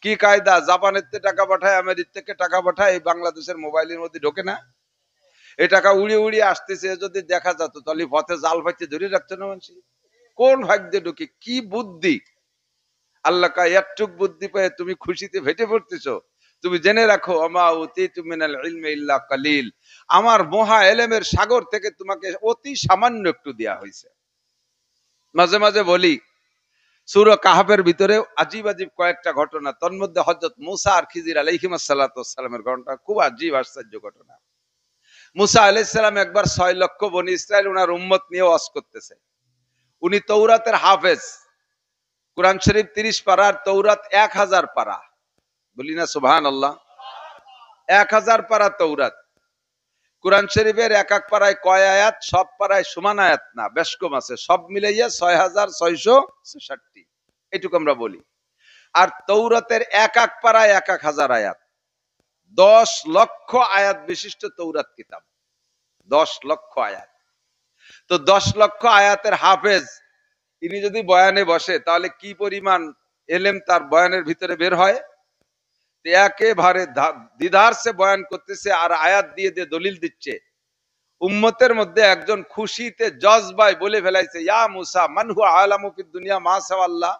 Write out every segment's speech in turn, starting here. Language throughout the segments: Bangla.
কি কায়দা, জাপানের থেকে টাকা পাঠায়, আমেরিকা থেকে টাকা পাঠায়, এই বাংলাদেশের মোবাইলের মধ্যে ঢোকে না? এই টাকা উড়িয়ে উড়িয়ে আসতেছে, যদি দেখা যেত তাহলে পথে জাল পাইতে ধরে রাখতো না মানুষ। কোন ভাগ্যে ঢুকে, কি বুদ্ধি! আল্লাহ কা একটুক বুদ্ধি পেয়ে তুমি খুশিতে ফেটে পড়তেছো। তুমি জেনে রাখো, আমা উতিতু মিনাল ইলমি ইল্লা কালিল, আমার মহা এলেমের সাগর থেকে তোমাকে অতি সামান্য একটু দেয়া হয়েছে। মাঝে মাঝে বলি, সূরা কাহফের ভিতরে আজীব আজীব কয়েকটা ঘটনা, তন্মধ্যে হযরত মুসা আর খিজির আলাইহিমুস সালাতু ওয়াস সালামের ঘটনা খুব আজীব আশ্চর্য ঘটনা। মুসা আলাইহিস সালাম একবার 6 লক্ষ বনি ইসরাইল ওনার উম্মত নিয়ে ওয়াজ করতেছে। উনি তৌরাতের হাফেজ, কুরআন শরীফ 30 পারা আর তৌরাত 1000 পারা, বলি না সুবহানাল্লাহ। 1000 পারা তৌরাত। কুরআন শরীফের এক এক পারায় কয় আয়াত? সব পারায় সমান আয়াত না, বেশ কম আছে, সব মিলাইয়া 6666, এটুকু আমরা বলি। আর তৌরাতের এক এক পারায় এক এক হাজার আয়াত, 10 লক্ষ আয়াত বিশিষ্ট তৌরাত কিতাব, 10 লক্ষ আয়াত। তো 10 লক্ষ আয়াতের হাফেজ ইনি যদি বয়ানে বসে, তাহলে কি পরিমাণ এলেম তার বয়ানের ভিতরে বের হয়। একেবারে দ্বিধার সে বয়ান করতেছে আর আয়াত দিয়ে দিয়ে দলিল দিচ্ছে। উম্মতের মধ্যে একজন খুশিতে জজবায় বলে ফেলাইছে, ইয়া মুসা মান হুয়া আলামু ফিদ দুনিয়া মা সাওয়াল্লাহ,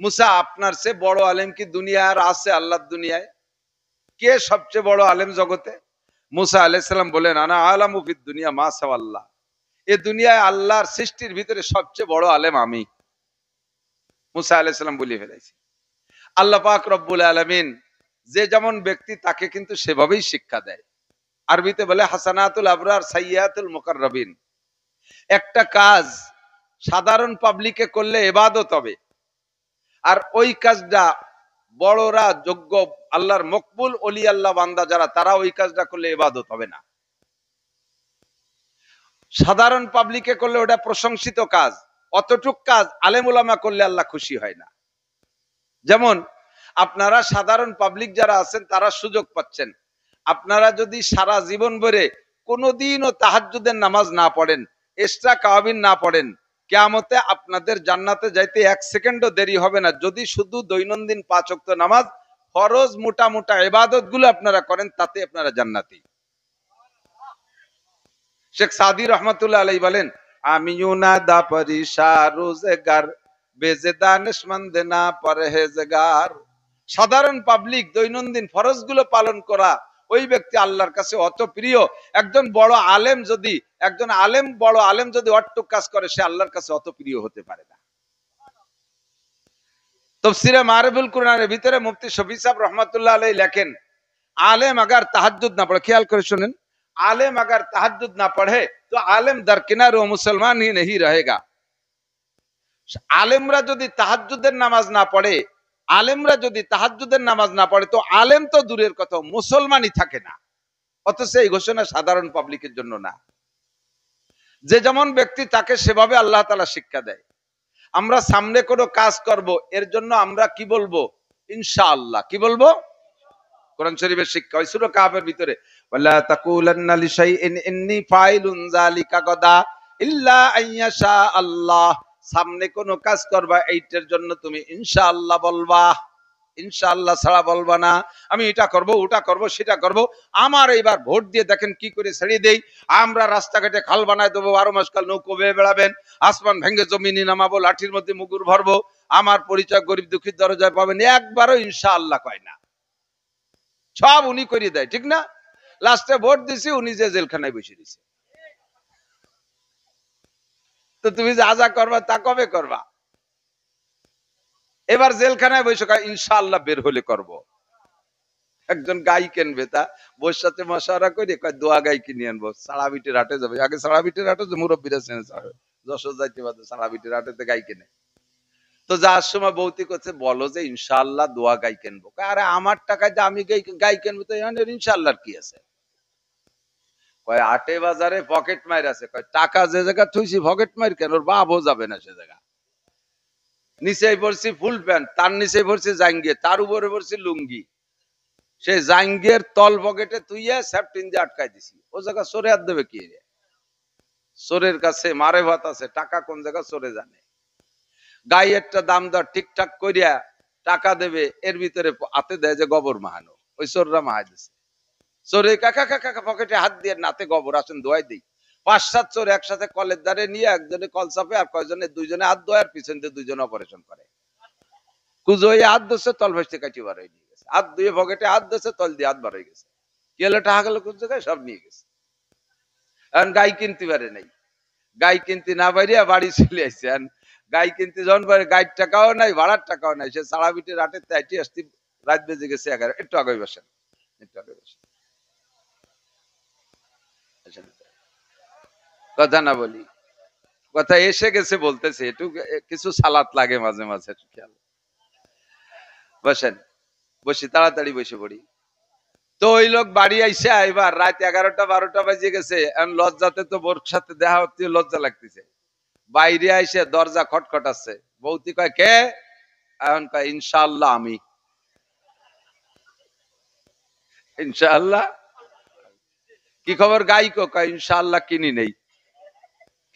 মুসা আপনার সে বড় আলেম কি দুনিয়া আর আছে আল্লাহর দুনিয়ায়? কে সবচেয়ে বড় আলেম জগতে? মুসা আলাইহিস সালাম বলেন, আনা আলামু ফিদ দুনিয়া মা সাওয়াল্লাহ, এই দুনিয়ায় আল্লাহর সৃষ্টির ভিতরে সবচেয়ে বড় আলেম আমি। মুসা আলাইহিস সালাম বলে ফেলাইছে। আল্লাহ পাক রব্বুল আলামিন যে যেমন ব্যক্তি তাকে কিন্তু সেভাবেই শিক্ষা দেয়। আরবিতে বলে হাসানাতুল আবরার সাইয়্যাতুল মুকাররাবিন। একটা কাজ সাধারণ পাবলিকে করলে ইবাদত হবে, আর ওই কাজটা বড়রা যোগ্য আল্লাহর মকবুল ওলি আল্লাহ বান্দা যারা, তারা ওই কাজটা করলে ইবাদত হবে না। সাধারণ পাবলিকে করলে ওটা প্রশংসিত কাজ, অতটুক কাজ আলেম উলামা করলে আল্লাহ খুশি হয় না। যেমন আপনারা সাধারণ পাবলিক যারা আছেন তারা সুযোগ পাচ্ছেন, আপনারা যদি সারা জীবন ভরে কোনোদিনও তাহাজ্জুদের নামাজ না পড়েন, এক্সট্রা কাওয়াবিন না পড়েন, কিয়ামতে আপনাদের জান্নাতে যাইতে 1 সেকেন্ডও দেরি হবে না যদি শুধু দৈনন্দিন 5 ওয়াক্ত নামাজ ফরজ মোটা মোটা ইবাদত গুলো আপনারা করেন, তাতে আপনারা জান্নাতি। শেখ সাদি রহমাতুল্লাহ আলাইহি বলেন, আমি ইউনাদা পরিশা রোজগার বেজে দানিশমন্দ না পরহেজগার। সাধারণ পাবলিক দৈনন্দিন ফরজ গুলো পালন করা ওই ব্যক্তি আল্লাহর কাছে অত প্রিয়। একজন বড় আলেম যদি বড় আলেম যদি অট্টুক কাজ করে, সে আল্লাহর কাছে অত প্রিয় হতে পারে না। তাফসীরে মারিফুল কুরআনের ভিতরে মুফতি শফি সাহেব রহমাতুল্লাহ আলাইহি লেখেন, आलेम अगर तहज्जुद ना पढ़े, ख्याल कर सुनें, आलेम अगर तहज्जुद ना पढ़े तो आलेम दरकिनार वो मुसलमान ही नहीं रहेगा। आलेमरा यदि तहज्जुदेर नामाज ना पढ़े, आलेमरा यदि तहज्जुदेर नामाज ना पढ़े, तो आलेम तो दूरेर कथा मुसलमान ही थाके ना। অথচ এই ঘোষণা সাধারণ পাবলিকের জন্য না। যে যেমন ব্যক্তি তাকে সেভাবে আল্লাহ তাআলা শিক্ষা দেয়। আমরা সামনে কোনো কাজ করব, এর জন্য আমরা কি বলবো? ইনশাআল্লাহ। কি বলবো? কোরআন শরীফের শিক্ষা হয় সূরা কাহফের ভিতরে, ওয়ালা তাকুলান্না লিশাইইন ইন্নী ফাইলুন যালিকা গাদা ইল্লা আইয়াশা আল্লাহ। সামনে কোনো কাজ করবা, এইটার জন্য তুমি ইনশাআল্লাহ বলবা, ইনশাআল্লাহ ছাড়া বলবা না। আমি এটা করব, ওটা করব, সেটা করব, আমার এইবার ভোট দিয়ে দেখেন কি করে ছেড়ে দেই। আমরা রাস্তাঘাটে খাল বানায় দেবো, 12 মাস কাল নৌকো বেয়ে বেড়াবেন, আসমান ভেঙে জমিনে নামাবো, লাঠির মধ্যে মুগুর ভরবো, আমার পরিচয় গরিব দুঃখীর দরজায় পাবেন, একবারও ইনশাআল্লাহ কয় না। সব উনি করে দেয়, ঠিক না? লাস্টে ভোট দিছি, উনি যে জেলখানায় বসে দিছে। তো তুমি যা যা করবা তা কবে করবা? এবার জেলখানায় বসে কয় ইনশাআল্লাহ বের হলে করব। একজন গাই কিনবে, তা বউর সাথে মশারা করে কয় দোয়া গাই কিনে আনবো, সাড়াবিটির হাটে যাবে। আগে সাড়াবিটির হাটে যে মুরব্বীরা যশোর যাইতে পারতো, সাড়াবিটির হাটেতে গাই কিনে। তো যার সময় বৌতি করছে, বলো যে ইনশাআল্লাহ দোয়া গাই কিনবো। আরে আমার টাকায় যে আমি গাই কিনবো, তো ইনশাআল্লাহর কি আছে? কয় আটে বাজারে পকেট মার আছে। কয় টাকা যে জায়গা থুইছি পকেট মার কেন? ওর বাপও যাবে না সে জায়গা। নিচে পড়ছি ফুল প্যান্ট, তার নিচে পড়ছি জাঙ্গিয়ে, তার উপরে পড়ছি লুঙ্গি। সে জাঙ্গিয়ের তল পকেটে তুইয়া সেফটিন দিয়ে আটকাই দিছি। ও জায়গা সরে হাত দেবে কি? চোরের কাছে মারে ভাত আছে, টাকা কোন জায়গা চোরে জানে। গাইয়েরটা দাম দর ঠিকঠাক করিয়া টাকা দেবে, এর ভিতরে হাতে দেয় যে গোবর মাহানো, ওই চোররা মাহাই দিচ্ছে। চোরে কাকা কাকা পকেটে হাত দিয়ে নাতে গোবর, আসেন দোয়াই দিই। 5-7 চোর একসাথে কলের দ্বারে নিয়ে একজনে কল চাপে, আর কয়জনে দুইজনে হাত ধোয়, আর পিছন দিয়ে দুইজনে অপারেশন করে। কুজো হয়ে হাত ধরছে, তল ভাসতে কাটি বার হয়ে গেছে, হাত ধুয়ে পকেটে হাত ধরছে, তল দিয়ে হাত বার হয়ে গেছে। কি হলো, টাকা গেল কোন জায়গায়, সব নিয়ে গেছে। এখন গাই কিনতে পারে নাই, গাই কিনতে না পারিয়া বাড়ি চলে আসছে। গাই কিনতে যখন পারে, গাইড টাকাও নাই, ভাড়ার টাকাও নাই, সে সারা বিটে রাতে তাইটি আসতে রাত বেজে গেছে 11। একটু আগে বসেন, একটু আগে বসেন, কথা না বলি, কথা এসে গেছে বলতেছে, একটু কিছু সালাত লাগে মাঝে মাঝে, একটু খেয়াল। বসেন, বসি, তাড়াতাড়ি বসে পড়ি। তো ওই লোক বাড়ি আইসা এবার রাত 11টা-12টা বাজে গেছে। এখন লজ্জাতে তো বোর সাথে দেখা হচ্ছে, লজ্জা লাগতেছে। বাইরে আইসে দরজা খটখটাচ্ছে, বৌতি কয় কে? এখন কয় ইনশাআল্লাহ আমি। ইনশাআল্লাহ কি খবর? গাই কয় ইনশাআল্লাহ কিনি নেই।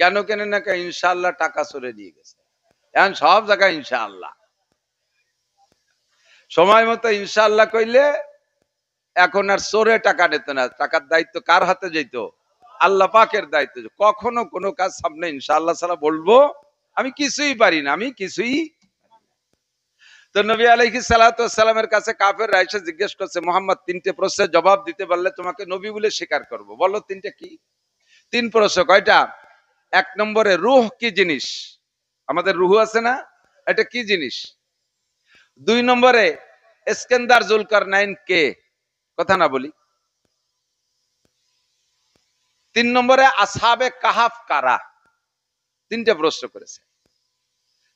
কেন কেনে না? কয় ইনশাআল্লাহ টাকা চলে নিয়ে গেছে। এখন সব জায়গায় ইনশাআল্লাহ, সময় মতো ইনশাআল্লাহ কইলে এখন আর চোরে টাকা নিত না, টাকার দায়িত্ব কার হাতে যেত? আল্লাহ পাকের দায়িত্ব। কখনো কোনো কাজ সামনে ইনশাআল্লাহ ছাড়া বলবো আমি কিছুই পারি না, আমি কিছুই। তো নবী আলাইহিস সালাতু ওয়াস সালামের কাছে কাফেররা এসে জিজ্ঞেস করছে, মুহাম্মদ 3টে প্রশ্নের জবাব দিতে পারলে তোমাকে নবী বলে স্বীকার করব। বলো 3টে কি? 3 প্রশ্ন। কয়টা? 1 নম্বরে রূহ কি জিনিস? আমাদের রূহ আছে না, এটা কি জিনিস? 2 নম্বরে ইস্কান্দার জুলকারনাইন কে? কথা না বলি। 3 নম্বরে আসহাবে কাহাফ কারা? 3টে প্রশ্ন করেছে।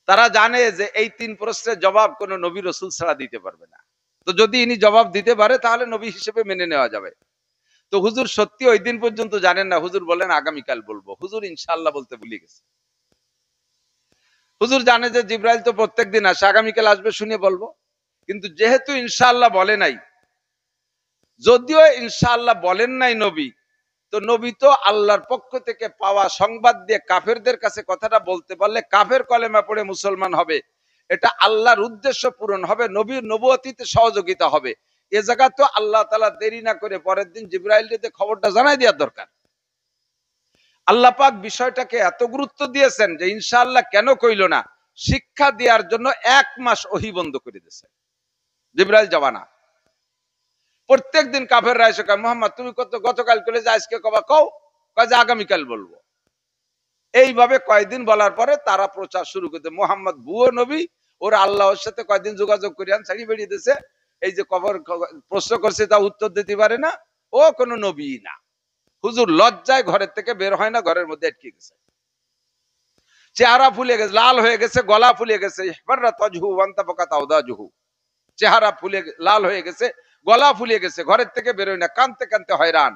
তারা জানে যে এই 3 প্রশ্নের জবাব কোন নবী রাসূল ছাড়া দিতে পারবে না। তো যদি ইনি জবাব দিতে পারে তাহলে নবী হিসেবে মেনে নেওয়া যাবে। তো হুজুর সত্যি ওই দিন পর্যন্ত জানেন না, হুজুর বলেন আগামীকাল বলবো। হুজুর ইনশাআল্লাহ বলতে ভুলে গেছে। হুজুর জানে যে জিবরাইল তো প্রত্যেকদিন আসে, আগামীকাল আসবে শুনে বলবো। কিন্তু যেহেতু ইনশাআল্লাহ বলে নাই, যদিও ইনশাআল্লাহ বলেন নাই নবী, তো নবী তো আল্লাহর পক্ষ থেকে পাওয়া সংবাদ দিয়ে কাফেরদের কাছে কথাটা বলতে পারলে কাফের কলেমা পড়ে মুসলমান হবে, এটা আল্লাহর উদ্দেশ্য পূরণ হবে, নবীর নবুয়তিতে সহযোগিতা হবে। এ জায়গা তো আল্লাহ তাআলা দেরি না করে পরের দিন জিবরাইলকে খবরটা জানাই দেওয়ার দরকার। আল্লাহ পাক বিষয়টাকে এত গুরুত্ব দিয়েছেন যে ইনশাআল্লাহ কেন কইল না, শিক্ষা দেওয়ার জন্য 1 মাস ওহী বন্ধ করে দিয়েছে, জিবরাইল যাবা না। প্রত্যেকদিন কাফেররা এসে কয়, মুহাম্মদ তুমি গতকাল কইলে যে আজকে কবা কও, কয় যে আগামীকাল বলবো। এইভাবে কয়েকদিন বলার পরে তারা প্রচার শুরু করতে, মুহাম্মদ ভুয়ো নবী, ওর আল্লাহর সাথে কয়েকদিন যোগাযোগ করিয়ান ছাড়ি বেরিয়ে দিয়েছে। এই যে কবর প্রশ্ন করছে তা উত্তর দিতে পারে না, ও কোনো নবী না। হুজুর লজ্জায় ঘরের থেকে বের হয় না, ঘরের মধ্যে আটকে গেছে, চেহারা ফুলে গেছে, লাল হয়ে গেছে, গলা ফুলে গেছে। চেহারা ফুলে লাল হয়ে গেছে, গলা ফুলিয়ে গেছে, ঘরের থেকে বেরোয় না, কানতে কানতে হয়রান।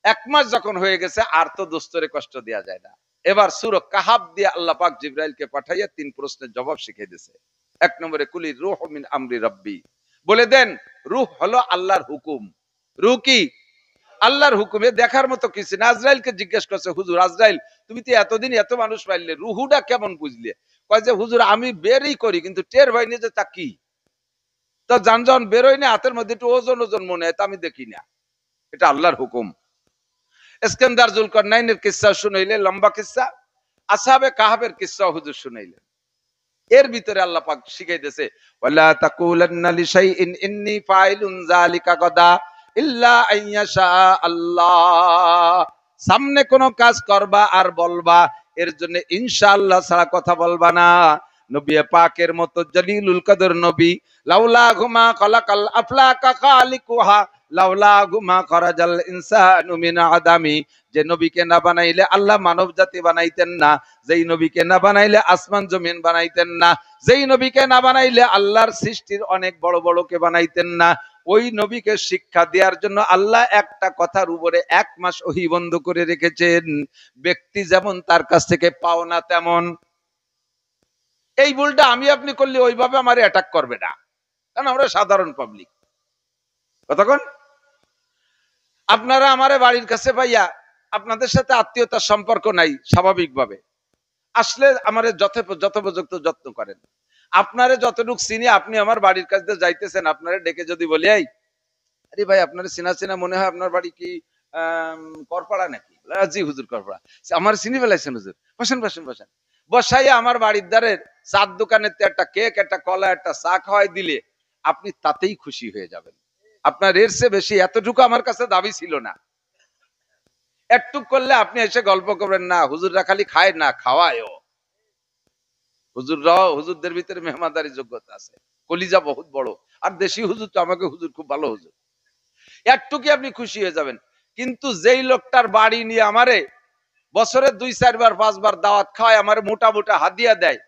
1 মাস যখন হয়ে গেছে আর তো দোস্তরে কষ্ট দেওয়া যায় না। এবার সূরা কাহাফ দিয়ে আল্লাহ পাক জিবরাইলকে পাঠাইয়া 3 প্রশ্নের জবাব শিখিয়ে দিয়েছে। 1 নম্বরে কুলি রূহ মিন আমরি রাব্বি, বলে দেন রূহ হলো আল্লাহর হুকুম। রূহ কি? আল্লাহর হুকুমে। দেখার মতো কিছু না। আজরাইলকে জিজ্ঞেস করছে, হুজুর আজরাইল তুমি তো এতদিন এত মানুষ পাইলে, রুহুটা কেমন বুঝলে? কয় যে হুজুর আমি বেরই করি কিন্তু টের পাইনি যে তা কি। তো যানজন বেরোয় না, হাতের মধ্যে একটু ওজন ওজন মনে হয়, তা আমি দেখি না, এটা আল্লাহর হুকুম। ইস্কান্দার জুলকারনাইনের কিসসা শুনাইলে, লম্বা কিসসা। আসহাবে কাহাফের কিসসা হুজুর শুনাইলেন। এর ভিতরে আল্লাহ পাক শিখাইতেছে, ওয়ালা তাকুলান্না লিশাইইন ইন্নী ফাইলুন যালিকা গাদা ইল্লা আইয়াশা আল্লাহ। সামনে কোন কাজ করবা আর বলবা, এর জন্য ইনশাআল্লাহ ছাড়া কথা বলবা না। নবী পাকের মতো জলিলুল কদর নবী, লাউলা গুমা খালাকাল আফলাকা খালিকুহা লাউলা গুমা খরাজাল ইনসানু মিন আদামি। যে নবীকে না বানাইলে আল্লাহ মানব জাতি বানাইতেন না, যেই নবীকে না বানাইলে আসমান জমিন বানাইতেন না, যেই নবীকে না বানাইলে আল্লাহর সৃষ্টির অনেক বড় বড়কে বানাইতেন না। ওই নবীকে শিক্ষা দেওয়ার জন্য আল্লাহ একটা কথার উপরে 1 মাস ওহী বন্ধ করে রেখেছেন। ব্যক্তি যেমন তার কাছ থেকে পাওনা তেমন। এই ভুলটা আমি আপনি করলে ওইভাবে আমারে অ্যাটাক করবে না, কারণ আমরা সাধারণ পাবলিক। কতক্ষণ আপনারা আমারে বাড়ির কাছে পাইয়া আপনাদের সাথে আত্মীয়তার সম্পর্ক নাই, স্বাভাবিকভাবে আসলে আমারে যথোপযুক্ত যত্ন করেন। আপনারে যতটুক চিনি, আপনি আমার বাড়ির কাছে যাইতেছেন, আপনারে ডেকে যদি বলি, এই আরে ভাই আপনার চিনা চিনা মনে হয়, আপনার বাড়ি কি করপাড়া নাকি? জি হুজুর করপাড়া। আমার চিনি ফেলাইছেন হুজুর, বসেন বসেন বসেন। বসাইয়া আমার বাড়ির দ্বারের চার দোকানের একটা কেক, একটা কলা, একটা চা খাওয়াই দিলে আপনি তাতেই খুশি হয়ে যাবেন। আপনার এর চেয়ে বেশি এতটুকু আমার কাছে দাবি ছিল না। একটুক করলে আপনি এসে গল্প করবেন, না হুজুররা খালি খায় না, খাওয়ায়ও। হুজুররাও, হুজুরদের ভিতরে মেহমানদারি যোগ্যতা আছে, কলিজা বহুত বড়। আর দেশি হুজুর তো আমাকে হুজুর খুব ভালো হুজুর, একটুকি আপনি খুশি হয়ে যাবেন। কিন্তু যেই লোকটার বাড়ি নিয়ে আমারে বছরে 2-4 বার 5 বার দাওয়াত খাওয়ায়, আমার মোটা মোটা হাদিয়া দেয়,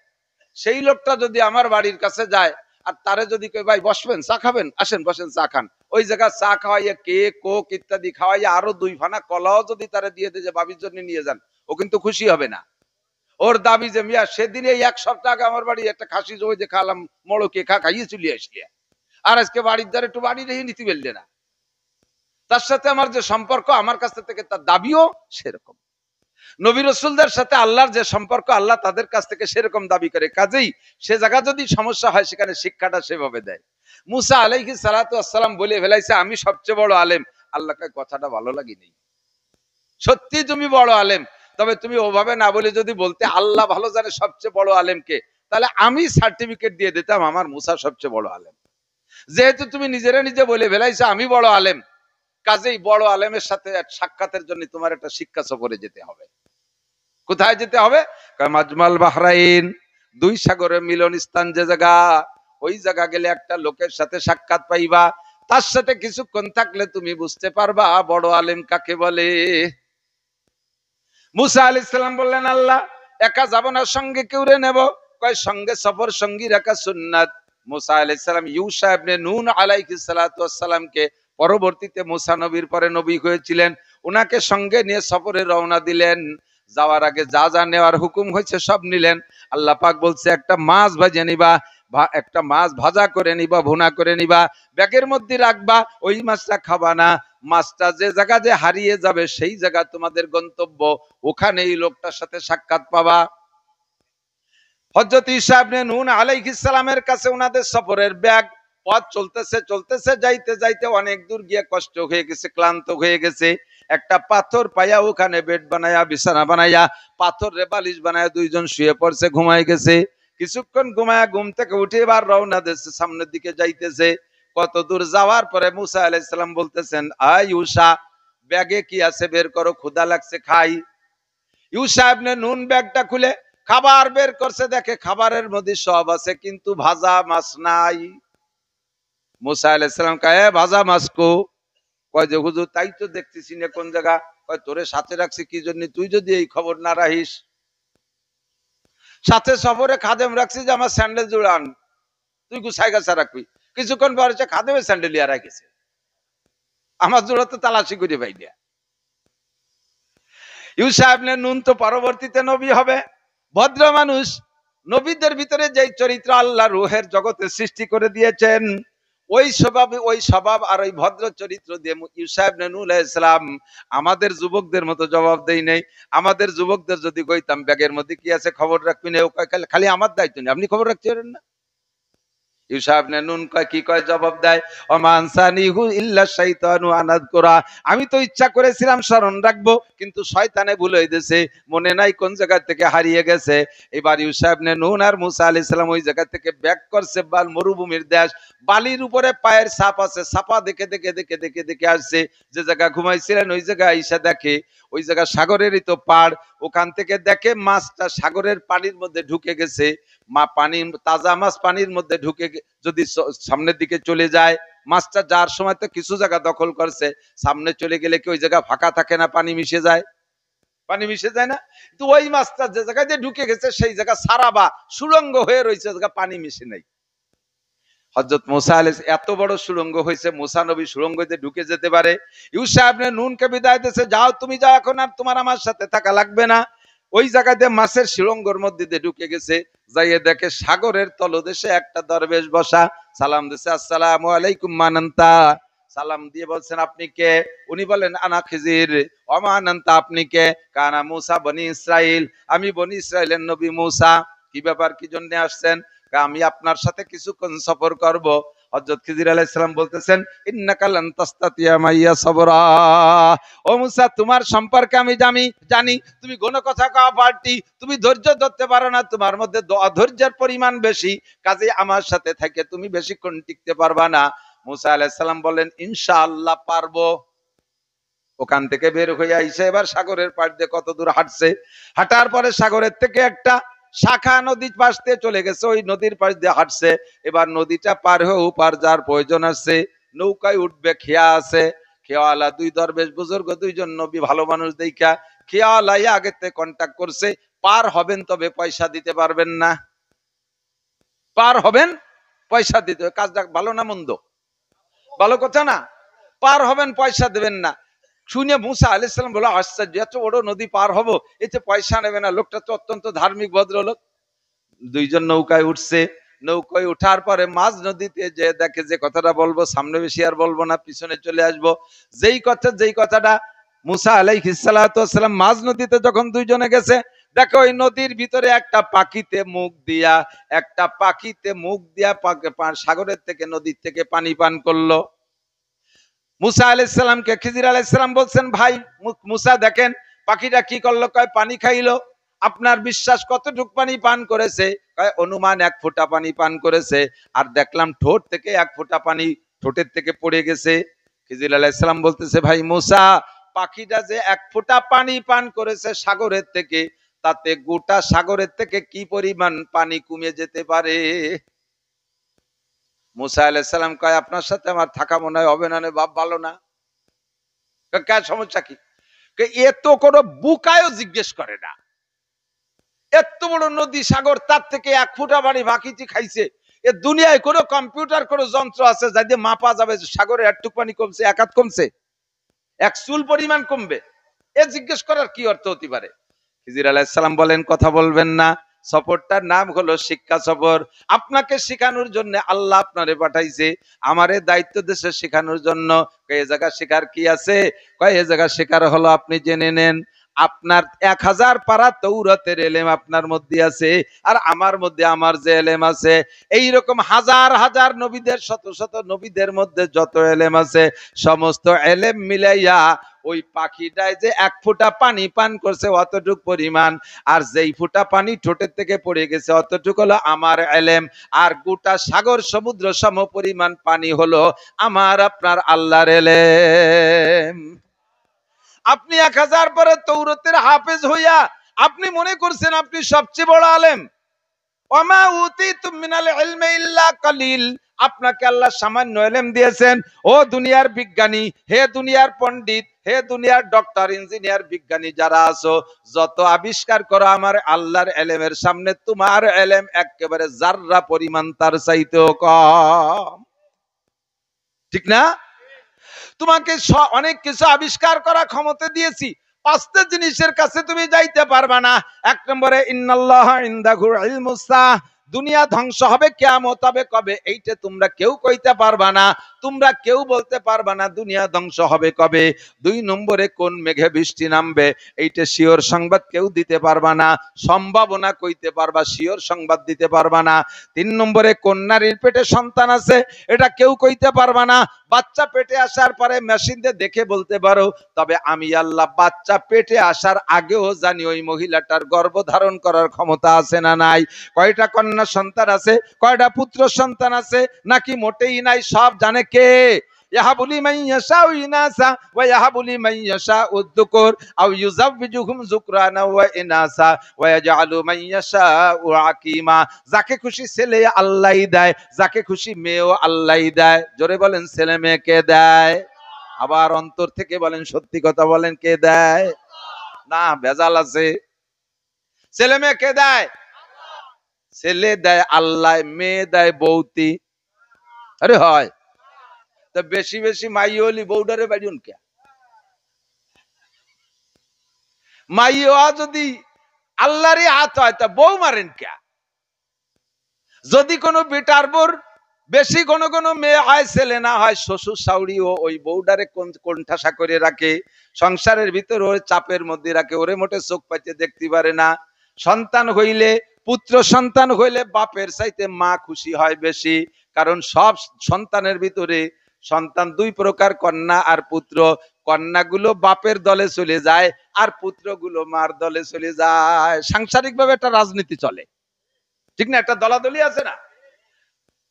সেই লোকটা যদি আমার বাড়ির কাছে যায় আর তারে যদি কই ভাই বসবেন, চা খাবেন, আসেন বসেন চা খান, ওই জায়গা চা খাওয়াইয়া কেক কোক ইত্যাদি খাওয়াইয়া আরো 2 ফানা কলাও যদি তারে দিয়ে দেয় যে ভাবির জন্য নিয়ে যান, ও কিন্তু খুশি হবে না। ওর দাবি যে মিয়া সেদিনে 1 সপ্তাহ আগে আমার বাড়ি একটা খাসি জমি যে খালাম, মড়কে খাইয়ে চলিয়ে আসলি, আর আজকে বাড়ির দ্বারা একটু বাড়ি রেখে নিতে পারলে না। তার সাথে আমার যে সম্পর্ক, আমার কাছ থেকে তার দাবিও সেরকম। নবী রাসূলদের সাথে আল্লাহর যে সম্পর্ক, আল্লাহ তাদের কাছ থেকে সেরকম দাবি করে। কাজেই সে জায়গা যদি সমস্যা হয়, সেখানে শিক্ষাটা সেভাবে দেয়। মুসা আলাইহিস সালাতু ওয়াস সালাম বলে ফেলাইছে আমি সবচেয়ে বড় আলেম। আল্লাহকে কথাটা ভালো লাগেনি। সত্যি তুমি বড় আলেম, তবে তুমি ওভাবে না বলে যদি বলতে আল্লাহ ভালো জানে সবচেয়ে বড় আলেমকে, তাহলে আমি সার্টিফিকেট দিয়ে দিতাম আমার মুসা সবচেয়ে বড় আলেম। যেহেতু তুমি নিজেরা নিজে বলে ফেলাইছো আমি বড় আলেম, কাজেই বড় আলেমের সাথে সাক্ষাতের জন্য তোমার একটা শিক্ষা সফরে যেতে হবে। কোথায় যেতে হবে? মাজমাল বাহরাইন, 2 সাগরের মিলন স্থান যে জায়গা, ওই জায়গা গেলে একটা লোকের সাথে সাক্ষাৎ পাইবা, তার সাথে কিছুক্ষণ থাকলে তুমি বুঝতে পারবা বড় আলেম কাকে বলে। মুসা আলাইহিস সালাম বললেন আল্লাহ একা যাব না, সঙ্গে কেউরে নেব? কয় সঙ্গে সফর সঙ্গী রাখা সুন্নাত। মুসা আলাইহিস সালাম ইউশা ইবনে নুন আলাইহিস সালাতু ওয়াস সালামকে, পরবর্তীতে মুসা নবীর পরে নবী হয়েছিলেন, উনাকে সঙ্গে নিয়ে সফরে রওনা দিলেন। যাওয়ার আগে যা যা নেওয়ার হুকুম হয়েছে সব নিলেন। আল্লাহ পাক বলছে একটা মাছ ভাজে নিবা, একটা মাছ ভাজা করে নিবা, ভুনা করে নিবা, ব্যাগের মধ্যে রাখবা, ওই মাছটা খাবা না। মাছটা যে জায়গা যে হারিয়ে যাবে সেই জায়গা তোমাদের গন্তব্য, ওখানে এই লোকটার সাথে সাক্ষাৎ পাবা। হযরত ঈসা ইবনে নূন আলাইহিস সালামের কাছে ওনাদের সফরের ব্যাগ, পথ চলতেছে চলতেছে, যাইতে যাইতে অনেক দূর গিয়ে কষ্ট হয়ে গেছে, ক্লান্ত হয়ে গেছে। একটা পাথর পাইয়া ওখানে বেড বানায়া, বিছানা বানাইয়া, পাথর বালিশ বানায়া দুইজন শুয়ে পড়ছে, ঘুমাই গেছে। কিছুক্ষণ ঘুমায়া ঘুম থেকে উঠে এবার রওনা দিয়েছে, সামনের দিকে যাইতেছে। কত দূর যাওয়ার পরে মুসা আলাইহিস সালাম বলতেছেন আয় ইউশা, ব্যাগে কি আছে বের করো, ক্ষুধা লাগছে খাই। ইউশা ইবনে নুন ব্যাগটা খুলে খাবার বের করছে, দেখে খাবারের মধ্যে সব আছে কিন্তু ভাজা মাছ নাই। মুসা আলাইহিস সালাম কয় ভাজা মাছ কো? কয় যে হুজুর তাই তো দেখতেছি না কোন জায়গা। কয় তোরে সাথে রাখছি কি জন্য, তুই যদি এই খবর না রাখিস। সাথে সফরে খাদেম রাখছি যে আমার স্যান্ডেল জোড়ান, তুই গুছাই গাছা রাখবি। কিছুক্ষণ পরে খাদেমের স্যান্ডেল ইয়া রাখেছে, আমার জোড়া তো তালাশি করে পাই না। ইউসা ইবনে নুন তো পরবর্তীতে নবী হবে, ভদ্র মানুষ। নবীদের ভিতরে যে চরিত্র আল্লাহ রূহের জগতে সৃষ্টি করে দিয়েছেন, ওই স্বভাব আর ওই ভদ্র চরিত্র দিয়ে ইউসা ইবনে নূন আলাইহিস সালাম আমাদের যুবকদের মতো জবাব দেই নাই। আমাদের যুবকদের যদি কইতাম ব্যাগের মধ্যে কি আছে খবর রাখবি না, খালি আমার দায়িত্ব নেই, আপনি খবর রাখতে পারেন না। ইউসা ইবনে নুন কয় কি কয়, জবাব দেয় ওমানসানিহু ইল্লা শাইতানু আনাযকুরা, আমি তো ইচ্ছা করেছিলাম স্মরণ রাখবো, কিন্তু শয়তানে ভুল হয়ে গেছে, মনে নাই কোন জায়গা থেকে হারিয়ে গেছে। এবার ইউসা ইবনে নুন আর মুসা আলাইহিস সালাম ওই জায়গা থেকে ব্যাক করছে মরুভূমির দেশ, বালির উপরে পায়ের ছাপ আছে, ছাপা দেখে দেখে দেখে দেখে দেখে আসছে। যে জায়গা ঘুমাইছিলেন ওই জায়গা আইসা দেখে ওই জায়গা সাগরেরই তো পাড়, ওখান থেকে দেখে মাছটা সাগরের পানির মধ্যে ঢুকে গেছে। পানি তাজা মাছ পানির মধ্যে ঢুকে যদি সামনের দিকে চলে যায়, মাছটা যার সময় তো কিছু জায়গা দখল করছে, সামনে চলে গেলে কি ওই জায়গা ফাঁকা থাকে না, পানি মিশে যায়, পানি মিশে যায় না। তো ওই মাছটা যে জায়গায় যে ঢুকে গেছে সেই জায়গা সারা বা সুড়ঙ্গ হয়ে রয়েছে, জায়গা পানি মিশে নাই। হযরত মুসা আলাইহিস এত বড় সুড়ঙ্গ হয়েছে, মুসা নবী সুড়ঙ্গ দিয়ে ঢুকে যেতে পারে। ইউসা ইবনে নুনকে বিদায় দিয়েছে, যাও তুমি যাও, এখন আর তোমার আমার সাথে থাকা লাগবে না। ওই জায়গাতে মাছের সুড়ঙ্গের মধ্যে দিয়ে ঢুকে গেছে, যাইয়ে দেখে সাগরের তলদেশে একটা দরবেশ বসা, সালাম দিছে আসসালামু আলাইকুম মানান্তা, সালাম দিয়ে বলছেন আপনি কে? উনি বলেন আনা খিজির। অমানান্তা আপনি কে? কানা মুসা বনি ইসরাইল, আমি বনি ইসরাইলের নবী মুসা। কি ব্যাপার, কি জন্য আসছেন? আমি আপনার সাথে কিছুক্ষণ সফর করব। হযরত খিজির আলাইহিস সালাম বলতেছেন, ইন্নাকা লান তাস্তাতিয়া মাইয়া সাবরা। ও মুসা, তোমার সম্পর্কে আমি জানি তুমি কোনো কথা কওয়া পার্টি, তুমি ধৈর্য ধরতে পারো না, তোমার মধ্যে অধৈর্যের পরিমাণ বেশি, কাজে আমার সাথে থেকে তুমি বেশিক্ষণ টিকতে পারবা না। মুসা আলাইহিস সালাম বললেন, ইনশাআল্লাহ পারবো। ওখান থেকে বের হয়ে আইসে এবার সাগরের পাড় দিয়ে কত দূর হাঁটছে, হাঁটার পরে সাগরের থেকে একটা শাখা নদীর পাশ দিয়ে চলে গেছে, ওই নদীর পাশ দিয়ে হাঁটছে। এবার নদীটা পার হয়ে ওপার যার প্রয়োজন আছে, নৌকায় উঠবে, খেয়া আছে, খেয়াওয়ালা দুই দরবেশ বুজুর্গ, দুইজন নবী ভালো মানুষ দেখা খেয়াওয়ালাই আগে থেকে কন্ট্যাক্ট করছে, পার হবেন তবে পয়সা দিতে পারবেন না, পার হবেন পয়সা দিতে। কাজটা ভালো না মন্দ? ভালো কথা না? পার হবেন পয়সা দেবেন না। শুনে মুসা আলাইহিস সালাম বলে, আশ্চর্য, এত বড় নদী পার হবো, এতে পয়সা নেবে না? লোকটা তো অত্যন্ত ধার্মিক ভদ্রলোক। দুইজন নৌকায় উঠছে, নৌকায় উঠার পরে মাঝ নদীতে যে দেখে, যে কথাটা বলবো সামনে বেশি আর বলবো না, পিছনে চলে আসবো। যেই কথাটা মুসা আলাইহিস সালাতু ওয়াস সালাম মাঝ নদীতে যখন দুইজনে গেছে, দেখো ওই নদীর ভিতরে একটা পাখিতে মুখ দিয়া সাগরের থেকে, নদীর থেকে পানি পান করলো। মুসা আলাইহিস সালামকে খিজির আলাইহিস সালাম বলছেন, ভাই মুসা দেখেন পাখিটা কি করলো। কয় পানি খাইলো। আপনার বিশ্বাস কতটুক পানি পান করেছে? কয় অনুমান 1 ফোঁটা পানি পান করেছে। আর দেখলাম ঠোঁট থেকে 1 ফোঁটা পানি ঠোঁটের থেকে পড়ে গেছে। খিজির আলাইহিস সালাম বলতেছে, ভাই মুসা, পাখিটা যে 1 ফোঁটা পানি পান করেছে সাগরের থেকে, তাতে গোটা সাগরের থেকে কি পরিমাণ পানি কমে যেতে পারে। মুসা আলাইহিস সালাম কয়, আপনার সাথে আমার থাকা মনে হয় হবে না রে বাপ, ভালো না। কে সমস্যা কি? এত কোনো বুকায়ও জিজ্ঞেস করে না। এত বড় নদী সাগর, তার থেকে 1 ফোঁটা পানি বাকিটি খাইছে। এ দুনিয়ায় কোনো কম্পিউটার কোনো যন্ত্র আছে যা দিয়ে মাপা যাবে সাগরে একটুক পানি কমছে, 1 হাত কমছে, 1 চুল পরিমাণ কমবে? এ জিজ্ঞেস করার কি অর্থ হতে পারে? খিজির আলাইহিস সালাম বলেন, কথা বলবেন না। সফরটার নাম হলো শিক্ষা সফর। আপনাকে শেখানোর জন্য আল্লাহ আপনারে পাঠাইছে, আমারে দায়িত্ব দেশে শেখানোর জন্য। এই জায়গা শেখার কি আছে? কয় এই জায়গা শেখার হলো আপনি জেনে নেন, আপনার 1000 পারা তৌরাতের এলেম আপনার মধ্যে আছে, আর আমার মধ্যে আমার যে এলেম আছে, এইরকম হাজার হাজার নবীদের, শত শত নবীদের মধ্যে যত এলেম আছে, সমস্ত এলেম মিলাইয়া ওই পাখিটায় যে 1 ফোঁটা পানি পান করছে অতটুক পরিমাণ, আর যেই ফোঁটা পানি ঠোঁটের থেকে পড়ে গেছে অতটুক হলো আমার এলেম, আর গোটা সাগর সমুদ্র সম পরিমাণ পানি হলো আমার আপনার আল্লাহর এলেম। আপনি 1000 পরে তৌরাতের হাফেজ হইয়া আপনি মনে করছেন আপনি সবচেয়ে বড় আলেম। ওমা উতিতুম মিনাল ইলমি ইল্লা কালিল। আপনাকে আল্লাহ সামান্য এলেম দিয়েছেন। ও দুনিয়ার বিজ্ঞানী, হে দুনিয়ার পণ্ডিত, হে দুনিয়ার ডক্টর, ইঞ্জিনিয়ার, বিজ্ঞানী যারা আছো, যত আবিষ্কার করো আমার আল্লাহর এলেমের সামনে তোমার এলেম একেবারে জাররা পরিমাণ তার চাইতেও কম। ঠিক না? তোমাকে অনেক কিছু আবিষ্কার করা ক্ষমতা দিয়েছি, 5টা জিনিসের কাছে তুমি যাইতে পারবা না। 1 নম্বরে ইন্নাল্লাহা ইনদাহু ইলমুস সাআহ, দুনিয়া ধ্বংস হবে, কিয়ামত হবে কবে, এইটা তোমরা কেউ কইতে পারবা না, তোমরা কেউ বলতে পারবা না দুনিয়া ধ্বংস হবে কবে। 2 নম্বরে কোন মেঘে বৃষ্টি নামবে, এইটা শিওর সংবাদ কেউ দিতে পারবা না, সম্ভাবনা কইতে পারবা, শিওর সংবাদ দিতে পারবা না। 3 নম্বরে কোন নারীর পেটে সন্তান আছে, এটা কেউ কইতে পারবা না, বাচ্চা পেটে আসার পরে মেশিন দিয়ে দেখে বলতে পারো, তবে আমি আল্লাহ বাচ্চা পেটে আসার আগেও জানি ওই মহিলাটার গর্ভধারণ করার ক্ষমতা আছে না নাই, কয়টা কন্যা সন্তান আছে, কয়টা পুত্র সন্তান আছে, নাকি মোটেই নাই, সব জানে কে? ইয়াহাবুলি মান ইয়াশাউ ইনাসা ওয়া ইয়াহাবুলি মান ইয়াশাউ যুকুর আও ইউযাওবিজুহুম যুকরানা ওয়া ইনাসা ওয়া ইয়াজআলু মান ইয়াশাউ আকীমা। যাকে খুশি ছেলে আল্লাহই দেয়, যাকে খুশি মেয়েও আল্লাহই দেয়। জোরে বলেন, ছেলে মেয়ে কে দেয়? আবার অন্তর থেকে বলেন, সত্যি কথা বলেন, কে দেয়? না, ভেজাল আছে। ছেলে মেয়ে কে দেয়? ছেলে দেয় আল্লাহ, মেয়ে দেয় বৌতি। আরে হয় তো বেশি বেশি মাই হলি বউডারে বাড়িউন কে? মাইয়া যদি আল্লাহরই হাত হয় তা বউ মারেন কে? যদি কোনো বেটার বোর বেশি কোনো কোনো মেয়ে হয়, ছেলে না হয়, শ্বশুর শাশুড়ি ও ওই বউডারে কোণঠাসা করে রাখে, সংসারের ভিতর ওর চাপের মধ্যে রাখে, ওরে মোটে চোখ পাইতে দেখতে পারে না। সন্তান হইলে পুত্র সন্তান হইলে বাপের চাইতে মা খুশি হয় বেশি, কারণ সব সন্তানের ভিতরে সন্তান দুই প্রকার, কন্যা আর পুত্র। কন্যাগুলো বাপের দলে চলে যায় আর পুত্রগুলো মার দলে চলে যায়। সাংসারিক ভাবে একটা রাজনীতি চলে, ঠিক না? একটা দলাদলি আছে না?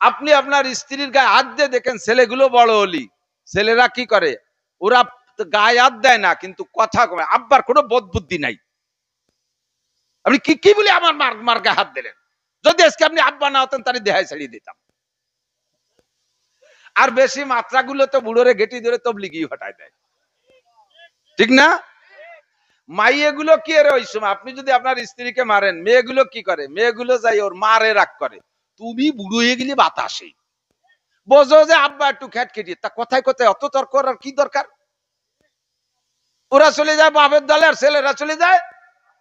আপনি আপনার স্ত্রীর গায়ে হাত দিয়ে দেখেন, ছেলেগুলো বড় হলি ছেলেরা কি করে, ওরা গায়ে হাত দেয় না কিন্তু কথা কমে, আব্বার কোনো বোধ বুদ্ধি নাই। আপনি কি কি বলে আমার মার গায়ে হাত দিলেন? যদি আজকে আপনি আব্বা না হতেন তাহলে দেহায় ছাড়িয়ে দিতাম। আর বেশি মাত্রাগুলো তো বুড়োরে গেটি ধরে তবলিগি হটায় দেয়, ঠিক না? মাইয়েগুলো কি এর ওই সময় আপনি যদি আপনার স্ত্রীকে মারেন, মেয়েগুলো কি করে? মেয়েগুলো যাই ওর মারে রাগ করে, তুমি বুড়ো হয়ে গেলে বাতাসে বোঝো যে আব্বা একটু খ্যাটখেটি, তা কোথায় কোথায় অত তর্ক করার কি দরকার? ওরা চলে যায় বাপের দলে আর ছেলেরা চলে যায়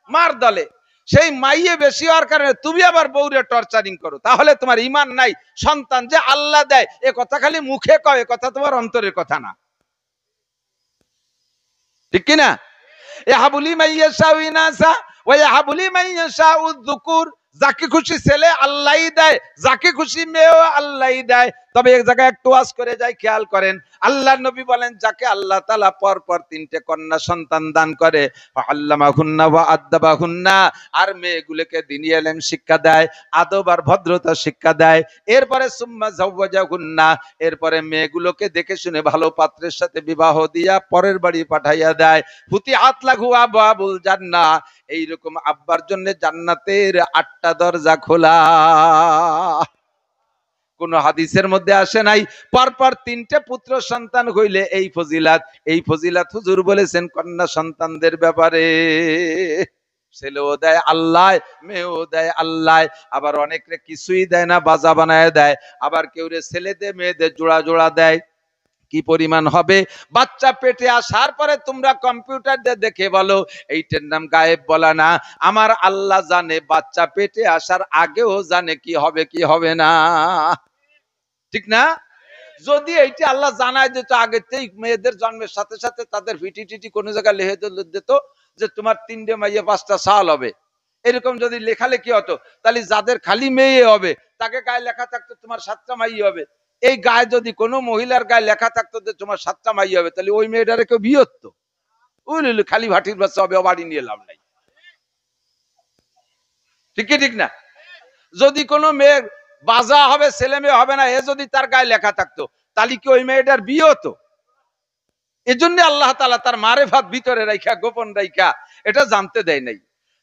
মার দলে। সেই মাইয়ে বেশি হওয়ার কারণে তুমি আবার বউরে টর্চারিং করো, তাহলে তোমার ইমান নাই। সন্তান যে আল্লাহ দেয় এ কথা খালি মুখে কয়, এ কথা তোমার অন্তরের কথা না, ঠিক কিনা? ইয়াহাবুলি মাইয়াশাউ ইনাসা ওয়া ইয়াহাবুলি মাইয়াশাউ যুকুর, যাকে খুশি ছেলে আল্লাহই দেয়, যাকে খুশি মেয়েও আল্লাহই দেয়। তবে এক জায়গায় একটু ওয়াজ করে যাই, খেয়াল করেন। আল্লাহর নবী বলেন, যাকে আল্লাহ তাআলা পর পর তিনটে কন্যা সন্তান দান করে, আল্লামাহুন্না ওয়া আদ্দাবাহুন্না, আর মেয়েগুলোকে দ্বীনি ইলম শিক্ষা দেয়, আদব আর ভদ্রতা শিক্ষা দেয়। এরপরে সুম্মা যাওয়াজাহুন্না, এরপরে মেয়েগুলোকে দেখে শুনে ভালো পাত্রের সাথে বিবাহ দিয়া পরের বাড়ি পাঠাইয়া দেয়। ফুতিহাত লাহু আবওয়াবুল জান্নাহ, এইরকম আব্বার জন্য জান্নাতের 8টা দরজা খোলা। কোন হাদিসের মধ্যে আসে নাই পরপর 3টে পুত্র সন্তান হইলে এই ফজিলাত। এই ফজিলাত হুজুর বলেছেন কন্যা সন্তানদের ব্যাপারে। ছেলেও দেয় আল্লাহ, মেয়েও দেয় আল্লাহ। আবার অনেকে কিছুই দেয় না, বাজা বানায় দেয়। আবার কেউ রে ছেলেদের মেয়েদের জোড়া জোড়া দেয়। কি পরিমাণ হবে? বাচ্চা পেটে আসার পরে তোমরা কম্পিউটার দিয়ে দেখে বলো, এইটার নাম গায়েব বলা না। আমার আল্লাহ জানে, বাচ্চা পেটে আসার আগেও জানে কি হবে কি হবে না, ঠিক না? যদি এইটা আল্লাহ জানায় দিত আগেতেই, মেয়েদের জন্মের সাথে সাথে তাদের ভিটি টিটি কোনো জায়গায় লিখে দিত যে তোমার 3টে মাইয়া 5টা সাল হবে, এরকম যদি লেখালেখি হতো, তাহলে যাদের খালি মেয়ে হবে তাকে গায়ে লেখা থাকতো তোমার 7টা মাই হবে। এই গায়ে যদি কোনো মহিলার গায়ে লেখা থাকতো যে তোমার 7টা মাই হবে, তাহলে ওই মেয়েটারে কেউ বিয়ে হতো? খালি ভাটির বাচ্চা হবে, বাড়ি নিয়ে লাভ নাই, ঠিক কি ঠিক না? যদি কোনো মেয়ে বাজা হবে, ছেলে মেয়ে হবে না, এ যদি তার গায়ে লেখা থাকতো, তাহলে কি ওই মেয়েটার বিয়ে হতো? এজন্য আল্লাহ তাআলা তার মারেফাত ভিতরে রাখা, গোপন রাখা, এটা জানতে দেয় নাই।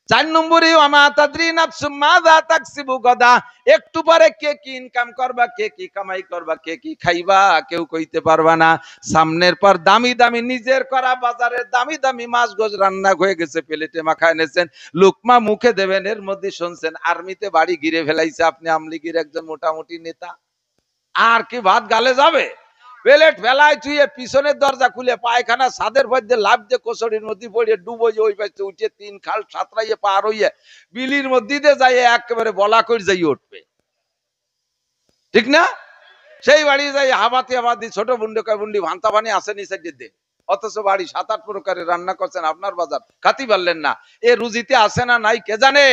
4 নম্বরে ওয়ামা তাদরি নাফসুম মাযা তাকসিবু গাদা, একটু পরে কে কি ইনকাম করবা, কে কি কামাই করবা, কে কি খাইবা, কেউ কইতে পারবা না। সামনের পর দামি দামি নিজের করা বাজারের দামি দামি মাছ গোছ রান্না হয়ে গেছে, প্লেটে মাখা এনেছেন, লুকমা মুখে দেবেন, এর মধ্যে শুনছেন আর্মিতে বাড়ি ঘিরে ফেলাইছে, আপনি আমলিগির একজন মোটামুটি নেতা, আর কি ভাত গালে যাবে? প্লেট ফেলায় ছুঁয়ে পিছনের দরজা খুলে পায়খানা ছাদের মধ্যে লাভ দিয়ে কোচড়ির মধ্যে পড়ে ডুবো, ওই পাশে উঠে 3 খাল সাঁতরাইয়ে পার হইয়ে বিলির মধ্যে দিয়ে যাই একেবারে বলা করে যাই উঠবে, ঠিক না? সেই বাড়ি যাই হাবাতি হাবাতি ছোট বুন্ডি বুন্ডি ভান্তা পানি আসে নিচে দিয়ে, অথচ বাড়ি 7-8 প্রকারের রান্না করছেন, আপনার বাজার খাতি পারলেন না। এ রুজিতে আসে না নাই কে জানে?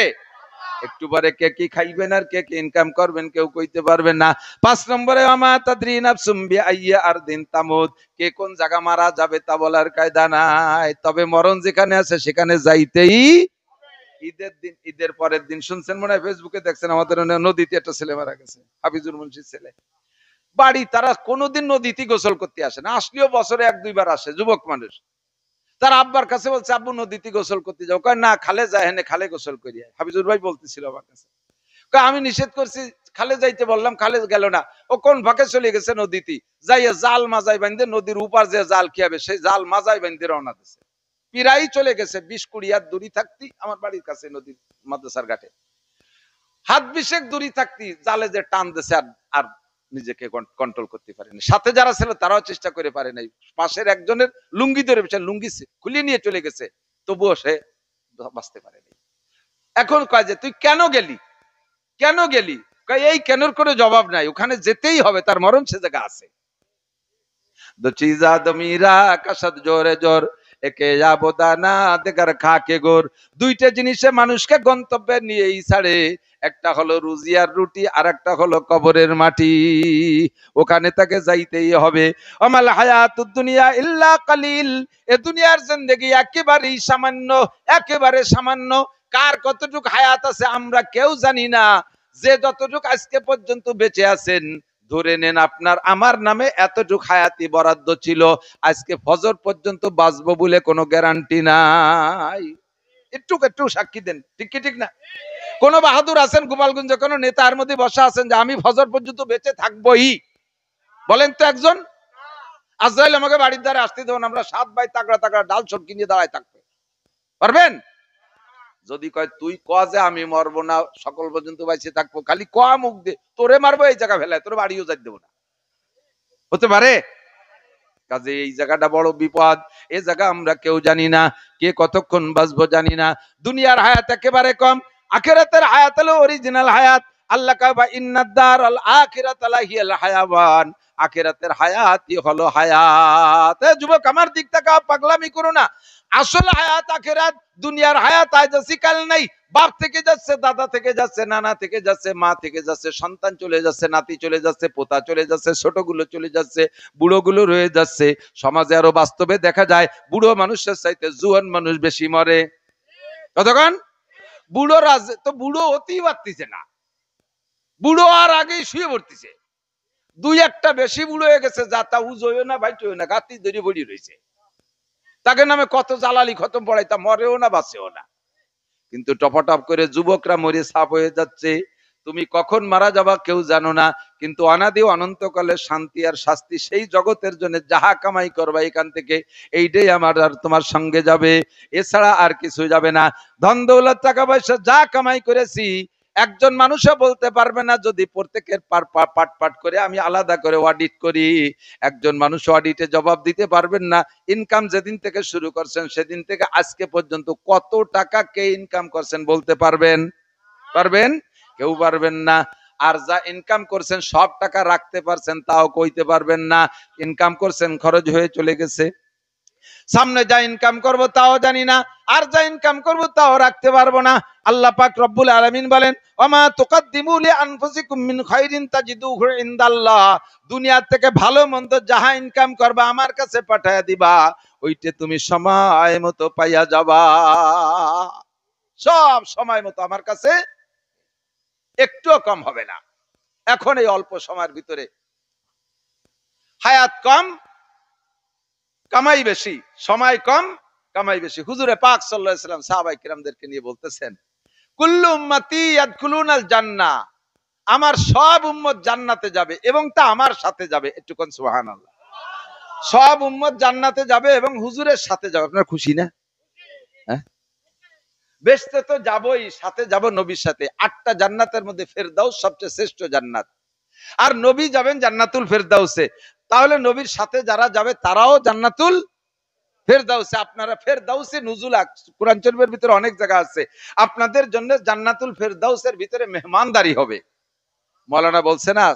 একটু পরে কে কি খাইবেন আর কে কি ইনকাম করবেন কেউ কইতে পারবেন না। 5 নম্বরে ওয়ামা তাদরি নাফসুম বিআইয়্যি আরদিন তামুত, কে কোন জায়গা মারা যাবে তা বলার কায়দা নাই, তবে মরণ যেখানে আছে সেখানে যাইতেই। ঈদের দিন, ঈদের পরের দিন শুনছেন মনে হয়, ফেসবুকে দেখছেন, আমাদের নদীতে একটা ছেলে মারা গেছে, হাফিজুর মুন্সির ছেলে। বাড়ি তারা কোনোদিন নদীতে গোসল করতে আসে না, আসলেও বছরে 1-2 বার আসে, যুবক মানুষ। তার আব্বার কাছে বলছে, আব্বু নদীতে গোসল করতে যাও, কয় না খালে যায়, হেনে খালে গোসল করি। হাফিজুর ভাই বলতেছিল আমার কাছে, আমি নিষেধ করছি, খালে যাইতে বললাম, খালে গেল না। ও কোন ফাঁকে চলে গেছে নদীতে, যাইয়া জাল মাজাই বান্ধে, নদীর উপর যে জাল খেয়াবে সেই জাল মাজাই বান্ধে রওনা দিছে। পিরাই চলে গেছে 20-20 হাত দূরি থাকতি আমার বাড়ির কাছে নদীর মাদ্রাসার ঘাটে, হাত 20 দূরি থাকতি জালে যে টান দিছে, আর নিজেকে কন্ট্রোল করতে পারেনি। সাথে যারা ছিল তারাও চেষ্টা করে পারে নাই। পাশের একজনের লুঙ্গি ধরে লুঙ্গি খুলে নিয়ে চলে গেছে, তবুও সে বাঁচতে পারেনি। এখন কয় যে তুই কেন গেলি, কেন গেলি? কয় এই কেনর করে জবাব নাই, ওখানে যেতেই হবে, তার মরণ সে জায়গা আছে। দো চিজা দমিরা কাসাদ জোরে জোর, একে যাবদানা দেখার খাকে গোর। দুইটা জিনিসে মানুষকে গন্তব্যে নিয়েই ছাড়ে, একটা হলো রুজি আর রুটি, আর একটা হলো কবরের মাটি। ওখানে তাকে যাইতেই হবে। আমাল হায়াতুদ দুনিয়া ইল্লা কালিল, এ দুনিয়ার জিন্দেগি একেবারেই সামান্য, একেবারে সামান্য। কার কতটুক হায়াত আছে আমরা কেউ জানি না। যে যতটুক আজকে পর্যন্ত বেঁচে আছেন, ধরে নেন আপনার আমার নামে এতটুক হায়াতি বরাদ্দ ছিল, আজকে ফজর পর্যন্ত বাঁচবো বলে কোনো গ্যারান্টি নাই। একটু একটু সাক্ষী দেন, ঠিক কি ঠিক না? কোন বাহাদুর আছেন গোপালগঞ্জে, কোন নেতার মধ্যে বসা আছেন যে আমি ফজর পর্যন্ত বেঁচে থাকবোই? বলেন তো একজন। আজরাইল আমাকে বাড়ির দ্বারে আসতে দেবেন, আমরা 7 ভাই তাগড়া তাগড়া ডাল সব কিনে দাঁড়ায় থাকবে, পারবেন? যদি কয় তুই ক যে আমি মরবো না, সকল পর্যন্ত বাইসে থাকবো, খালি ক মুখ দে, তোরে মারবো এই জায়গা ফেলায়, তোর বাড়িও যাই দেবো না, হতে পারে? কাজে এই জায়গাটা বড় বিপদ। এই জায়গা আমরা কেউ জানি না, কে কতক্ষণ বাঁচবো জানি না। দুনিয়ার হায়াত একেবারে কম, আখিরাতের হায়াত হলো অরিজিনাল হায়াত। আল্লাহ কাবা ইন্নাদ দারাল আখিরাত লাহিয়াল হায়াওয়ান, আখিরাতের হায়াতই হলো হায়াত। যুবক আমার দিক তাকাও, পাগলামি করো না। আসল হায়াত আখিরাত, দুনিয়ার হায়াত আজ আছে কাল নাই। বাপ থেকে যাচ্ছে, দাদা থেকে যাচ্ছে, নানা থেকে যাচ্ছে, মা থেকে যাচ্ছে, সন্তান চলে যাচ্ছে, নাতি চলে যাচ্ছে, পোতা চলে যাচ্ছে, ছোটগুলো চলে যাচ্ছে, বুড়োগুলো রয়ে যাচ্ছে। সমাজে আরো বাস্তবে দেখা যায় বুড়ো মানুষের চাইতে জুয়ান মানুষ বেশি মরে। কতক্ষণ বুড়ো রাজ তো বুড়ো হতেই পারতেছে না, বুড়ো আর আগেই শুয়ে পড়তেছে। দুই একটা বেশি বুড়ো হয়ে গেছে, যা তা উজোয় না বাইটেও না, গাতি ধরে বড়ি রয়েছে। তাকে নামে কত জালালি খতম পড়াই, তা মরেও না বাঁচেও না। কিন্তু টপটপ করে যুবকরা মরে সাপ হয়ে যাচ্ছে। তুমি কখন মারা যাবা কেউ জানো না, কিন্তু অনাদি অনন্তকালে শান্তি আর শাস্তি সেই জগতের জন্য যাহা কামাই করবা এখান থেকে, এইটাই আমার আর তোমার সঙ্গে যাবে, এছাড়া আর কিছু যাবে না। ধন দৌলত টাকা পয়সা যা কামাই করেছি, একজন মানুষও বলতে পারবে না, যদি প্রত্যেকের পাট পাট করে আমি আলাদা করে অডিট করি, একজন মানুষ অডিটে জবাব দিতে পারবেন না। ইনকাম যেদিন থেকে শুরু করছেন সেদিন থেকে আজকে পর্যন্ত কত টাকা কে ইনকাম করছেন বলতে পারবেন? পারবেন? কেউ পারবেন না। আর যা ইনকাম করছেন সব টাকা রাখতে পারছেন তাও কইতে পারবেন না। ইনকাম করছেন খরচ হয়ে চলে গেছে। সামনে যা ইনকাম করব তাও জানি না, আর যা ইনকাম করব তাও রাখতে পারবো না। আল্লাহ পাক রব্বুল আলামিন বলেন, ওমা তুকাদ্দিমু লিআনফুসিকুম মিন খাইরিন তাজিদুহু ইনদাল্লাহ, দুনিয়া থেকে ভালো মন্দ যাহা ইনকাম করবা আমার কাছে পাঠায়া দিবা, ওইটা তুমি সময় মতো পাইয়া যাবা। সব সময় মতো আমার কাছে, একটুও কম হবে না। এখন এই অল্প সময়ের ভিতরে হায়াত কম কামাই বেশি, সময় কম কামাই বেশি। হুজুরে পাক সাল্লাল্লাহু আলাইহি ওয়াসাল্লাম সাহাবায়ে কিরামদেরকে নিয়ে বলতেছেন, কুল্লু উম্মতি ইয়াদখুলুনাল জান্নাহ, আমার সব উম্মত জান্নাতে যাবে এবং তা আমার সাথে যাবে। একটু কোন সুবহানাল্লাহ। সব উম্মত জান্নাতে যাবে এবং হুজুরের সাথে যাবে। আপনারা খুশি না? হ্যাঁ, বেহেশতে তো যাবই, সাথে যাব নবীর সাথে। 8টা জান্নাতের মধ্যে ফেরদাউস সবচেয়ে শ্রেষ্ঠ জান্নাত, আর নবী যাবেন জান্নাতুল ফেরদাউসে। তাহলে নবীর সাথে যারা যাবে তারাও জান্নাতুল ফেরদাউসে। আপনারা ফেরদাউসে নুজুলা, কুরআন শরীফের ভিতরে অনেক জায়গা আছে, আপনাদের জন্য জান্নাতুল ফেরদাউসের ভিতরে মেহমানদারি হবে। মাওলানা বলছে না,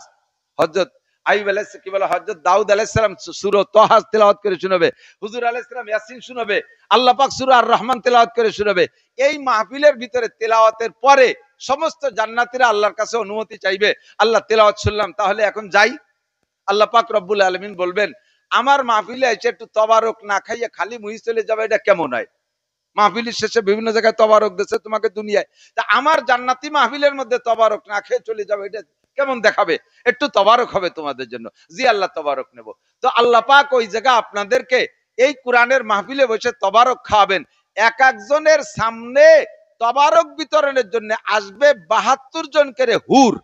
হযরত আইয়ুব আলাইহিস কি বলে, হযরত দাউদ আলাইহিস সালাম সূরা তাহা তেলাওয়াত করে শোনাবে, হুজুর আলাইহিস সালাম ইয়াসিন শোনাবে, আল্লাহ পাক সূরা আর রহমান তেলাওয়াত করে শোনাবে। এই মাহফিলের ভিতরে তেলাওয়াতের পরে সমস্ত জান্নাতীরা আল্লাহর কাছে অনুমতি চাইবে, আল্লাহ তেলাওয়াত শুনলাম, তাহলে এখন যাই। আল্লাহ পাক রব্বুল আলামিন বলবেন, আমার মাহফিলে এসে একটু তবারক না খাইয়ে খালি মুহি চলে যাবে, এটা কেমন হয়? মাহফিলের শেষে বিভিন্ন জায়গায় তবারক দিচ্ছে তোমাকে দুনিয়ায়, তা আমার জান্নাতি মাহফিলের মধ্যে তবারক না খেয়ে চলে যাবে, এটা কেমন দেখাবে? একটু তবারক হবে তোমাদের জন্য। জি আল্লাহ, তবারক নেব। তো আল্লাহ পাক ওই জায়গা আপনাদেরকে এই কোরআনের মাহফিলে বসে তবারক খাওয়াবেন। এক একজনের সামনে তবারক বিতরণের জন্য আসবে 72 জন করে হুর।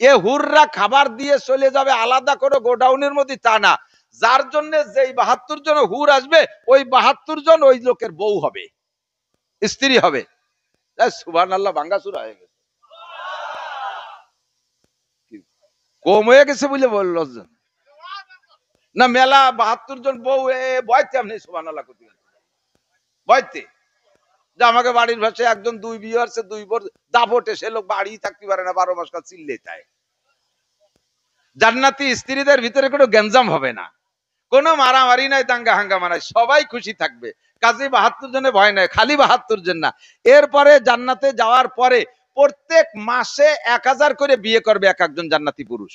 এ হুররা খাবার দিয়ে চলে যাবে আলাদা করে গোডাউনের মধ্যে, তা না, যার জন্য যেই 72 জন হুর আসবে, ওই 72 জন ওই লোকের বউ হবে, স্ত্রী হবে। সুবহানাল্লাহ, ভাঙ্গাচুরা হয়ে গেছে, কম হয়ে গেছে বলে বলল না, মেলা 72 জন বউ বয়তে আপনি সুবহানাল্লাহ করতে বয়তে। যে আমাকে বাড়ির ভাষায় একজন 2 বিয়ে আছে, 2 বর দাপটে, সে লোক বাড়ি থাকতে পারে না, 12 মাস কাল চিল্লে তাই। জান্নাতি স্ত্রীদের ভিতরে কোনো গ্যাঞ্জাম হবে না, কোনো মারামারি নাই, দাঙ্গা হাঙ্গামা নাই, সবাই খুশি থাকবে। কাজে 72 জনে ভয় নাই, খালি 72 জন না। এরপরে জান্নাতে যাওয়ার পরে প্রত্যেক মাসে 1000 করে বিয়ে করবে এক একজন জান্নাতি পুরুষ।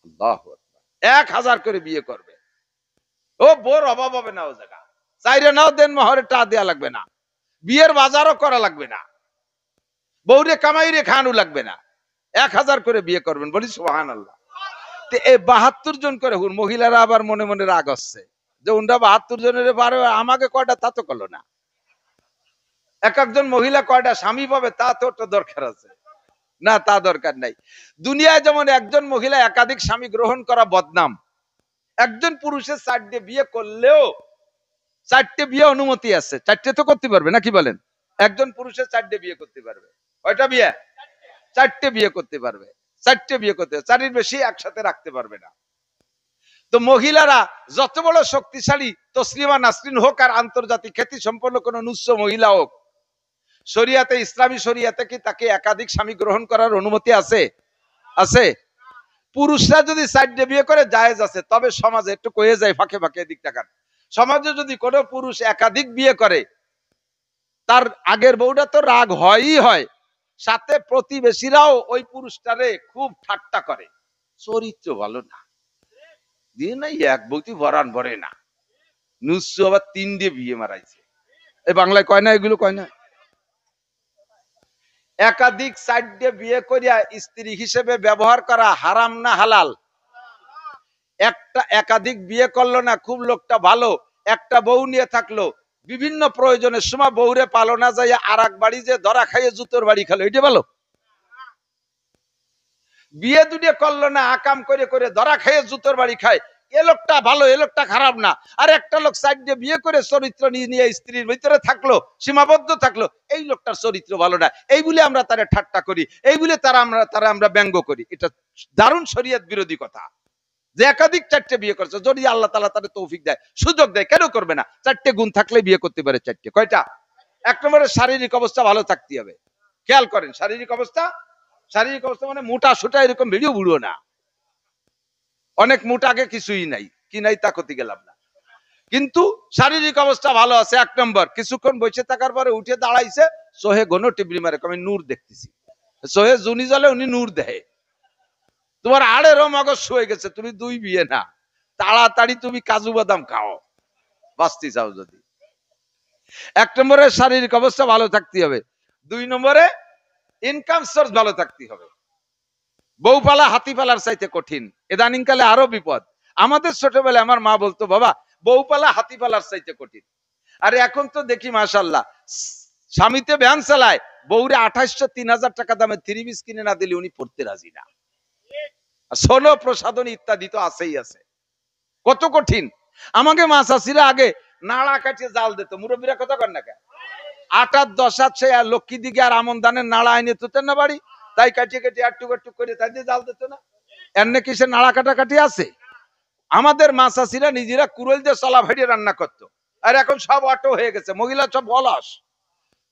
আল্লাহু আকবার, 1000 করে বিয়ে করবে। ও বোর অভাব হবে না, ও জায়গা চাইরে নাও দেন মহরে টা দেয়া লাগবে না, বিয়ের বাজারও করা লাগবে না, বউরে কামাইরে খাওয়ানো লাগবে না, 1000 করে বিয়ে করবেন, বলি সুবহানাল্লাহ। এই 72 জন করে হুন, মহিলারা আবার মনে মনে রাগ হচ্ছে যে উনরা 72 জনের পারে, আমাকে কয়টা তা তো করলো না। এক একজন মহিলা কয়টা স্বামী পাবে তা তো একটা দরকার আছে না, তা দরকার নাই। দুনিয়ায় যেমন একজন মহিলা একাধিক স্বামী গ্রহণ করা বদনাম, একজন পুরুষের 4টে বিয়ে করলেও 4টে বিয়ে অনুমতি আছে, 4টে তো করতে পারবে না, কি বলেন? একজন পুরুষের 4টে বিয়ে করতে পারবে। কয়টা বিয়ে? 4টে বিয়ে করতে পারবে। 4টে বিয়ে করতে, 4-এর বেশি একসাথে রাখতে পারবে না। তো মহিলারা যত বড় শক্তিশালী তসলিমা নাসরিন হোক আর আন্তর্জাতিক খ্যাতি সম্পন্ন কোন নুচ্ছ মহিলা হোক, শরিয়াতে, ইসলামী শরিয়াতে কি তাকে একাধিক স্বামী গ্রহণ করার অনুমতি আছে? আছে। পুরুষরা যদি 4টে বিয়ে করে জায়েজ আছে, তবে সমাজে একটু কয়ে যায় ফাঁকে ফাঁকে, দিক টাকার সমাজে যদি কোনো পুরুষ একাধিক বিয়ে করে, তার আগের বউটা তো রাগ হয়ই হয়, সাথে প্রতিবেশীরাও ওই পুরুষটারে খুব ঠাট্টা করে, চরিত্র ভালো না, দিয়ে নাই এক বউতি ভরান ভরে না, নুসু আবার 3টে বিয়ে মারাইছে। এই বাংলায় কয় না এগুলো, কয় না? একাধিক 4টে বিয়ে করিয়া স্ত্রী হিসেবে ব্যবহার করা হারাম না হালাল? একটা একাধিক বিয়ে করলো না, খুব লোকটা ভালো, একটা বউ নিয়ে থাকলো, বিভিন্ন প্রয়োজনের সময় বউরে পালো না যাইয়া আর এক বাড়ি যে ধরা খাইয়ে জুতোর বাড়ি খেলো, এটা ভালো? বিয়ে দুটো করলো না, আকাম করে করে ধরা খাইয়ে জুতোর বাড়ি খায়, এ লোকটা ভালো, এ লোকটা খারাপ না। আর একটা লোক 4টে বিয়ে করে চরিত্র নিয়ে নিয়ে স্ত্রীর ভিতরে থাকলো, সীমাবদ্ধ থাকলো, এই লোকটার চরিত্র ভালো না, এই বলে আমরা তারা ঠাট্টা করি, এই বলে তারা আমরা ব্যঙ্গ করি। এটা দারুণ শরীয়ত বিরোধী কথা। যে একাধিক 4টে বিয়ে করছে, যদি আল্লাহ তাআলা তাদের তৌফিক দেয়, সুযোগ দেয়, কেন করবে না? 4টে গুণ থাকলে বিয়ে করতে পারে 4টে। কয়টা? এক নম্বরে শারীরিক অবস্থা ভালো থাকতে হবে। খেয়াল করেন, শারীরিক অবস্থা মানে মোটা সোটা এরকম ভিডিও বুড়ো না, অনেক মোটাকে কিছুই নাই, কি নাই তা করতে গেলাম না, কিন্তু শারীরিক অবস্থা ভালো আছে। এক নম্বর, কিছুক্ষণ বসে থাকার পরে উঠে দাঁড়াইছে, সোহে ঘন টিবলি মারে, আমি নূর দেখতেছি, সোহে জুনি জলে উনি নূর দেয়, তোমার আড়েরও মগজ হয়ে গেছে, তুমি 2 বিয়ে না, তাড়াতাড়ি তুমি কাজু বাদাম খাও বাঁচতে চাও যদি। এক নম্বরে শারীরিক অবস্থা ভালো থাকতে হবে। 2 নম্বরে ইনকাম সোর্স ভালো থাকতে হবে। বউ পালা হাতি পালার চাইতে কঠিন, ইদানিং কালে আরো বিপদ। আমাদের ছোটবেলায় আমার মা বলতো, বাবা বউ পালা হাতি পালার চাইতে কঠিন। আর এখন তো দেখি মাশাআল্লাহ, স্বামীতে ভ্যান চালায়, বউরে 2800-3000 টাকা দামে 3 পিস কিনে না দিলে উনি পড়তে রাজি না। সোনো প্রসাধন ইত্যাদি তো আছেই আছে, কত কঠিন। আমাকে মা চাষিরা আগে নাড়া কাটিয়ে জাল দিত, মুরব্বীরা কথা কর না, 8 আর 10 আছে, আর লক্ষ্মী দিকে আর আমন ধানের নাড়া আইনে তুতেন না বাড়ি, তাই কাটিয়ে কাটিয়ে আটটুক আটটুক করে তাই দিয়ে জাল দিত না। এমনি কিসে নাড়া কাটাকাটি আছে? আমাদের মা চাষিরা নিজেরা কুড়াল দিয়ে চলা ভাইড়ে রান্না করতো। আর এখন সব অটো হয়ে গেছে, মহিলা সব অলস,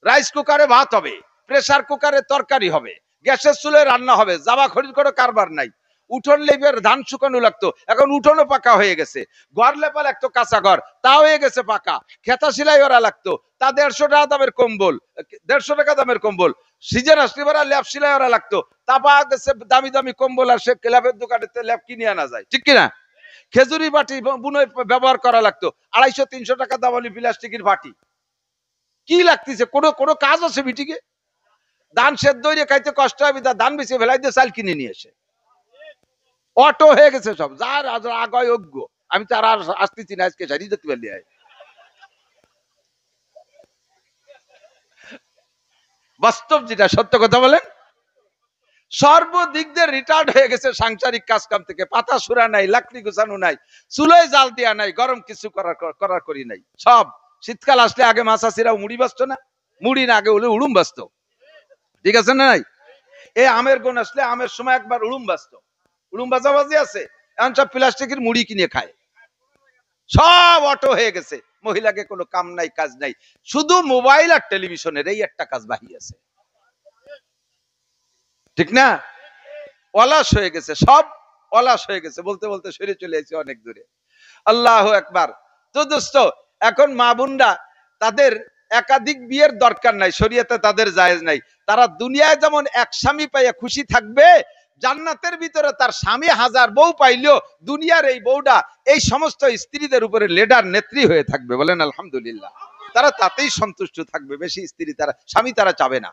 রাইস কুকারে ভাত হবে, প্রেসার কুকারে তরকারি হবে, গ্যাসের চুলে রান্না হবে, জামা খরিদ করে কারবার নাই। উঠোন লেপের ধান শুকানো লাগতো, এখন উঠোনও পাকা হয়ে গেছে। ঘর লেপা লাগতো কাঁচা ঘর, তা হয়ে গেছে পাকা। খেতা সিলাই ওরা লাগতো, তা 150 টাকা দামের কম্বল, 150 টাকা দামের কম্বল। সিজন আসলে ওরা ল্যাপ সিলাই ওরা লাগতো, তা পাওয়া গেছে দামি দামি কম্বল, আর সে ল্যাপের দোকানে ল্যাপ কিনে আনা যায়, ঠিক কিনা? খেজুরি বাটি বুনে ব্যবহার করা লাগতো, 250-300 টাকা দামালি প্লাস্টিকের বাটি। কি লাগতেছে? কোনো কাজ আছে বিটিকে? ধান সেদ্ধ হয়ে খাইতে কষ্ট হবে, তা ধান বেশি ফেলাই দিয়ে চাল কিনে নিয়ে এসে অটো হয়ে গেছে সব, যার আগায় অজ্ঞ। আমি তো আর আসতেছি না, আজকে সারি যেতে পারলি। বাস্তব যেটা, সত্য কথা বলেন, সর্বদিক দিয়ে রিটায়ার্ড হয়ে গেছে সাংসারিক কাজ কাম থেকে। পাতা সুরা নাই, লাকড়ি গুছানো নাই, চুলোয় জাল দেওয়া নাই, গরম কিছু করার করি নাই। সব শীতকাল আসলে আগে মাছাছিরাও মুড়ি বাঁচতো না, মুড়ি না আগে হলে উড়ুম বাঁচতো, ঠিক আছে না? নাই এই আমের গুণ আসলে আমের সময় একবার উড়ুম বাঁচতো, উড়ুম বাজাবাজি আছে। এখন সব প্লাস্টিকের মুড়ি কিনে খায়, সব অটো হয়ে গেছে। মহিলাকে কোনো কাম নাই, কাজ নাই, শুধু মোবাইল আর টেলিভিশনের এই একটা কাজ বাকি আছে, ঠিক না? অলস হয়ে গেছে সব। অলস হয়ে গেছে, বলতে বলতে সরে চলে এসেছে অনেক দূরে। আল্লাহু আকবার। তো দোস্ত, এখন মা বোনরা তাদের একাধিক বিয়ের দরকার নাই, শরীয়তে তাদের জায়েজ নাই। তারা দুনিয়ায় যেমন এক স্বামী পাইয়া খুশি থাকবে, জান্নাতের ভিতরে তার স্বামী হাজার বউ পাইলেও দুনিয়ার এই বউটা এই সমস্ত স্ত্রীদের উপরে লিডার নেত্রী হয়ে থাকবে। বলেন আলহামদুলিল্লাহ। তারা তাতেই সন্তুষ্ট থাকবে, বেশি স্ত্রী তারা স্বামী তারা চাবে না।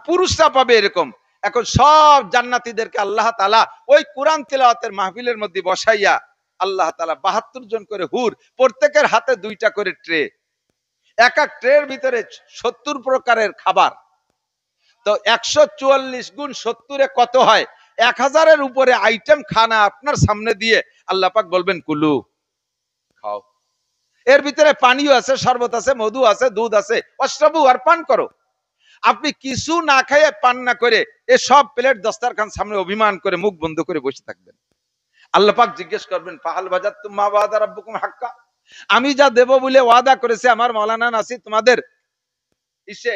পুরুষরা পাবে এরকম। এখন সব জান্নাতীদেরকে আল্লাহ তাআলা ওই কোরআন তিলাওয়াতের মাহফিলের মধ্যে বসাইয়া আল্লাহ তাআলা 72 জন করে হুর, প্রত্যেকের হাতে 2টা করে ট্রে, এক এক ট্রের ভিতরে 70 প্রকারের খাবার। তো 144 গুণ 70 কত হয়? 1000-এর উপরে আইটেম খানা আপনার সামনে দিয়ে আল্লাহ পাক বলবেন কুলু, খাও। এর ভিতরে পানিও আছে, শরবত আছে, মধু আছে, দুধ আছে, অশ্রবু, আর পান করো। আপনি কিছু না খাইয়ে পান না করে এ সব প্লেট দস্তারখান সামনে অভিমান করে মুখ বন্ধ করে বসে থাকবেন। আল্লাহ পাক জিজ্ঞেস করবেন, পাহাল বাজাতুম মা ওয়াদা রাব্বুকুম হাক্কা, আমি যা দেব বলে ওয়াদা করেছে আমার মাওলানা নাসির তোমাদের ইসে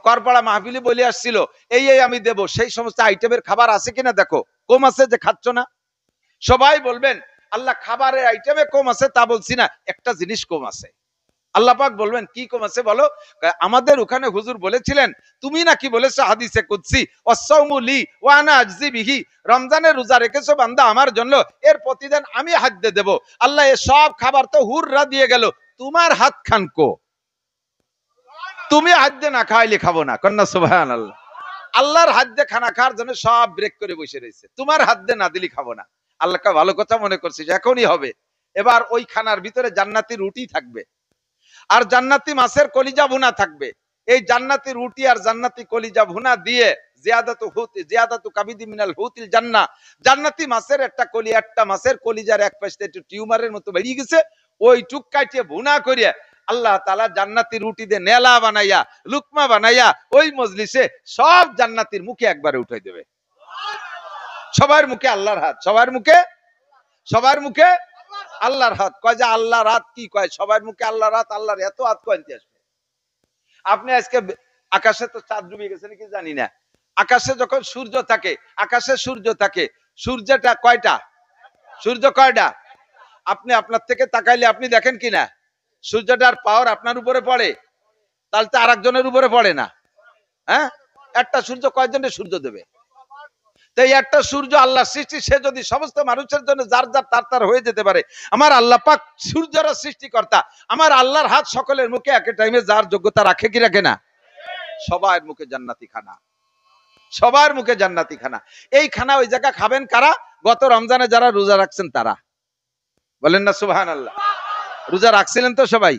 করপাড়া মাহফিলে বলে আসছিল এই এই আমি দেব, সেই সমস্ত আইটেমের খাবার আছে কিনা দেখো, কম আছে যে খাচ্ছ না। সবাই বলবেন আল্লাহ খাবারের আইটেমে কম আছে তা বলছি না, একটা জিনিস কম আছে। আল্লাহ পাক বলবেন কি কম আছে বলো? আমাদের ওখানে হুজুর বলেছিলেন, তুমি নাকি বলেছো হাদিসে কুদসি, ওয়াসসাউমু লি ওয়া আনা আজজি বিহি, রমজানের রোজা রেখেছো বান্দা আমার জন্য, এর প্রতিদিন আমি হাদ্দে দেব। আল্লাহ এ সব খাবার তো হুররা দিয়ে গেল, তোমার হাত খান কো? তুমি হাদ্দে না খাইলে খাবো না, কন্যা সুবহানাল্লাহ। আল্লাহর হাদ্দে খানা খাওয়ার জন্য সব ব্রেক করে বসে রয়েছে, তোমার হাদ্দে না দিলি খাবো না। আল্লাহকে ভালো কথা মনে করছিস, এখনই হবে। এবার ওই খানার ভিতরে জান্নাতি রুটি থাকবে আর জান্নাতি মাছের কলিজা ভুনা থাকবে। এই জান্নাতি রুটি আর জান্নাতি কলিজা ভুনা দিয়ে জিয়াদাতু কাবিদি মিনাল হুতিল জান্নাহ, জান্নাতি মাছের একটা মাছের কলিজার এক পাশে একটু টিউমারের মতো বেরিয়ে গেছে, ওই টুক কাটিয়ে ভুনা করিয়া আল্লাহ তাআলা জান্নাতি রুটি দিয়ে নেলা বানাইয়া লুকমা বানাইয়া ওই মজলিসে সব জান্নাতির মুখে একবারে উঠাই দেবে। সবার মুখে আল্লাহর হাত, সবার মুখে আল্লাহর হাত। কয় যে আল্লাহর হাত কি কয়? সবার মুখে আল্লাহর হাত, আল্লাহর এত হাত কয়তে আসবে? আপনি আজকে আকাশে তো চাঁদ ডুবে গেছে নাকি জানি না, আকাশে যখন সূর্য থাকে, আকাশে সূর্য থাকে, সূর্যটা কয়টা? সূর্য কয়টা? আপনি আপনার থেকে তাকাইলে আপনি দেখেন কিনা সূর্যটার পাওয়ার আপনার উপরে পড়ে? তাহলে তো আরেকজনের উপরে পড়ে না। হ্যাঁ, একটা সূর্য কয়জনের সূর্য দেবে? তাই একটা সূর্য আল্লাহ সৃষ্টি, সে যদি সমস্ত মানুষের জন্য যার যার তার তার হয়ে যেতে পারে, আমার আল্লাহ পাক সূর্যের সৃষ্টিকর্তা, আমার আল্লাহর হাত সকলের মুখে এক টাইমে যার যোগ্যতা রাখে কি রাখে না? সবার মুখে জান্নাতি খানা, সবার মুখে জান্নাতি খানা। এই খানা ওই জায়গা খাবেন কারা? গত রমজানে যারা রোজা রাখছেন তারা। বলেন না সুবহানাল্লাহ। রোজা রাখছিলেন তো সবাই?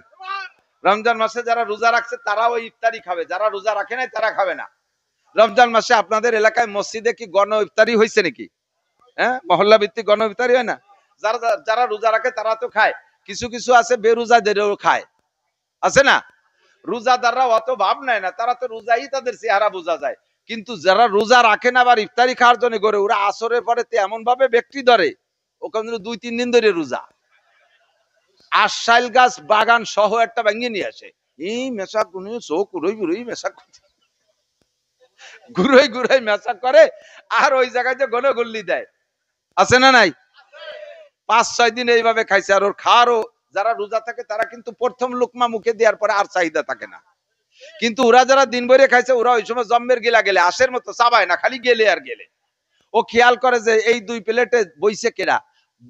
রমজান মাসে যারা রোজা রাখছে তারা ওই ইফতারি খাবে, যারা রোজা রাখে নাই তারা খাবে না। রমজান মাসে আপনাদের এলাকায় মসজিদে কি গণ ইফতারি হয়েছে নাকি? হ্যাঁ, মহল্লা ভিত্তিক গণ ইফতারি হয় না? যারা রোজা রাখে তারা তো খায়, কিছু কিছু আছে বেরোজাদেরও খায়, আছে না? রোজাদাররা অত ভাব নেয় না, তারা তো রোজাই তাদের চেহারা বোঝা যায়। কিন্তু যারা রোজা রাখে না আবার ইফতারি খাওয়ার জন্য করে, ওরা আসরের পরে এমন ভাবে ব্যক্তি ধরে ওখানে 2-3 দিন ধরে রোজা। আশাইল গাছ বাগান সহ একটা ভেঙে নিয়ে আসে, এই মেশা কোন চোখ উড়ই মেশা ঘুরাই মেশা করে, আর ওই জায়গায় যে গণ গল্লি দেয়, আছে না নাই? 5-6 দিন এইভাবে খাইছে। আর ওর খাওয়ারও যারা রোজা থাকে তারা কিন্তু প্রথম লোকমা মুখে দেওয়ার পরে আর চাহিদা থাকে না। কিন্তু ওরা যারা দিন ভরে খাইছে, ওরা ওই সময় জম্মের গিলা গেলে আশের মতো চাবায় না, খালি গেলে আর গেলে। ও খেয়াল করে যে এই 2 প্লেটে বইছে কেরা,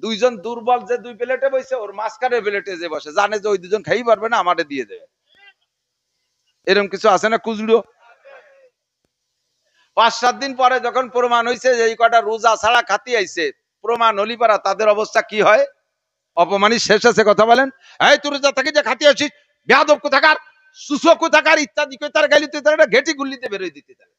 2 জন দুর্বল যে 2 প্লেটে বইছে, ওর মাঝখানের প্লেটে যে বসে, জানে যে ওই 2 জন খাই পারবে না, আমারে দিয়ে দেবে। এরকম কিছু আছে না কুজুড়ো? 5-7 দিন পরে যখন প্রমাণ হয়েছে যে এই কটা রোজা ছাড়া খাতি আইছে, প্রমাণ হলি পারা তাদের অবস্থা কি হয়? অপমানি শেষ আছে। কথা বলেন, এই তুই রোজা থেকে যে খাতি আসিস, বেয়াদব কোথাকার, সুসো কোথাকার, ইত্যাদি কই তার গালিতে তার ঘেটি গুল্লিতে বেরোয় দিতে তার।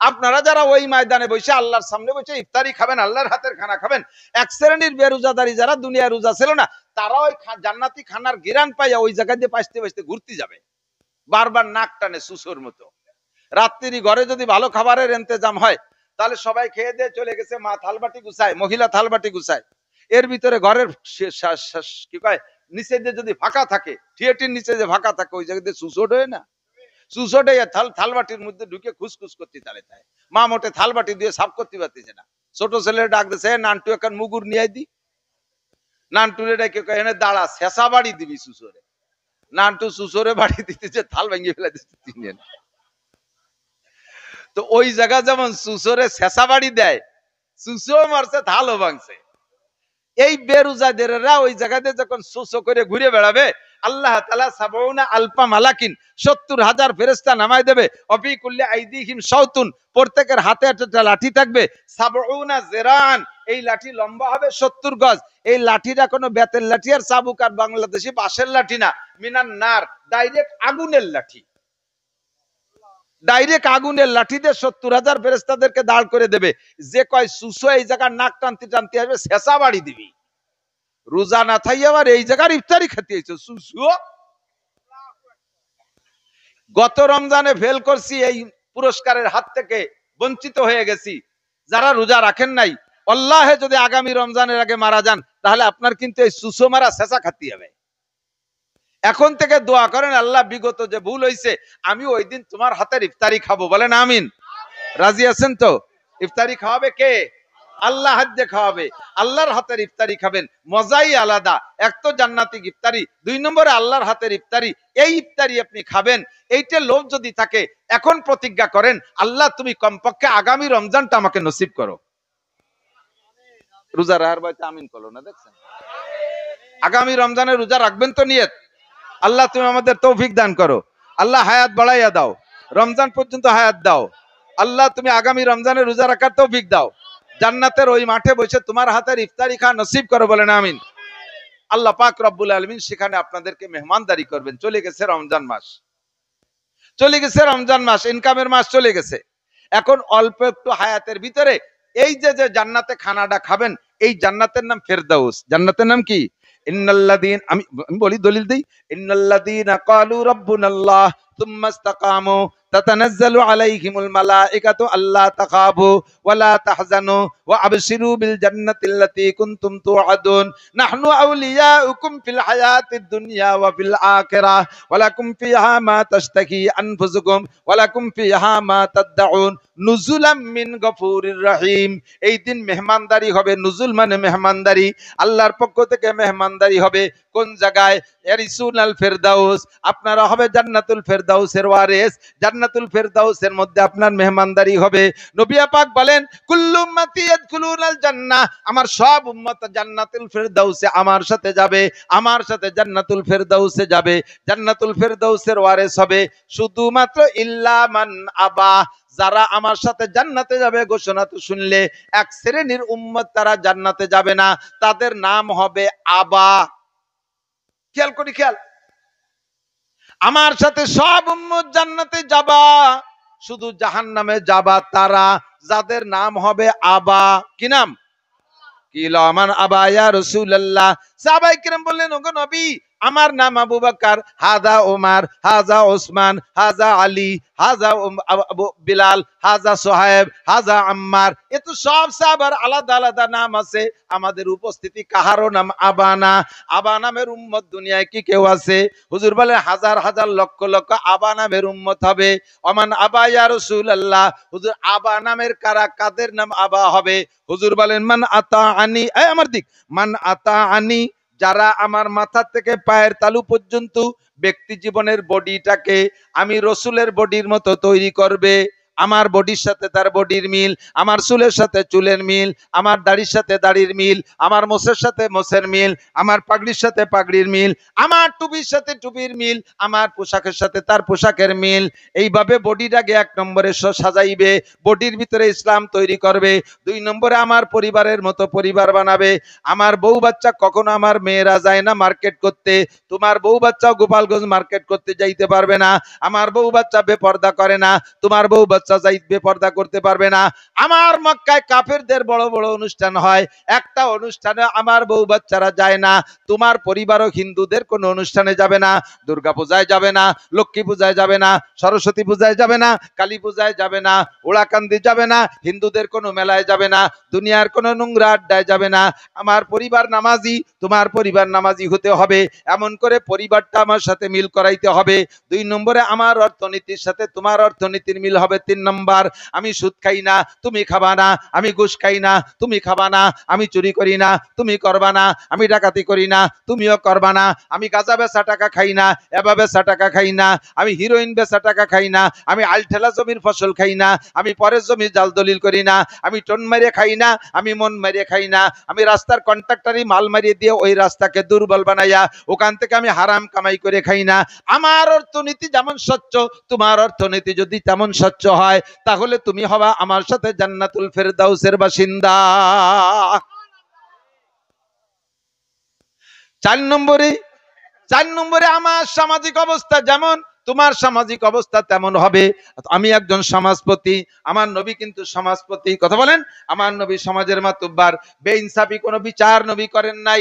আপনারা যারা ওই ময়দানে বসে আল্লাহর সামনে বসে ইফতারি খাবেন, আল্লাহর হাতের খানা খাবেন, এক শ্রেণীর বেরোজাদারি যারা দুনিয়ার রোজা ছিল না, তারা ওই জান্নাতি খানার গিরান পাইয়া ওই জায়গা দিয়ে পাইতে ঘুরতে যাবে, বারবার নাক টানে সুসোর মতো। রাত্রি ঘরে যদি ভালো খাবারের ইন্তজাম হয়, তাহলে সবাই খেয়ে দিয়ে চলে গেছে, মা থালবাটি গুছায়, মহিলা থালবাটি গুছায়, এর ভিতরে ঘরের কি কয় নিচে দিয়ে যদি ফাঁকা থাকে, থিয়েটির নিচে যে ফাঁকা থাকে, ওই জায়গাতে সুসোট হয় না, সুসোটে থালবাটির মধ্যে ঢুকে খুসখুস করতে তালে তাই মা মোটে থালবাটি দিয়ে সাফ করতে পারতেছে না। ছোট ছেলে ডাক দিছে, নান্টু এখন মুগুর নিয়ে দি। নান্টুরে ডেকে কয় এনে দাঁড়া, শেষা বাড়ি দিবি সুসরে। নান্টু সুসরে বাড়ি দিতেছে, থাল ভেঙে ফেলে দিচ্ছে তিনজন। তো ওই জায়গা যেমন সুসরে শেষা বাড়ি দেয়, সুসও মারছে, থালও ভাঙছে। এই বেরুজাদেররা ওই জায়গাতে যখন সুসো করে ঘুরে বেড়াবে, আল্লাহ তাআলা সাবউনা আলফা মালাকিন ৭০,০০০ ফেরেশতা নামায় দেবে। অফি কুল্লি আইদিহিম শাওতুন, প্রত্যেকের হাতে একটা লাঠি থাকবে। সাবউনা জিরান, এই লাঠি লম্বা হবে ৭০ গজ। এই লাঠিটা কোনো বেতের লাঠি আর চাবুক আর বাংলাদেশি বাঁশের লাঠি না, মিনান নার, ডাইরেক্ট আগুনের লাঠি। ডাইরেক্ট আগুনের লাঠি দিয়ে ৭০,০০০ ফেরেশতাদেরকে দাঁড় করে দেবে। যে কয় সুসো এই জায়গার নাক টানতে টানতে আসবে, শেষা বাড়ি দিবি। রোজা না থাই আবার এই জায়গার ইফতারি খেতে হয়েছে সুসু। গত রমজানে ফেল করছি, এই পুরস্কারের হাত থেকে বঞ্চিত হয়ে গেছি। যারা রোজা রাখেন নাই, আল্লাহে যদি আগামী রমজানের আগে মারা যান, তাহলে আপনার কিন্তু এই সুসো মারা শেষা খাতি হবে। এখন থেকে দোয়া করেন, আল্লাহ বিগত যে ভুল হয়েছে, আমি ওই দিন তোমার হাতের ইফতারি খাবো। বলেন আমিন। রাজি আছেন তো? ইফতারি খাওয়াবে কে? আল্লাহ হাত দিয়ে খাওয়াবে। আল্লাহর হাতের ইফতারি খাবেন, মজাই আলাদা। এক তো জান্নাতি ইফতারি, ২ নম্বরে আল্লাহর হাতের ইফতারি। এই ইফতারি আপনি খাবেন, এইটা লোভ যদি থাকে, এখন প্রতিজ্ঞা করেন, আল্লাহ তুমি কমপক্ষে আগামী রমজানটা আমাকে নসিব করো। রোজা রাখার বাইতে আমিন করলো না, দেখছেন? আগামী রমজানে রোজা রাখবেন তো নিয়ত। আল্লাহ তুমি আমাদের তৌফিক দান করো। আল্লাহ হায়াত বাড়াইয়া দাও, রমজান পর্যন্ত হায়াত দাও। আল্লাহ তুমি আগামী রমজানে রোজা রাখার তৌফিক দাও। জান্নাতের ওই মাঠে বসে তোমার হাতের ইফতারি খা নসিব করো। বলেন আমিন। আল্লাহ পাক রব্বুল আলামিন সেখানে আপনাদেরকে মেহমানদারি করবেন। চলে গেছে রমজান মাস, চলে গেছে রমজান মাস, ইনকামের মাস চলে গেছে। এখন অল্প একটু হায়াতের ভিতরে এই যে জান্নাতে খানাটা খাবেন, এই জান্নাতের নাম ফেরদাউস। জান্নাতের নাম কি? ইন্নাল্লাযীন, আমি বলি দলিল দেই, ইন্নাল্লাযীনা ক্বালু রাব্বুনাল্লাহ সুম্মা ইসতাকামু তাতানাজ্জালু আলাইহিমুল মালাইকাতু আল্লা তাখাফু ওয়া লা তাহজানু ওয়া আবশিরু বিল জান্নাতিল্লাতী কুনতুম তুআদুন নাহনু আউলিয়াউকুম ফিল হায়াতিদ দুনিয়া ওয়া ফিল আখিরাহ ওয়া লাকুম ফিহা মা তাশতাহি আনফুসুকুম ওয়া লাকুম ফিহা মা তাদউন নুজুলাম মিন গফুরির রহিম। এই দিন মেহমানদারি হবে। নুজুল মানে মেহমানদারি, আল্লাহর পক্ষ থেকে মেহমানদারি হবে। কোন জায়গায়? ইয়ারিসুনাল ফেরদাউস, আপনারা হবে জান্নাতুল ফেরদাউসের ওয়ারিস। জান্নাতুল ফেরদাউসের মধ্যে আপনার মেহমানদারি হবে। নবী পাক বলেন, কুল্লু উম্মতি ইয়াদখুলুনাল জান্নাহ, আমার সব উম্মত জান্নাতুল ফেরদাউসে আমার সাথে যাবে, আমার সাথে জান্নাতুল ফেরদাউসে যাবে। জান্নাতুল ফেরদাউসের ওয়ারিস হবে শুধুমাত্র ইল্লা মান আবা, যারা আমার সাথে জান্নাতে যাবে। ঘোষণা তো শুনলে, এক শ্রেণীর উম্মত তারা জান্নাতে যাবে না, তাদের নাম হবে আবা। খেয়াল করি, খেয়াল। আমার সাথে সব উম্মত জান্নাতে যাবা, শুধু জাহান্নামে যাবা তারা, যাদের নাম হবে আবা। কি নাম? কিলা মান আবা ইয়া রাসূলুল্লাহ। সাহাবায়ে কিরাম বললেন, ওগো নবী, আমার নাম আবু বকর, হাজা ওমর, হাজা ওসমান, হাজা আলী, হাজা বিলাল, হাজা সোহাইব, হাজা আম্মার। এ তো সব সাহাবার আলাদা আলাদা নাম আছে। আমাদের উপস্থিতি কাহারও নাম আবা না। আবা নামের উম্মত দুনিয়ায় কি কেউ আছে? হুজুর বলে হাজার হাজার লক্ষ লক্ষ আবা নামের উম্মত হবে। ওমান আবা ইয়া রাসূলুল্লাহ। হুজুর আবা নামের কারা, কাদের নাম আবা হবে? হুজুর বলেন, মান আতা আনি, এই আমার দিক, মান আতা আনি, যারা আমার মাথা থেকে পায়ের তালু পর্যন্ত ব্যক্তি জীবনের বডিটাকে আমি রসুলের বডির মতো তৈরি করবে। আমার বডির সাথে তার বডির মিল, আমার চুলের সাথে চুলের মিল, আমার দাড়ির সাথে দাড়ির মিল, আমার মোছের সাথে মোছের মিল, আমার পাগড়ির সাথে পাগড়ির মিল, আমার টুপির সাথে টুপির মিল, আমার পোশাকের সাথে তার পোশাকের মিল। এইভাবে বডিটাকে ১ নম্বরে সাজাইবে, বডির ভিতরে ইসলাম তৈরি করবে। ২ নম্বরে আমার পরিবারের মতো পরিবার বানাবে। আমার বউ বাচ্চা, কখনো আমার মেয়েরা যায় না মার্কেট করতে, তোমার বউ বাচ্চা গোপালগঞ্জ মার্কেট করতে যাইতে পারবে না। আমার বউ বাচ্চা বেপর্দা করে না, তোমার বউ বাচ্চা বেপর্দা করতে পারবে না। আমার মক্কায় কাফেরদের বড় বড় অনুষ্ঠান হয়, একটা অনুষ্ঠানে আমার বউ বাচ্চারা যায় না। তোমার পরিবারও হিন্দুদের কোন অনুষ্ঠানে যাবে না, দুর্গা পূজায় যাবে না, লক্ষ্মী পূজায় যাবে না, সরস্বতী পূজায় যাবে না, কালী পূজায় যাবে না, ওড়াকান্দি যাবে না, হিন্দুদের কোনো মেলায় যাবে না, দুনিয়ার কোনো নোংরা আড্ডায় যাবে না। আমার পরিবার নামাজি, তোমার পরিবার নামাজি হতে হবে। এমন করে পরিবারটা আমার সাথে মিল করাইতে হবে। ২ নম্বরে আমার অর্থনীতির সাথে তোমার অর্থনীতির মিল হবে। ৩ নম্বর, আমি সুদ খাই না, তুমি খাবা না, আমি ঘুষ খাই না, তুমি খাবা না, আমি চুরি করি না, তুমি করবা না, আমি ডাকাতি করি না, তুমিও করবা না, আমি গাঁজা বেচা টাকা খাই না, এবা বেচা টাকা খাই না, আমি হিরোইন বেচা টাকা খাই না, আমি আলঠেলা জমির ফসল খাই না, আমি পরের জমি জাল দলিল করি না, আমি টন মারিয়ে খাই না, আমি মন মারিয়ে খাই না, আমি রাস্তার কন্ট্রাক্টরি মাল মারিয়ে দিয়ে ওই রাস্তাকে দুর্বল বানাইয়া ওখান থেকে আমি হারাম কামাই করে খাই না। আমার অর্থনীতি যেমন স্বচ্ছ, তোমার অর্থনীতি যদি তেমন স্বচ্ছ হয়, তাহলে তুমি হবা আমার সাথে জান্নাতুল ফেরদাউসের বাসিন্দা। 4 নম্বরে আমার সামাজিক অবস্থা যেমন তোমার সামাজিক অবস্থা তেমন হবে। আমি একজন সমাজপতি, আমার নবী কিন্তু সমাজপতি, কথা বলেন। আমার নবী সমাজের মাতুব্বার, বেইনসাফি কোনো বিচার নবী করেন নাই,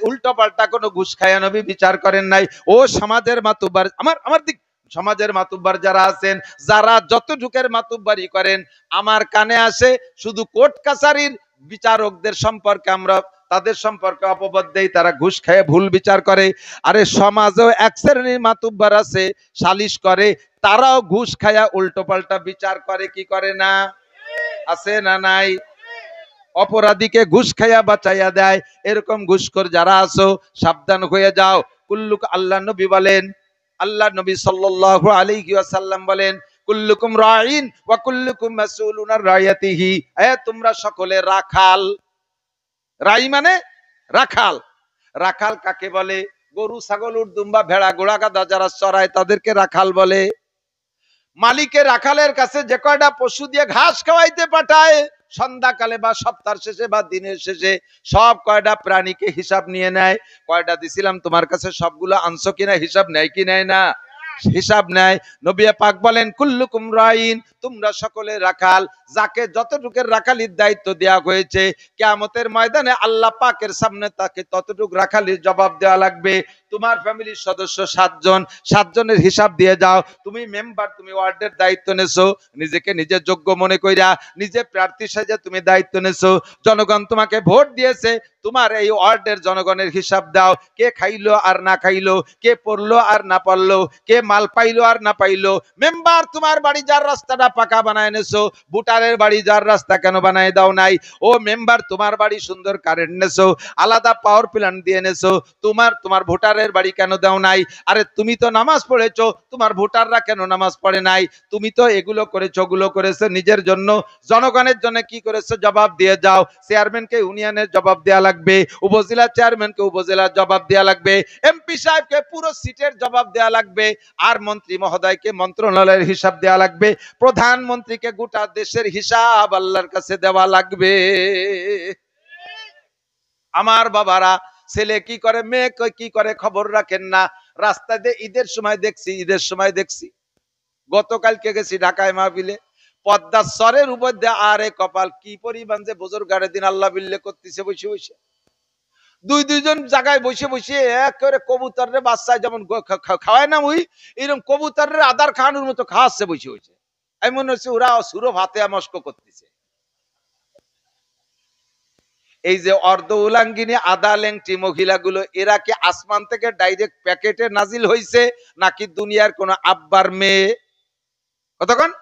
উল্টো পাল্টা কোনো ঘুষ খায়া নবী বিচার করেন নাই। ও সমাজের মাতুব্বার, আমার দিক সমাজের মাতুব্বার যারা আছেন, যারা যতটুকের মাতুব্বারি করেন, আমার কানে আসে শুধু কোর্ট কাছারির বিচারকদের সম্পর্কে আমরা তাদের সম্পর্কে অপবাদ দেই, তারা ঘুষ খেয়ে ভুল বিচার করে। আরে সমাজেও এক শ্রেণীর মাতুব্বার আছে, সালিশ করে, তারাও ঘুষ খায়া উল্টো পাল্টা বিচার করে, কি করে না? আছে না নাই? অপরাধীকে ঘুষ খাইয়া বাঁচাইয়া দেয়। এরকম ঘুষখোর যারা আছো, সাবধান হয়ে যাও। কুল্লুক, আল্লাহ নবী বলেন, আল্লাহ নবী সাল্লাল্লাহু আলাইহি ওয়াসাল্লাম বলেন, কুল্লুকুম রাঈন ওয়া কুল্লুকুম মাসউলুন আন রাইয়াতিহি। তোমরা সকলে রাখাল। রাই মানে রাখাল। রাখাল কাকে বলে? গরু, ছাগল, উট, দুম্বা, ভেড়া, ঘোড়া, গাধা যারা চড়ায় তাদেরকে রাখাল বলে। মালিকের রাখালের কাছে যে কয়টা পশু দিয়ে ঘাস খাওয়াইতে পাঠায়, সন্ধ্যাকালে বা সপ্তাহ শেষে বা দিনের শেষে সব কয়টা প্রাণীকে হিসাব নিয়ে নেয়। কয়টা দিছিলাম তোমার কাছে, সবগুলো আনছো কিনা হিসাব নেয় কি নেয় না? হিসাব নেয়। নবী পাক বলেন, কুল্লুকুম রাঈন, তোমরা সকলে রাখাল। যাকে যতটুকুর রাখালির দায়িত্ব দেওয়া হয়েছে, কিয়ামতের ময়দানে আল্লাহ পাকের সামনে তাকে ততটুক রাখালির জবাব দেওয়া লাগবে। তোমার ফ্যামিলির সদস্য 7 জন, 7 জনের হিসাব দিয়ে যাও। তুমি মেম্বার, তুমি ওয়ার্ডের দায়িত্ব নেছো, নিজেকে নিজে যোগ্য মনে কইরা নিজে প্রার্থী সাজে তুমি দায়িত্ব নেছো। জনগণ তোমাকে ভোট দিয়েছে, তোমার এই ওয়ার্ডের জনগণের হিসাব দাও। কে খাইলো আর না খাইলো, কে পড়লো আর না পড়লো, কে মাল পাইলো আর না পাইলো। মেম্বার, তোমার বাড়ি যার রাস্তাটা পাকা বানায় নেছো, ভোটারের বাড়ি যার রাস্তা কেন বানায় দাও নাই? ও মেম্বার, তোমার বাড়ি সুন্দর কারেন্ট নেছো, আলাদা পাওয়ার প্ল্যান্ট দিয়ে নেছো, তোমার ভোটারের বাড়ি কেন দাও নাই? আরে তুমি তো নামাজ পড়েছো, তোমার ভোটাররা কেন নামাজ পড়ে নাই? তুমি তো এগুলো করেছো, ওগুলো করেছো নিজের জন্য, জনগণের জন্য কি করেছো জবাব দিয়ে যাও। চেয়ারম্যানকে ইউনিয়নের জবাব দেওয়া লাগবে, উপজেলা চেয়ারম্যানকে উপজেলার জবাব দেওয়া লাগবে, এমপি সাহেবকে পুরো সিটের জবাব দেওয়া লাগবে, আর মন্ত্রী মহোদয়কে মন্ত্রণালয়ের হিসাব দেওয়া লাগবে, প্রধানমন্ত্রীকে গোটা দেশের হিসাব আল্লাহর কাছে দেওয়া লাগবে। আমার বাবারা, ছেলে কি করে, মেয়ে কি করে খবর রাখেন না। রাস্তা দিয়ে ঈদের সময় দেখছি, গতকালকে গেছি ঢাকায় মাহফিলে, পদ্মার সরের উপর দিয়ে আরে কপাল, কি পরিমাণ যে বুজুর্গারে দিন আল্লাহ বিল্লে করতেছে বসে বসে। দুইজন জায়গায় বসে বসে একেবারে কবুতরের বাচ্চায় যেমন খাওয়ায় না মুই, এরকম কবুতরের আদার খাওয়ানোর মতো খাওয়াচ্ছে বসে বসে। আমি মনে হচ্ছে ওরা সুরো ভাতে মস্ক করতেছে। এই যে অর্ধ উলাঙ্গিনী আদা লেংটি মহিলাগুলো, এরা কি আসমান থেকে ডাইরেক্ট প্যাকেটে নাজিল হইছে, নাকি দুনিয়ার কোন আব্বার মেয়ে? কতক্ষণ?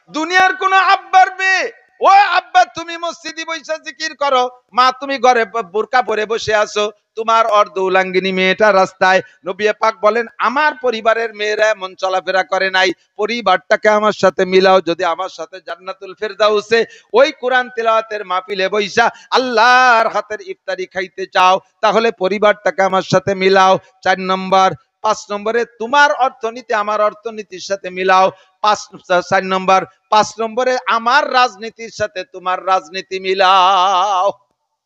দুনিয়ার কোন আব্বার মেয়ে। ও আব্বা, তুমি মসজিদে বসে জিকির করো, মা তুমি ঘরে বোরকা পরে বসে আছো, তোমার অর্ধ উলাঙ্গিনী মেয়েটা রাস্তায়। নবী পাক বলেন, আমার পরিবারের মেয়েরা এমন চলাফেরা করে নাই, পরিবারটাকে আমার সাথে মিলাও। যদি আমার সাথে জান্নাতুল ফেরদাউসে ওই কোরআন তিলাওয়াতের মাহফিলে বইসা আল্লাহর হাতের ইফতারি খাইতে চাও, তাহলে পরিবারটাকে আমার সাথে মিলাও। 4 নম্বর। 5 নম্বরে, তোমার অর্থনীতি আমার অর্থনীতির সাথে মিলাও। 4 নম্বর। 5 নম্বরে, আমার রাজনীতির সাথে তোমার রাজনীতি মিলাও।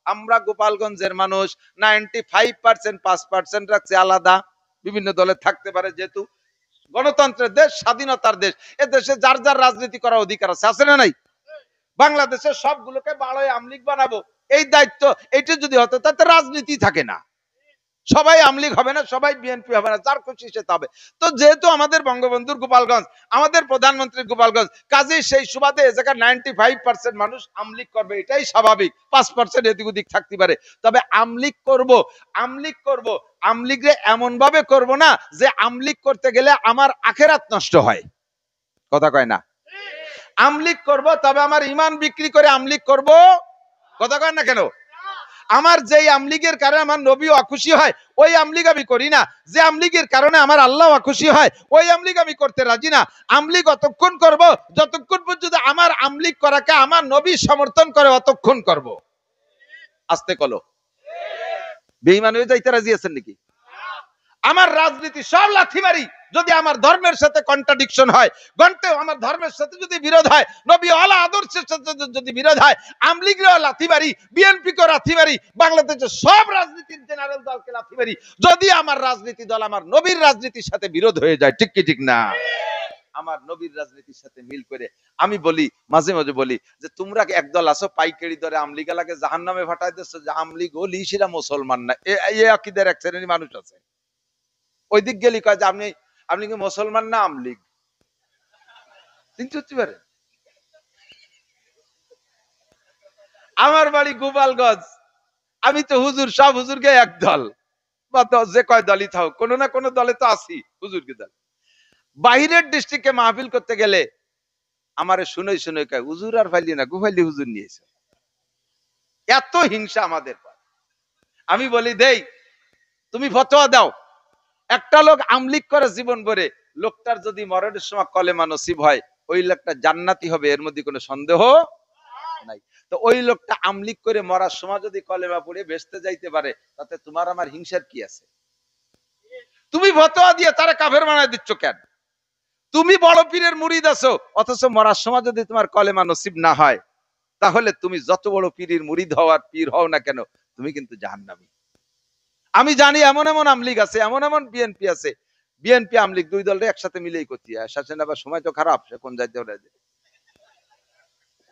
আমরা গোপালগঞ্জের মানুষ 95%, 5% রাখছে আলাদা। বিভিন্ন দলে থাকতে পারে, যেহেতু গণতন্ত্রের দেশ, স্বাধীনতার দেশ, এ দেশে যার যার রাজনীতি করার অধিকার আছে না নাই? বাংলাদেশের সবগুলোকে বাড়ায় আমলিগ বানাবো, এই দায়িত্ব, এটা যদি হতো তাতে রাজনীতি থাকে না। সবাই আমলিগ হবে না, সবাই বিএনপি হবে না, যার খুশি সে তবে। তো যেহেতু আমাদের বঙ্গবন্ধুর গোপালগঞ্জ, আমাদের প্রধানমন্ত্রীর গোপালগঞ্জ, কাজে সেই সুবাদে এ জায়গায় 95% মানুষ আমলিগ করবে, এটাই স্বাভাবিক। 5% এদিক ওদিক থাকতে পারে, তবে আমলিগ করব। আমলিগে এমন ভাবে করব না যে আমলিগ করতে গেলে আমার আখেরাত নষ্ট হয়। কথা কয় না? আমলিক করব, তবে আমার ইমান বিক্রি করে আমলিক করব কথা কয় না কেন? আমার যেই আমলিগের কারণে আমার নবী অখুশি হয় ওই আমলিগ আমি করি না, যে আমলিগের কারণে আমার আল্লাহ অখুশি হয় ওই আমলিগ আমি করতে রাজি না। আমলিগ অতক্ষণ করব যতক্ষণ পর্যন্ত আমার আমলিগ করাকে আমার নবী সমর্থন করে, অতক্ষণ করব। আস্তে কলো, বেঈমান হয়ে যাইতে রাজি আছেন নাকি? আমার রাজনীতি সব লাথি মারি যদি আমার ধর্মের সাথে কন্ট্রাডিকশন হয়, গন্তে আমার ধর্মের সাথে যদি বিরোধ হয়, নবী ওয়ালা আদর্শের সাথে যদি বিরোধ হয়, আমলিগেও লাথি মারি, বিএনপি কে লাথি মারি, বাংলাদেশের সব রাজনীতির জেনারেল দলকে লাথি মারি, যদি আমার রাজনীতি দল আমার নবীর রাজনীতির সাথে বিরোধ হয়ে যায়। ঠিক কি ঠিক না? আমার নবীর রাজনীতির সাথে মিল করে আমি বলি, মাঝে মাঝে বলি যে তোমরা একদল আছো পাইকারি দরে আমলিগালাকে জাহান্নামে ফাটাই দিচ্ছ, যে আমলিগ হলি সেটা মুসলমান না, এই আকীদার এক শ্রেণীর মানুষ আছে। ওই দিক গেলি কয় যে আপনি কি মুসলমান না আমলিগ? চিন্তা হতে পারে। আমার বাড়ি গোপালগঞ্জ, আমি তো হুজুর, সব হুজুরকে এক দল বা যে কয় দলই থাক, কোনো না কোনো দলে তো আছি হুজুরকে দল। বাইরের ডিস্ট্রিক্টে মাহফিল করতে গেলে আমারে শুনেই শুনে কয় হুজুর আর ফাইলি না, গুফাইলি হুজুর নিয়েছে। এত হিংসা আমাদের। আমি বলি দেই, তুমি ফতোয়া দাও, একটা লোক আমলিক করে জীবন ভরে, লোকটার যদি মরণের সময় কলেমা নসিব হয় ওই লোকটা জান্নাতি হবে, এর মধ্যে কোনো সন্দেহ নাই। তো ওই লোকটা আমলিক করে মরার সময় যদি কলেমা পড়ে বেহেশতে যাইতে পারে, তাতে তোমার আমার হিংসার কি আছে? তুমি ফতোয়া দিয়ে তারা কাফের বানায় দিচ্ছ কেন? তুমি বড় পীরের মুরিদ আছো, অথচ মরার সময় যদি তোমার কলেমা নসিব না হয়, তাহলে তুমি যত বড় পীরের মুরিদ হওয়ার পীর হও না কেন, তুমি কিন্তু জাহান্নামী। আমি জানি এমন এমন আমলিগ আছে, এমন এমন বিএনপি আছে, বিএনপি আমলিগ দুই দলরে একসাথে মিলেই করতে হয়। শাসন আবার সময় তো খারাপ, সে কোন যাইতে পারে।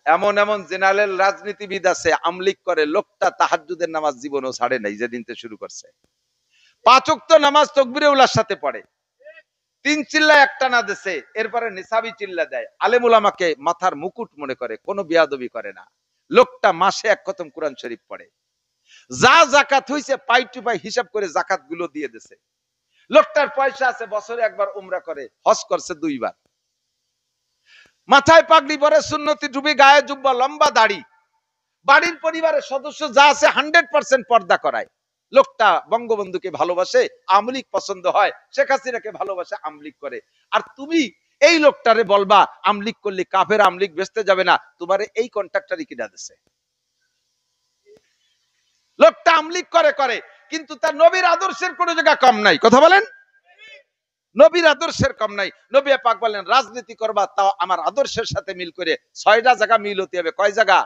এমন এমন জেনারেল রাজনীতিবিদ আছে আমলিগ করে, লোকটা তাহাজ্জুদের নামাজ জীবনও ছাড়ে নাই যেদিন থেকে শুরু করছে। 5 ওয়াক্ত নামাজ তাকবীরে উলার সাথে পড়ে, 3 চিল্লা একটা না দেশে, এরপরে নিসাবি চিল্লা দেয়, আলেম উলামাকে মাথার মুকুট মনে করে, কোনো বিয়াদবি করে না। লোকটা মাসে 1 খতম কোরআন শরীফ পড়ে, যা জাকাত হইছে পাই টু পাই হিসাব করে জাকাত গুলো দিয়ে দিছে। লোকটার পয়সা আছে, বছরে একবার উমরা করে, হজ করছে 2 বার, মাথায় পাগড়ি পরে, সুন্নতি টুপি, গায়ে জুব্বা, লম্বা দাড়ি, বাড়ির পরিবারের সদস্য যা আছে 100% পর্দা করায়। লোকটা বঙ্গবন্ধুকে ভালোবাসে, আমলিক পছন্দ হয়, শেখ হাসিনাকে ভালোবাসে, আমলিক করে। আর তুমি এই লোকটারে বলবা আমলিক করলে কাফের, আমলিক বেচতে যাবে না, তোমার এই কন্ট্রাক্টরই কিনা দিছে। লোকটা আমলিক করে করে, কিন্তু তার নবীর আদর্শের কোন জায়গা কম নাই। কথা বলেন, নবীর আদর্শের কম নাই। নবী পাক বলেন রাজনীতি করবা তাও আমার আদর্শের সাথে মিল করে। 6টা জায়গা মিল হতে হবে। কয় জায়গা?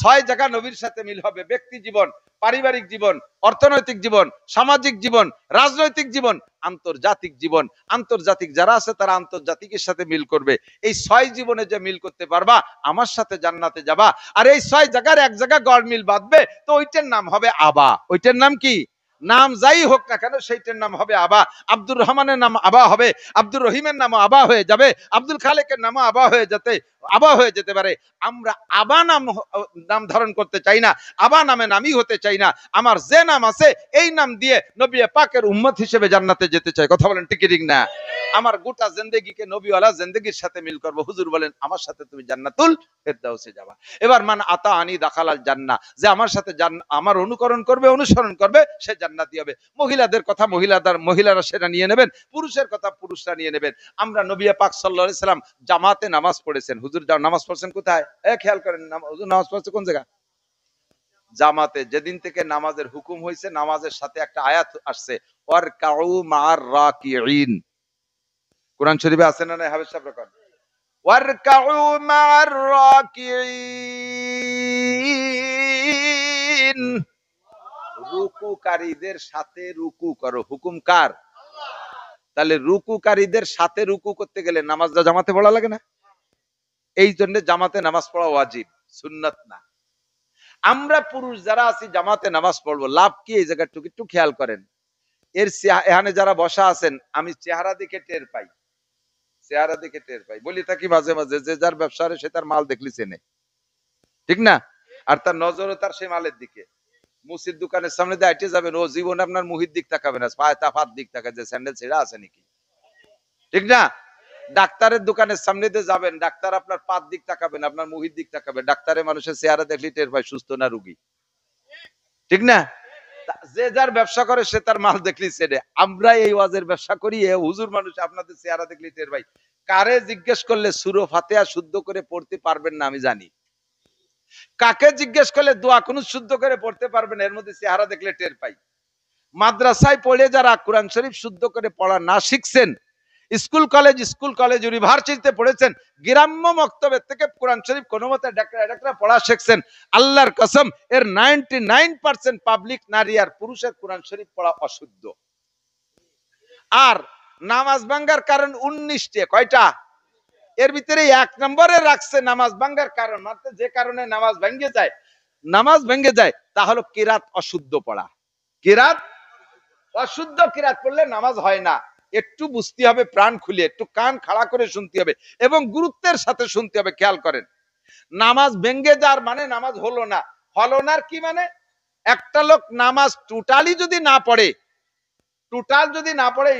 6 জায়গা নবীর সাথে মিল হবে। ব্যক্তি জীবন, পারিবারিক জীবন, অর্থনৈতিক জীবন, সামাজিক জীবন, রাজনৈতিক জীবন, আন্তর্জাতিক জীবন। আন্তর্জাতিক যারা আছে তারা আন্তর্জাতিকের সাথে মিল করবে। এই 6 জীবনে যে মিল করতে পারবা, আমার সাথে জান্নাতে যাবা। আর এই 6 জায়গার এক জায়গা গড় মিল বাঁধবে, তো ওইটার নাম হবে আবা। ওইটার নাম কি? নাম যাই হোক না কেন, সেইটার নাম হবে আবা। আব্দুর রহমানের নাম আবা হবে, আব্দুর রহিমের নাম আবা হয়ে যাবে, আব্দুল খালেকের নাম আবা হয়ে যেতে পারে। আমরা আবা নাম ধারণ করতে চাই না, আবা নামে নামই হতে চাই না। আমার যে নাম আছে এই নাম দিয়ে নবী পাকের উম্মত হিসেবে জান্নাতে যেতে চাই। কথা বলেন ঠিক ঠিক না? আমার গোটা জিন্দেগিকে নবীওয়ালা জিন্দেগির সাথে মিল করবো। হুজুর বলেন আমার সাথে তুমি জান্নাতুল ফেরদাউসে যাবা। এবার মান আতা আনি দাখালাল জান্নাহ, যে আমার সাথে আমার অনুকরণ করবে, অনুসরণ করবে, সে জান্নাতি হবে। মহিলাদের কথা মহিলারা সেটা নিয়ে নেবেন, পুরুষের কথা পুরুষরা নিয়ে নেবেন। আমরা নবী পাক সাল্লাল্লাহু আলাইহি সাল্লাম জামাতে নামাজ পড়েছেন। হুজুর নামাজ পড়ছেন কোথায়? খেয়াল করেন, হুজুর নামাজ পড়ছে কোন জায়গা? জামাতে। যেদিন থেকে নামাজের হুকুম হয়েছে, নামাজের সাথে একটা আয়াত আসছে, ওয়ারকাউ মা'আর রাকিঈন। কোরআন শরীফে আছে না? হাফেজ সাহেব রাখেন, ওয়ারকাউ মা'আর রাকিঈন, রুকুকারীদের সাথে রুকু করো। হুকুম কার? তাহলে রুকুকারীদের সাথে রুকু করতে গেলে নামাজটা জামাতে পড়া লাগে না? এই জন্য জামাতে নামাজ পড়া ওয়াজিব, সুন্নাত না। আমরা পুরুষ যারা আছি জামাতে নামাজ পড়বো, লাভ কি এই জায়গাটুকু একটু খেয়াল করেন। এখানে যারা বসা আছেন, আমি চেহারা দেখে টের পাই, চেহারা দেখে টের পাই। বলি থাকি মাঝে মাঝে, যে যার ব্যবসা সে তার মাল দেখলি চেনে, ঠিক না? আর তার নজরও তার সেই মালের দিকে। মুসির দোকানের সামনে দিয়ে আইটে যাবেন, ও জীবনে আপনার মুহির দিক তাকাবে না, পায়ে তাফার দিক তাকায় যে স্যান্ডেল ছেঁড়া আছে নাকি, ঠিক না? ডাক্তারের দোকানের সামনে দিয়ে যাবেন, ডাক্তার আপনার পাত দিক তাকাবেন, আপনার মুহির দিক তাকাবে। ডাক্তারের মানুষের চেহারা দেখলে টের পায় সুস্থ না রুগী, ঠিক না? যে যার ব্যবসা করে সে তার মাল দেখলি চেনে। আমরা এই ওয়াজের ব্যবসা করি, হুজুর মানুষ, আপনাদের চেহারা দেখলি টের পাই। কারে জিজ্ঞেস করলে সূরা ফাতিহা শুদ্ধ করে পড়তে পারবেন না আমি জানি, কাকে জিজ্ঞেস করলে দোয়া কুনুত শুদ্ধ করে পড়তে পারবেন, এর মধ্যে চেহারা দেখলে টের পাই। মাদ্রাসায় পড়ে যারা কোরআন শরীফ শুদ্ধ করে পড়া না শিখছেন, স্কুল কলেজ ইউনিভার্সিটিতে পড়েছেন, গ্রাম্য মক্তবের থেকে কোরআন শরীফ কোনো মতে একটা পড়া শিখছেন, আল্লাহর কসম এর 99% পাবলিক নারী আর পুরুষের কোরআন শরীফ পড়া অশুদ্ধ। আর নামাজ ভাঙ্গার কারণ 19টা, কয়টা? এর ভিতরে 1 নম্বরে রাখছে নামাজ ভাঙ্গার কারণ, মানে যে কারণে নামাজ ভেঙে যায় তা হলো কিরাত অশুদ্ধ পড়া। কিরাত অশুদ্ধ কিরাত পড়লে নামাজ হয় না। একটু বুঝতে হবে, প্রাণ খুলে একটু কান খাড়া করে শুনতে হবে এবং গুরুত্বের সাথে শুনতে হবে। খেয়াল করেন, নামাজ ভেঙে যাওয়ার মানে নামাজ হলো না। কি মানে? একটা লোক নামাজ টোটালি যদি না পড়ে,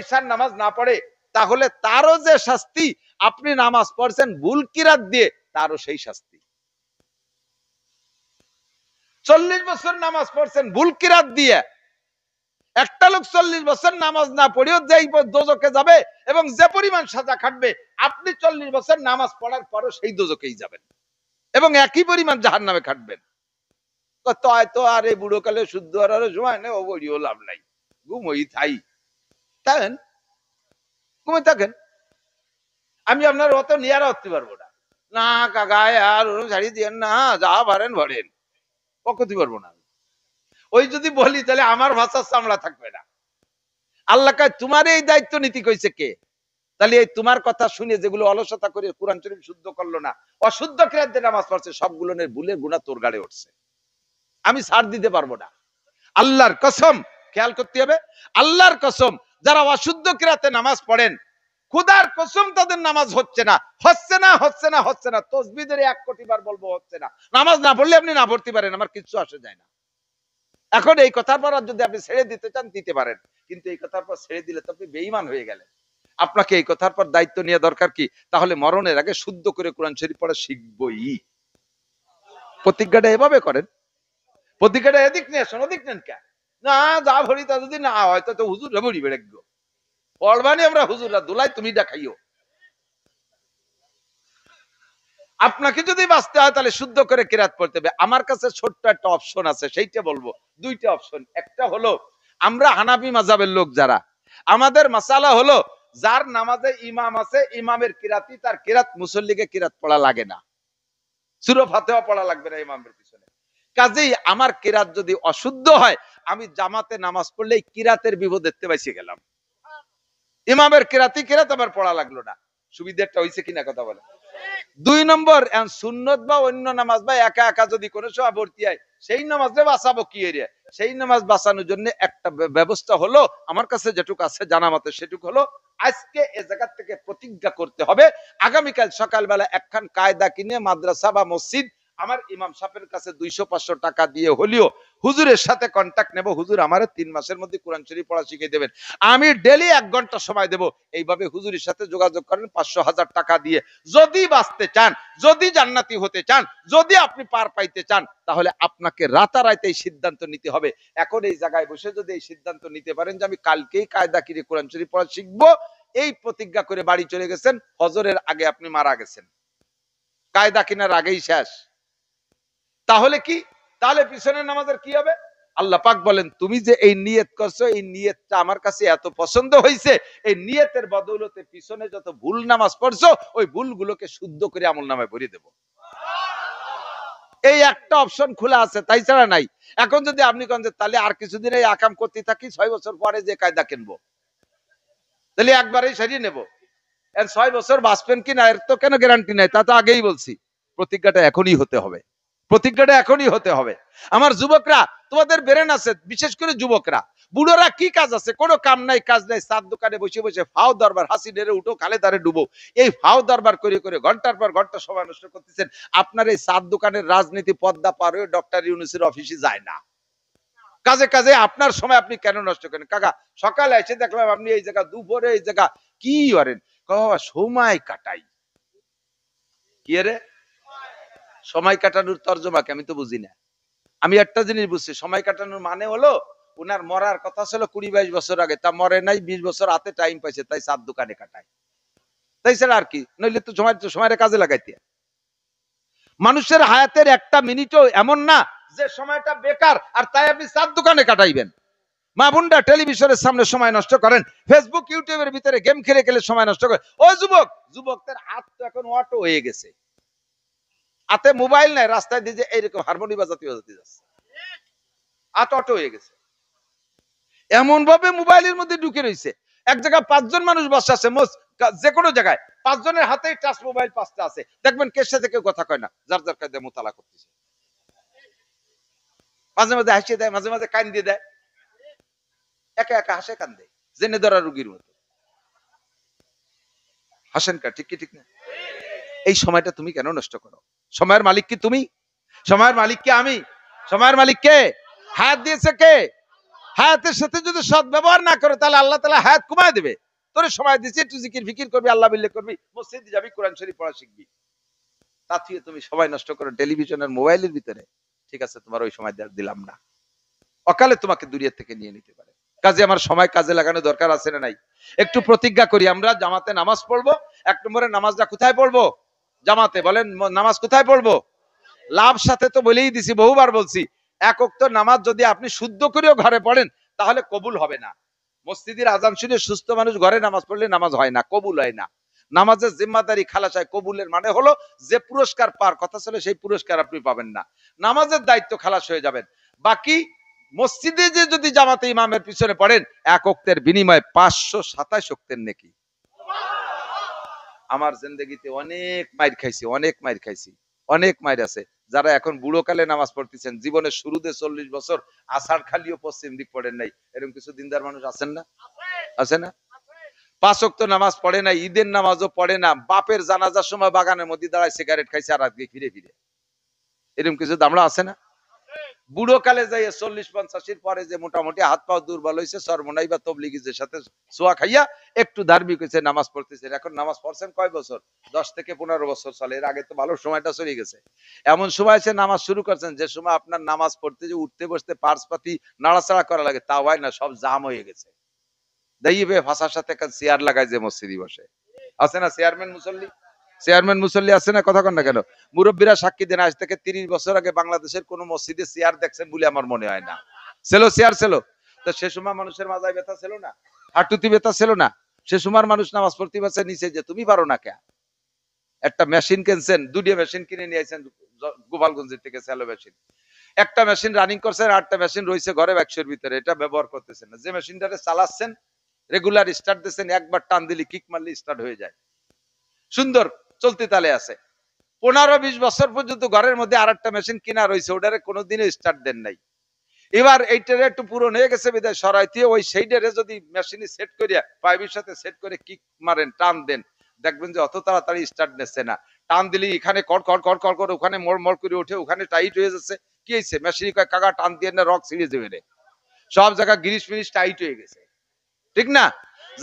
ঈশার নামাজ না পড়ে, তাহলে তারও যে শাস্তি, আপনি নামাজ পড়ছেন ভুল কিরাত দিয়ে, তারও সেই শাস্তি। 40 বছর নামাজ পড়ছেন ভুল কিরাত দিয়ে, একটা লোক 40 বছর নামাজ না পড়েও যেই দোজকে যাবে এবং যে পরিমাণ সাজা খাটবে, আপনি 40 বছর নামাজ পড়ার পরও সেই দোজকেই যাবেন এবং একই পরিমাণ জাহান্নামে খাটবেন। তো আর এই বুড়ো কালে শুদ্ধ হওয়ার সময় নেই, ও বড়িও লাভ নাই, ঘুমোই থাকেন। আমি আপনার অত নিয়ারা হতে পারবো না। না কাকা আর ছাড়ি দিয়ে না, যা পারেন ভরেন, পক্ষতে পারবো না। ওই যদি বলি তাহলে আমার ভাষার চামড়া থাকবে না। আল্লাহ কয় তোমার এই দায়িত্ব নীতি কইছে কে? তাহলে এই তোমার কথা শুনে যেগুলো অলসতা করে কোরআন শরীফ শুদ্ধ করলো না, অশুদ্ধ কিরাতে নামাজ পড়ছে, সবগুলোর ভুলের গুনাহ তোর গাড়ে উঠছে, আমি ছাড় দিতে পারবো না। আল্লাহর কসম, খেয়াল করতে হবে, আল্লাহর কসম, যারা অশুদ্ধ কিরাতে নামাজ পড়েন, খুদার কসম তাদের নামাজ হচ্ছে না। তসবিহের 1 কোটি বার বলবো হচ্ছে না। নামাজ না পড়লে আপনি না পড়তে পারেন, আমার কিছু আসে যায় না। এখন এই কথার পর যদি আপনি ছেড়ে দিতে চান দিতে পারেন, কিন্তু এই কথার পর ছেড়ে দিলে তো আপনি বেঈমান হয়ে গেলেন। আপনাকে এই কথার পর দায়িত্ব নেওয়া দরকার কি? তাহলে মরণের আগে শুদ্ধ করে কোরআন শরীফ পড়া শিখবই। প্রতিজ্ঞাটা এভাবে করেন, প্রতিজ্ঞাটা এদিক নিয়ে আসুন, ওদিক নেন কেন? না যা ভরি তা যদি না হয় তো হুজুর ভরি বেড়ে পড়বানি, আমরা হুজুররা দোলাই, তুমি দেখাইও। আপনাকে যদি বাঁচতে হয় তাহলে শুদ্ধ করে কিরাত পড়তে হবে। আমার কাছে ছোট্ট একটা অপশন আছে, সেইটা বলবো। 2টা অপশন। একটা হলো, আমরা হানাফি মাযহাবের লোক যারা, আমাদের মাসালা হলো, যার নামাজে ইমাম আছে, ইমামের কিরাতি তার কিরাত, মুসল্লিকে কিরাত পড়া লাগে না, সূরা ফাতিহা পড়া লাগবে না ইমামের পিছনে। কাজেই আমার কিরাত যদি অশুদ্ধ হয়, আমি জামাতে নামাজ পড়লে কিরাতের বিপদ দেখতে পাইছি গেলাম, ইমামের কিরাত আমার পড়া লাগলো না। সুবিধাটা হইছে কিনা কথা বলে? 2 নম্বর, সুন্নত বা অন্য নামাজ বা একা একা যদি কোনো সময় ভর্তি হয়, সেই নামাজে বাঁচাবো কি এরিয়া? সেই নামাজ বাঁচানোর জন্য একটা ব্যবস্থা হলো, আমার কাছে যেটুকু আছে জানা মতে সেটুকু হলো, আজকে এ জায়গা থেকে প্রতিজ্ঞা করতে হবে, আগামীকাল সকালবেলা একখান কায়দা কিনে মাদ্রাসা বা মসজিদ আমার ইমাম সাহেবের কাছে 200-500 টাকা দিয়ে হলিও হুজুরের সাথে কন্টাক্ট নেব, হুজুর আমারে 3 মাসের মধ্যে কোরআন শরীফ পড়া শিখিয়ে দেবেন, আমি ডেলি 1 ঘন্টা সময় দেব। এইভাবে হুজুরের সাথে যোগাযোগ করেন 500-1000 টাকা দিয়ে। যদি বাঁচতে চান, যদি জান্নাতি হতে চান, যদি আপনি পার পাইতে চান, তাহলে আপনাকে রাতারাতি এই সিদ্ধান্ত নিতে হবে। এখন এই জায়গায় বসে যদি এই সিদ্ধান্ত নিতে পারেন যে আমি কালকেই কায়দা কিনে কোরআন শরীফ পড়া শিখবো, এই প্রতিজ্ঞা করে বাড়ি চলে গেছেন, ফজরের আগে আপনি মারা গেছেন, কায়দা কিনার আগেই শেষ। তাহলে কি? তাহলে পিছনের নামাজের কি হবে? আল্লাহ পাক বলেন, তুমি যে এই নিয়ত করছো, এই নিয়তটা আমার কাছে এত পছন্দ হয়েছে, এই নিয়তের বদৌলতে পিছনে যত ভুল নামাজ পড়ছো, ওই ভুলগুলোকে শুদ্ধ করে আমলনামায় ভরে দেব। এই একটা অপশন খোলা আছে, তাই ছাড়া নাই। এখন যদি আপনি কোন যে তাহলে আর কিছুদিন এই আকাম করতে থাকি, 6 বছর পরে যে কায়দা কিনবো, তাহলে একবারেই সারিয়ে নেব, 6 বছর বাঁচবেন কি না এর তো কেন গ্যারান্টি নাই, তা তো আগেই বলছি। প্রতিজ্ঞাটা এখনই হতে হবে, প্রতিজ্ঞাটা এখনই হতে হবে। আমার যুবকরা, তোমাদের ব্রেন আছে, বিশেষ করে যুবকরা, বুড়োরা কি কাজ আছে? কোনো কাম নাই, কাজ নাই, সাত দোকানে বসে বসে ফাও দরবার, হাসি ডেরে উঠো, খালে দারে ডুবো, এই ফাও দরবার করে করে ঘন্টার পর ঘন্টা সময় নষ্ট করতেছেন। আপনার এই সাত দোকানের রাজনীতি পদ্মা পার হয়ে ডক্টর ইউনূসের অফিসে যায় না। কাজে কাজে আপনার সময় আপনি কেন নষ্ট করেন? কাকা সকালে এসে দেখলাম আপনি এই জায়গা, দুপুরে এই জায়গা, কি করেন? সময় কাটাই। কি রে সময় কাটানোর তর্জমা কি আমি তো বুঝি না। আমি একটা জিনিস বুঝছি, সময় কাটানোর মানে হলো উনার মরার কথা ছিল 20-22 বছর আগে, তা মরে নাই, 20 বছর হাতে টাইম পাইছে, তাই চার দোকানে কাটায়, তাই ছাড়া আর কি। নইলে তো সময়ের কাজে লাগাইতে। মানুষের হায়াতের একটা মিনিটও এমন না যে সময়টা বেকার আর তাই আপনি চার দোকানে কাটাইবেন। মা বোনরা টেলিভিশনের সামনে সময় নষ্ট করেন, ফেসবুক ইউটিউবের ভিতরে গেম খেলে খেলে সময় নষ্ট করেন। ও যুবকদের হাত তো এখন অটো হয়ে গেছে, হাতে মোবাইল নাই, রাস্তায় দিয়ে যে এইরকম হারমোনি বাজাতে বাজাতে যাচ্ছে, হাত অটো হয়ে গেছে। এমন ভাবে মোবাইলের মধ্যে ঢুকে রয়েছে, এক জায়গায় 5 জন মানুষ বসে আছে, যে কোনো জায়গায় 5 জনের হাতেই টাচ মোবাইল 5টা আছে, দেখবেন কের সাথে কেউ কথা কয় না, যার যার কাছে মোতালা করতেছে। মাঝে মাঝে হাসিয়ে দেয়, মাঝে মাঝে কান দিয়ে দেয়, একা একা হাসে কান্দে, জেনে ধরা রুগীর মতো হাসেন। কা ঠিক কি ঠিক না? এই সময়টা তুমি কেন নষ্ট করো? সময়ের মালিক কি তুমি? সময়ের মালিক কি আমি? সময়ের মালিক কে? হায়াত দিয়েছে কে? হায়াতের সাথে যদি সৎ ব্যবহার না করে তাহলে আল্লাহ তাআলা হায়াত কমায় দেবে। তোরে সময় দিয়েছে, একটু জিকির ফিকির করবি, আল্লাহ বিল্লাহ করবি, মসজিদে যাবি, কোরআন শরীফ পড়া শিখবি। তা থেকে তুমি সময় নষ্ট করো টেলিভিশনের মোবাইলের ভিতরে, ঠিক আছে তোমার ওই সময় দিলাম না, অকালে তোমাকে দুনিয়া থেকে নিয়ে নিতে পারে। কাজে আমার সময় কাজে লাগানো দরকার আছে না নাই? একটু প্রতিজ্ঞা করি, আমরা জামাতে নামাজ পড়বো। 1 নম্বরে নামাজটা কোথায় পড়বো? জামাতে। বলেন নামাজ কোথায় পড়বো? লাভ সাথে তো বলেই দিছি, বহুবার বলছি, 1 ওয়াক্ত নামাজ যদি আপনি শুদ্ধ করেও ঘরে পড়েন তাহলে কবুল হবে না। মসজিদের আজান শুনে সুস্থ মানুষ ঘরে নামাজ পড়লে নামাজ হয় না, কবুল হয় না। নামাজের জিম্মাদারি খালাস হয়। কবুলের মানে হলো যে পুরস্কার পাওয়ার কথা ছিল সেই পুরস্কার আপনি পাবেন না, নামাজের দায়িত্ব খালাস হয়ে যাবেন। বাকি মসজিদে যে যদি জামাতে ইমামের পিছনে পড়েন 1 ওয়াক্তের বিনিময়ে 527 ওয়াক্তের নেকি। আমার জিন্দেগিতে অনেক মাইর খাইছি, অনেক মাইর খাইছি, অনেক মাইর আছে। যারা এখন বুড়ো কালে নামাজ পড়তেছেন, জীবনের শুরুতে 40 বছর আষাঢ় খালিও পশ্চিম দিক পড়েন নাই, এরকম কিছু দিনদার মানুষ আছেন না? আছে না? 5 ওয়াক্ত নামাজ পড়ে না, ঈদের নামাজও পড়ে না, বাপের জানাজার সময় বাগানের মধ্যে দাঁড়ায় সিগারেট খাইছে আর আজকে ফিরে ফিরে, এরকম কিছু দামড়া আছে না? বুড়ো কালে যাই 40-50 পরে যে মোটামুটি হাত পা দুর্বল হয়েছে, সর্বনাই বা তবলিগীদের সাথে সোয়া খাইয়া একটু ধার্মিক হয়েছে, নামাজ পড়তেছেন। এখন নামাজ পড়ছেন কয় বছর? 10 থেকে 15 বছর চলে, এর আগে তো ভালো সময়টা চলে গেছে। এমন সময় এসে নামাজ শুরু করছেন যে সময় আপনার নামাজ পড়তে যে উঠতে বসতে পার্স পাতি নাড়াচাড়া করা লাগে, তা হয় না, সব জাম হয়ে গেছে। দাইবে ভাষার সাথে একটা চেয়ার লাগায় যে মসজিদে বসে, আছে না চেয়ারম্যান মুসল্লি? চেয়ারম্যান মুসল্লি আছে না? কথা কন না কেন? মুরব্বীরা সাক্ষী দেন, আজ থেকে 30 বছর আগে বাংলাদেশের কোন মসজিদে চেয়ার দেখছেন বলে আমার মনে হয় না। ছিল চেয়ার ছিল তো সে সময় মানুষের মাথায় ব্যথা ছিল না, হাঁটুতে ব্যথা ছিল না, সে সময় মানুষ নামাজ পড়তে পারছে নিচে, যে তুমি পারো না কে? একটা মেশিন কিনছেন, 2টা মেশিন কিনে নিয়ে আইছেন গোপালগঞ্জের থেকে, স্যালো মেশিন। একটা মেশিন রানিং করছেন, 8টা মেশিন রয়েছে ঘরে বাক্সের ভিতরে, এটা ব্যবহার করতেছেন না। যে মেশিনটারে চালাচ্ছেন, রেগুলার স্টার্ট দিচ্ছেন, একবার টান দিলে কিক মারলে স্টার্ট হয়ে যায়, সুন্দর চলতে তালে আছে। 15-20 বছর পর্যন্ত ঘরের মধ্যে আরেকটা মেশিন কিনা রয়েছে, ওটারে কোনোদিনও স্টার্ট দেন নাই। এবার এইটারে একটু পুরন হয়ে গেছে বিদায় সরাইতে ওই সেইটারে যদি মেশিনে সেট করিয়া পাইপের সাথে সেট করে কিক মারেন, টান দেন, দেখবেন যে অত তাড়াতাড়ি স্টার্ট নিচ্ছে না। টান দিলে এখানে কড় কড় কড় কড় করে, ওখানে মড় মড় করে ওঠে, ওখানে টাইট হয়ে যাচ্ছে। কি হয়েছে? মেশিনে কয় কাকা টান দিয়ে না, রক ছিঁড়ে যাবে রে, সব জায়গা গিরিশ ফিরিশ টাইট হয়ে গেছে, ঠিক না?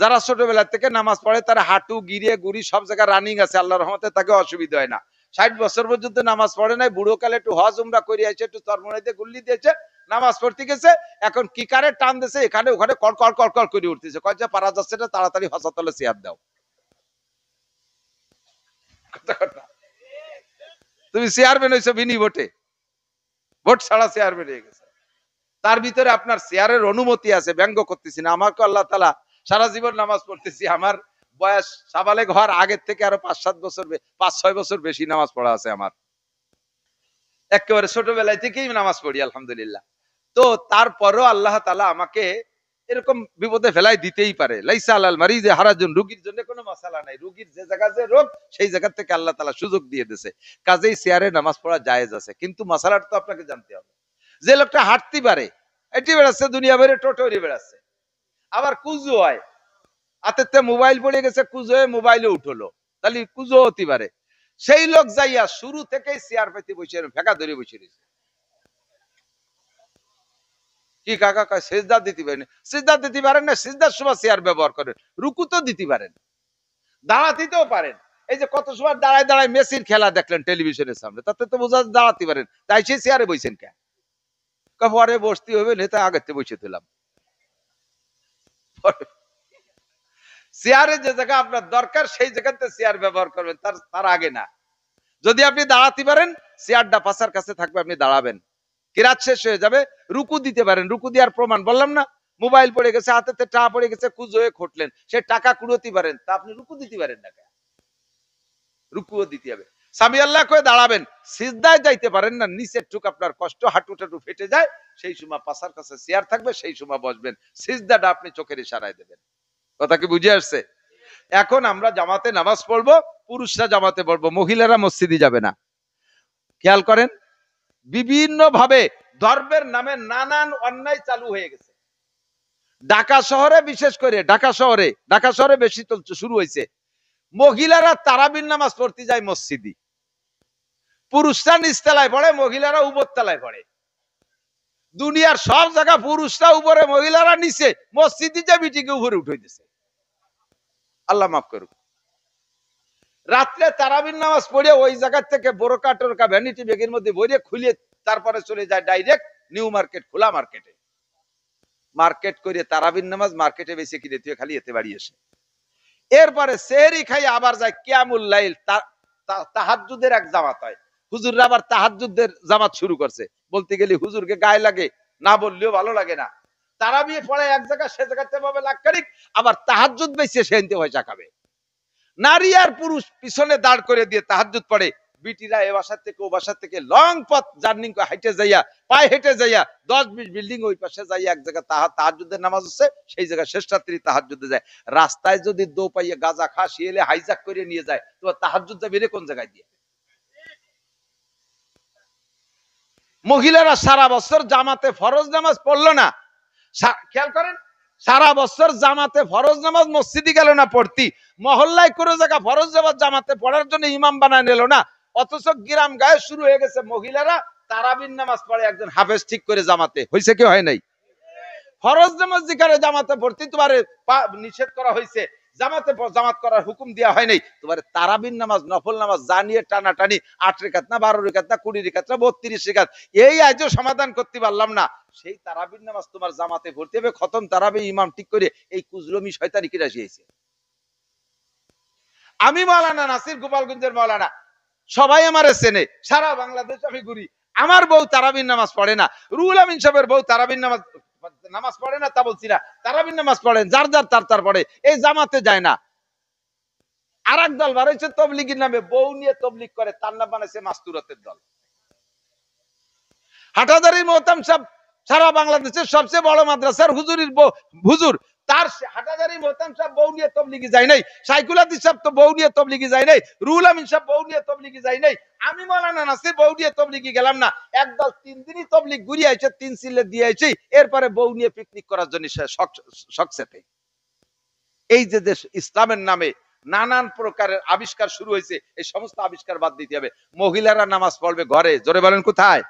যারা ছোটবেলা থেকে নামাজ পড়ে তারা হাঁটু গিরে গুড়ি সব জায়গায় রানিং আছে, আল্লাহর রহমতে তাকে অসুবিধা হয় না। 60 বছর পর্যন্ত নামাজ পড়ে নাই, বুড়ো কালে একটু হজ উমরা করে আসে, একটু চরমনাইতে গুল্লি দিয়েছে, নামাজ পড়তে গেছে, এখন কি কারে টান দিয়েছে, এখানে ওখানে কড় কড় কড় কড় করে উঠতেছে, কয় যে পারা যাচ্ছে না, তাড়াতাড়ি হাসপাতালে চেয়ার দাও। তুমি চেয়ারম্যান হয়েছো বিনি ভোটে, ভোট ছাড়া চেয়ারম্যান হয়ে গেছে। তার ভিতরে আপনার চেয়ারের অনুমতি আছে, ব্যঙ্গ করতেছি না, আমাকে আল্লাহ তাআলা সারা জীবন নামাজ পড়তেছি, আমার বয়স সাবালেগ হওয়ার আগের থেকে আরো 5-7 বছর 5-6 বছর বেশি নামাজ পড়া আছে আমার, একেবারে ছোটবেলায় থেকেই নামাজ পড়ি আলহামদুলিল্লাহ। তো তারপরও আল্লাহ তাআলা আমাকে এরকম বিপদে ফেলাই দিতেই পারে। লাইসা আলাল মারিযি হারাজুন, রোগীর জন্য কোনো মাসালা নাই, রোগীর যে জায়গা যে রোগ সেই জায়গা থেকে আল্লাহ তাআলা সুযোগ দিয়ে দিয়েছে, কাজেই চেয়ারে নামাজ পড়া জায়েজ আছে। কিন্তু মাসালাটা তো আপনাকে জানতে হবে। যে লোকটা হাঁটতে পারে, এটি বেড়াচ্ছে, দুনিয়া ভরে টোটো বেড়াচ্ছে, আবার কুজো হয়, হাতেতে মোবাইল পড়ে গেছে, কুজো হয়ে মোবাইলে উঠলো, তাহলে কুজো হতে পারে। সেই লোক যাইয়া শুরু থেকেই চেয়ার পেতে বসে ফেঁকা ধরে বসে রয়েছে। কি কাকা কয় সেজদা দিতে পারেন? সেজদা দিতে পারেন না, সেজদার সময় চেয়ার ব্যবহার করেন, রুকু তো দিতে পারেন। দাঁড়াতেও পারেন। এই যে কত সময় দাঁড়ায় দাঁড়ায় মেসির খেলা দেখলেন টেলিভিশনের সামনে, তাতে তো বোঝা দাঁড়াতে পারেন, তাই সেই চেয়ারে বইছেন কে? পরে বসতে হবে, নেতা আগেতে বসে দিলাম। চেয়ারে যে জায়গা আপনার দরকার সেই জায়গাতে চেয়ার ব্যবহার করবেন, তার আগে না। যদি আপনি দাঁড়াতে পারেন, চেয়ারটা পাশার কাছে থাকবে, আপনি দাঁড়াবেন। কিরাত শেষ হয়ে যাবে, রুকু দিতে পারেন, রুকু দেওয়ার প্রমাণ বললাম না। মোবাইল পড়ে গেছে, হাতেতে টাকা পড়ে গেছে, কুজো হয়ে খটলেন, সে টাকা কুড়োতে পারেন, তা আপনি রুকু দিতে পারেন না, রুকুও দিতে হবে। সামি আল্লাহ করে দাঁড়াবেন, সিজদায় যাইতে পারেন না, নিচের টুক আপনার কষ্ট, হাঁটু টাটু ফেটে যায়, সেই সময় পাশার কাছে চেয়ার থাকবে, সেই সময় বসবেন, সিজদাটা আপনি চোখের ইশারায় দেবেন। কথা কি বুঝে আসছে? এখন আমরা জামাতে নামাজ পড়বো, পুরুষরা জামাতে পড়বো, মহিলারা মসজিদে যাবে না। খেয়াল করেন, বিভিন্ন ভাবে ধর্মের নামে নানান অন্যায় চালু হয়ে গেছে। ঢাকা শহরে, বিশেষ করে ঢাকা শহরে বেশি শুরু হয়েছে। মহিলারা তারাবির নামাজ পড়তে যায় মসজিদে, পুরুষরা নিচতলায় পড়ে, মহিলারা উপরতলায় পড়ে। দুনিয়ার সব জায়গা পুরুষরা উপরে, মহিলারা নিচে, মসজিদে যে মিটিংয়ে উপরে উঠে দিচ্ছে। আল্লাহ মাফ করুক। রাত্রে তারাবির নামাজ পড়ে ওই জায়গা থেকে বোরকা টোরকা ভ্যানিটি ব্যাগের মধ্যে ভরে খুলে তারপরে চলে যায় ডাইরেক্ট নিউ মার্কেট, খোলা মার্কেটে। মার্কেট করে তারাবির নামাজ মার্কেটে বেশি কিনে তুই খালি এতে বাড়ি এসে, এরপরে সেহরি খাই আবার যায় কিয়ামুল লাইল, তাহাজ্জুদের এক জামাত হয়। হুজুররা আবার তাহাজ্জুদের জামাত শুরু করছে। বলতে গেলে হুজুরকে গায়ে লাগে, না বললেও ভালো লাগে না। তারাবি পড়ে এক জায়গা, সে জায়গাতে পাবে লাখ খানিক, আবার তাহাজ্জুদ বেশি সেনতে পয়সা খাবে। নারী আর পুরুষ পিছনে দাঁড় করে দিয়ে তাহাজ্জুদ পড়ে। বিটিরা এ বাসা থেকে ও বাসা থেকে লং পথ জার্নি হাইটে যাইয়া, পায়ে হেঁটে যাইয়া 10-20 বিল্ডিং ওই পাশে যাইয়া এক জায়গা তাহাজ্জুদের নামাজ হচ্ছে, সেই জায়গায় শেষ রাত্রি তাহাজ্জুদে যায়। রাস্তায় যদি দো পাইয়া গাঁজা খা, শিয়েলে হাইজাক করে নিয়ে যায়, তোমার তাহাজ্জুদ যাবে রে কোন জায়গায় দিয়ে? মহিলারা সারা বছর জামাতে ফরজ নামাজ পড়লো না। খেয়াল করেন, সারা বছর জামাতে ফরজ নামাজ মসজিদে গেল না পড়তি, মহল্লায় কোনো জায়গা ফরজ নামাজ জামাতে পড়ার জন্য ইমাম বানায় নিল না। অথচ গ্রাম গায়ে শুরু হয়ে গেছে মহিলারা তারাবির নামাজ পড়ে, একজন হাফেজ ঠিক করে জামাতে হয়েছে, কি হয় নাই? ফরজ নামাজ যেখানে জামাতে পড়তি তোমার নিষেধ করা হয়েছে, জামাত করার হুকুম দেওয়া হয় নাই। তোমার তারাবির নামাজ, নফল নামাজ জানিয়ে টানাটানি 8 রেখাত না 12 রেখাত না 20 রেখাত না 32 রেখাত, এই আজও সমাধান করতে পারলাম না। সেই তারাবির নামাজ তোমার জামাতে পড়তে হবে, খতম তারাবি ইমাম ঠিক করে। এই কুজরমি শয়তানি কি রাশিয়েছে। আমি মাওলানা নাসির, গোপালগঞ্জের মাওলানা, সবাই আমারে চেনে, সারা বাংলাদেশ আমি ঘুরি। আমার বউ তারাবির নামাজ পড়ে না, রুহুল আমিন সাহেবের বউ তারাবির নামাজ পড়ে না তা বলছি না, তারাবির নামাজ পড়েন, যার যার তার পড়ে, এই জামাতে যায় না। আর এক দল বাড়াইছে তবলিগির নামে, বউ নিয়ে তবলিগ করে, তার নাম বানাইছে মাস্তুরাতের দল। হাটাদারির মোহতাম সাহেব সারা বাংলাদেশের সবচেয়ে বড় মাদ্রাসার হুজুর, তার হাটাদারি মোহতাম সাহেব বউ নিয়ে তবলিগি যায় নাই, সাইকুল হাদিস সাহেব তো বউ নিয়ে তবলিগি যায় নাই, রুহুল আমিন সাহেব বউ নিয়ে তবলিগি যায় নাই, আমি মাওলানা নাসির বউ নিয়ে তবলিগি গেলাম না। একদল 3 দিনই তবলিগ ঘুরিয়ে আইছে, 3 সিলে দিয়ে আইছে, এরপরে বউ নিয়ে পিকনিক করার জন্য শখসেতে। এই যে দেশ ইসলামের নামে নানান প্রকারের আবিষ্কার শুরু হয়েছে, এই সমস্ত আবিষ্কার বাদ দিতে হবে। মহিলারা নামাজ পড়বে ঘরে, জোরে বলেন কোথায়?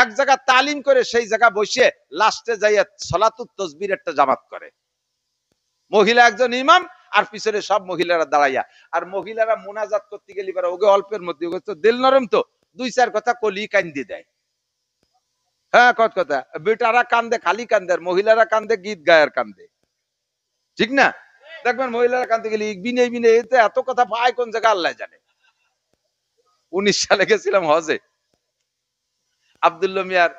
এক জায়গা তালিম করে সেই জায়গা বসে লাস্টে যাইয়া সলাতুত তসবির একটা জামাত করে, মহিলা একজন ইমাম আর পিছনে সব মহিলারা দাঁড়াইয়া। আর মহিলারা মোনাজাত করতে গেলে ওকে অল্পের মধ্যে, ওকে তো দিল নরম, তো 2-4 কথা কলি কান্দি দেয়। হ্যাঁ, কত কথা, বেটারা কান্দে, খালি কান্দে, আর মহিলারা কান্দে গীত গায়ের কান্দে, ঠিক না? দেখবেন মহিলারা কান্দতে গেলে বিনে বিনে এতে এত কথা পায় কোন জায়গা আল্লাহ জানে। 19 সালে গেছিলাম হজে, আব্দুল্লাহ মিয়ার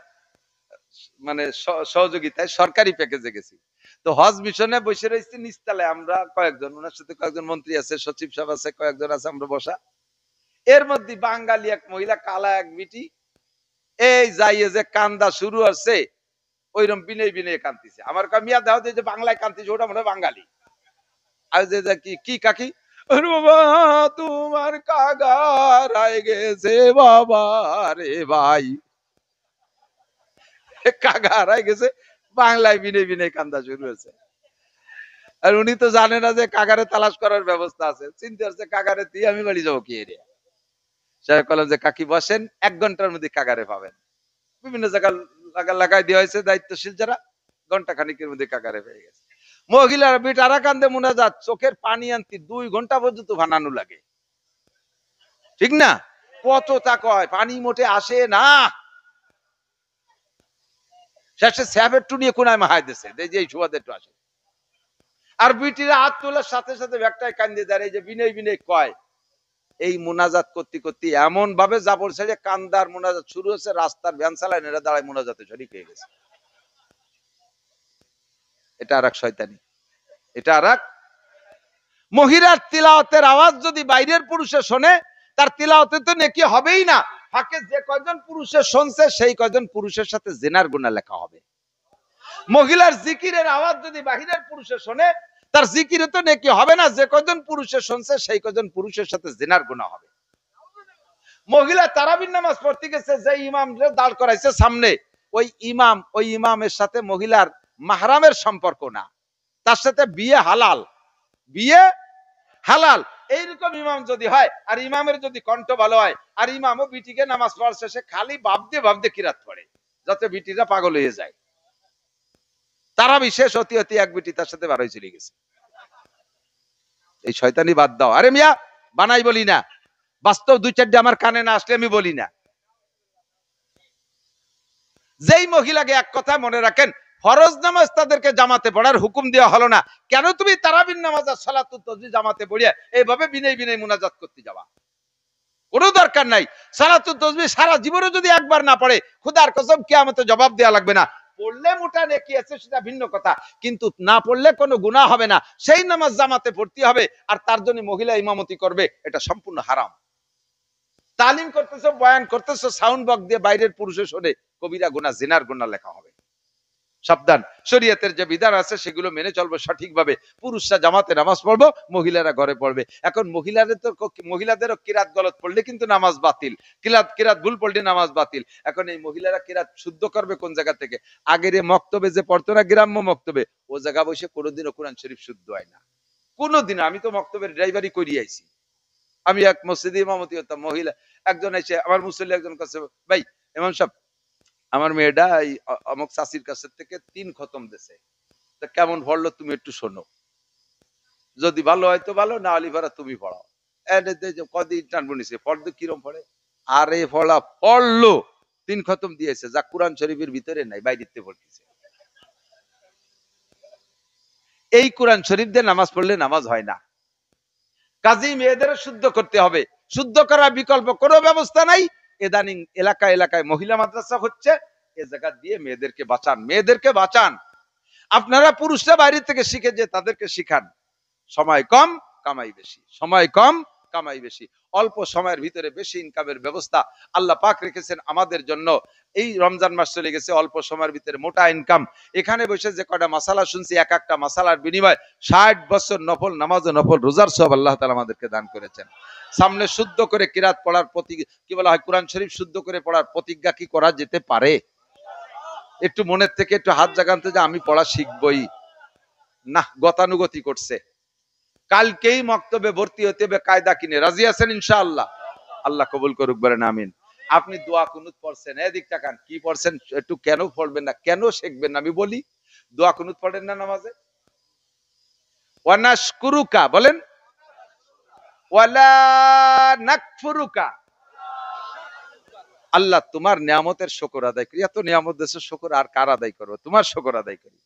মানে সহযোগিতায় সরকারি প্যাকেজে গেছি। তো হজ মিশনে বসে রয়েছি নিচতলায়, আমরা কয়েকজন, ওনার সাথে কয়েকজন মন্ত্রী আছে, সচিব সাহেব আছে, কয়েকজন আছে, আমরা বসা। এর মধ্যে বাঙালি এক মহিলা, কালা এক বিটি, এই যাইয়ে যে কান্দা শুরু হচ্ছে, ওইরকম বিনে বিনে কান্দিছে। আমার মিয়া দেওয়া যে বাংলায় কান্দিছে, ওটা মনে হয় বাঙালি। আর যে কি কাকি, বাবা তোমার কাগা রায় গেছে বাবা রে ভাই, কাগা হারাই গেছে, বাংলায় বিনে বিনে কান্দা শুরু হয়েছে। আর উনি তো জানে না যে কাগারে তালাশ করার ব্যবস্থা আছে, চিন্তা হচ্ছে কাগারে দিয়ে আমি বাড়ি যাবো কি এরিয়া। সাহেব বললাম যে কাকি বসেন, 1 ঘন্টার মধ্যে কাগারে পাবেন। বিভিন্ন জায়গা লাগাই দেওয়া হয়েছে দায়িত্বশীল যারা, ঘন্টা খানিকের মধ্যে কাগারে পেয়ে গেছে। মহিলার বেটারা কান্দে মুনাজাত, চোখের পানি আনতে 2 ঘন্টা পর্যন্ত বানানো লাগে, ঠিক না? কত তা কয়, পানি মোটে আসে না, শেষে স্যাপের টু নিয়ে কোনায় মাহাই দিছে যে এই সুবাদে একটু আসে। আর বিটিরা হাত তোলার সাথে সাথে ব্যাগটায় কান্দে দাঁড়িয়ে যে বিনয় বিনয় কয়। এই মুনাজাত করতে করতে এমন ভাবে জাবর ছেড়ে কান্দার মুনাজাত শুরু হচ্ছে, রাস্তার ভ্যান চালায় এরা দাঁড়ায় মুনাজাতে শরীক হয়ে গেছে। এটা আর এক শয়তানি, এটা আর এক। মহিলার তিলাওয়াতের আওয়াজ যদি বাইরের পুরুষে শোনে, তার তিলাওয়াতে তো নেকি হবেই না, ফাঁকে যে কয়জন পুরুষের শুনছে সেই কয়জন পুরুষের সাথে জিনার গুনাহ লেখা হবে। মহিলার জিকিরের আওয়াজ যদি বাহিরের পুরুষে শোনে, তার জিকিরে তো নেকি হবে না, যে কয়জন পুরুষের শুনছে সেই কয়জন পুরুষের সাথে জিনার গুনাহ হবে। মহিলা তারাবির নামাজ পড়তে গেছে, যে ইমাম দাঁড় করাইছে সামনে, ওই ইমামের সাথে মহিলার মাহরামের সম্পর্ক না, তার সাথে বিয়ে হালাল, বিয়ে হালাল। এইরকম ইমাম যদি হয়, আর ইমামের যদি কণ্ঠ ভালো হয়, আর ইমামও বিটিকে নামাজ পড়ার শেষে খালি ভাবতে কিরাত পড়ে, যাতে বিটিরা পাগল হয়ে যায়। তারা বিশেষ অতি অতি এক বিটি তার সাথে বারোই চলে গেছে। এই শয়তানি বাদ দাও। আরে মিয়া বানাই বলি না, বাস্তব 2-4 আমার কানে না আসলে আমি বলি না। যেই মহিলাকে এক কথা মনে রাখেন, ফরজ নামাজ তাদেরকে জামাতে পড়ার হুকুম দেওয়া হলো না, কেন তুমি তারাবির নামাজ আর সালাতুত তাসবিহ জামাতে পড়িয়া এইভাবে বিনয় বিনয় মুনাজাত করতে যাবা? কোনো দরকার নাই। সালাতুত তাসবিহ সারা জীবনে যদি একবার না পড়ে, খোদার কসম কিয়ামতে জবাব দেওয়া লাগবে না। পড়লে মোটা নেকি আছে সেটা ভিন্ন কথা, কিন্তু না পড়লে কোনো গুনাহ হবে না। সেই নামাজ জামাতে পড়তে হবে, আর তার জন্য মহিলা ইমামতি করবে, এটা সম্পূর্ণ হারাম। তালিম করতেছো, বয়ান করতেছো, সাউন্ড বক্স দিয়ে বাইরের পুরুষে শোনে, কবিরা গুনাহ, জিনার গুনাহ লেখা হবে। সাবধান, শরীয়তের যে বিধান আছে সেগুলো মেনে চলবো সঠিকভাবে। পুরুষরা জামাতে নামাজ পড়বো, মহিলারা ঘরে পড়বে। এখন মহিলাদেরও কিরাত গলত পড়লে কিন্তু নামাজ বাতিল, কিরাত ভুল পড়লে নামাজ বাতিল। এখন এই মহিলারা কিরাত শুদ্ধ করবে কোন জায়গা থেকে? আগের মক্তবে যে পড়তো না, গ্রাম্য মক্তবে, ও জায়গা বসে কোনোদিনও কোরআন শরীফ শুদ্ধ হয় না, কোনোদিন। আমি তো মক্তবের ড্রাইভারি করি আইছি। আমি এক মসজিদে ইমামতি হতাম, মহিলা একজন এসে আমার মুসল্লি একজন কাছে, ভাই ইমাম সাহেব, আমার মেয়েটা অমুক চাষির কাছে থেকে 3 খতম দিছে, তা কেমন পড়লো তুমি একটু শোনো, যদি ভালো হয় তো ভালো, না হলে ভাড়া তুমি পড়াও। কদিন টানবো নিছে, পড়তে কিরম পড়ে? আরে পড়লো 3 খতম দিয়েছে, যা কোরআন শরীফের ভিতরে নাই, বাইরেতে পড়তেছে। এই কোরআন শরীফ দিয়ে নামাজ পড়লে নামাজ হয় না। কাজেই মেয়েদের শুদ্ধ করতে হবে, শুদ্ধ করার বিকল্প কোনো ব্যবস্থা নাই। ইদানিং এলাকায় এলাকায় মহিলা মাদ্রাসা হচ্ছে, এ জায়গা দিয়ে মেয়েদেরকে বাঁচান, মেয়েদেরকে বাঁচান। আপনারা পুরুষরা বাইরে থেকে শিখে যে তাদেরকে শিখান। সময় কম কামাই বেশি, সময় কম কামাই বেশি, অল্প সময়ের ভিতরে বেশি ইনকামের ব্যবস্থা আল্লাহ পাক রেখেছেন আমাদের জন্য। এই রমজান মাস চলে গেছে, অল্প সময়ের ভিতরে মোটা ইনকাম। এখানে বসে যে কটা মাসালা শুনছি, এক একটা মাসালার বিনিময় 60 বছর নফল নামাজ ও নফল রোজার সওয়াব আল্লাহ তাআলা আমাদেরকে দান করেছেন। সামনে শুদ্ধ করে কিরাত পড়ার কি বলা হয়, কোরআন শরীফ শুদ্ধ করে পড়ার প্রতিজ্ঞা কি করা যেতে পারে? একটু মনের থেকে একটু হাত জাগানতে যে আমি পড়া শিখবই না, গতানুগতি করছে। কালকেই মক্তবে ভর্তি হতে হবে, কায়দা কিনে। রাজি আছেন ইনশাআল্লাহ? আল্লাহ কবুল করুক, বলেন আমিন। আপনি দোয়া কুনুত পড়ছেন, এদিক তাকান, কি পড়ছেন একটু, কেন পড়বেন না, কেন শিখবেন না? আমি বলি, দোয়া কুনুত পড়েন না নামাজে? ওয়ানাশকুরুকা বলেন, ওয়ালা নাকফুরুকা। আল্লাহ তোমার নিয়ামতের শুকর আদায় করি, এত নিয়ামত দেশে শুকর আর কার আদায় করবো, তোমার শুকর আদায় করি।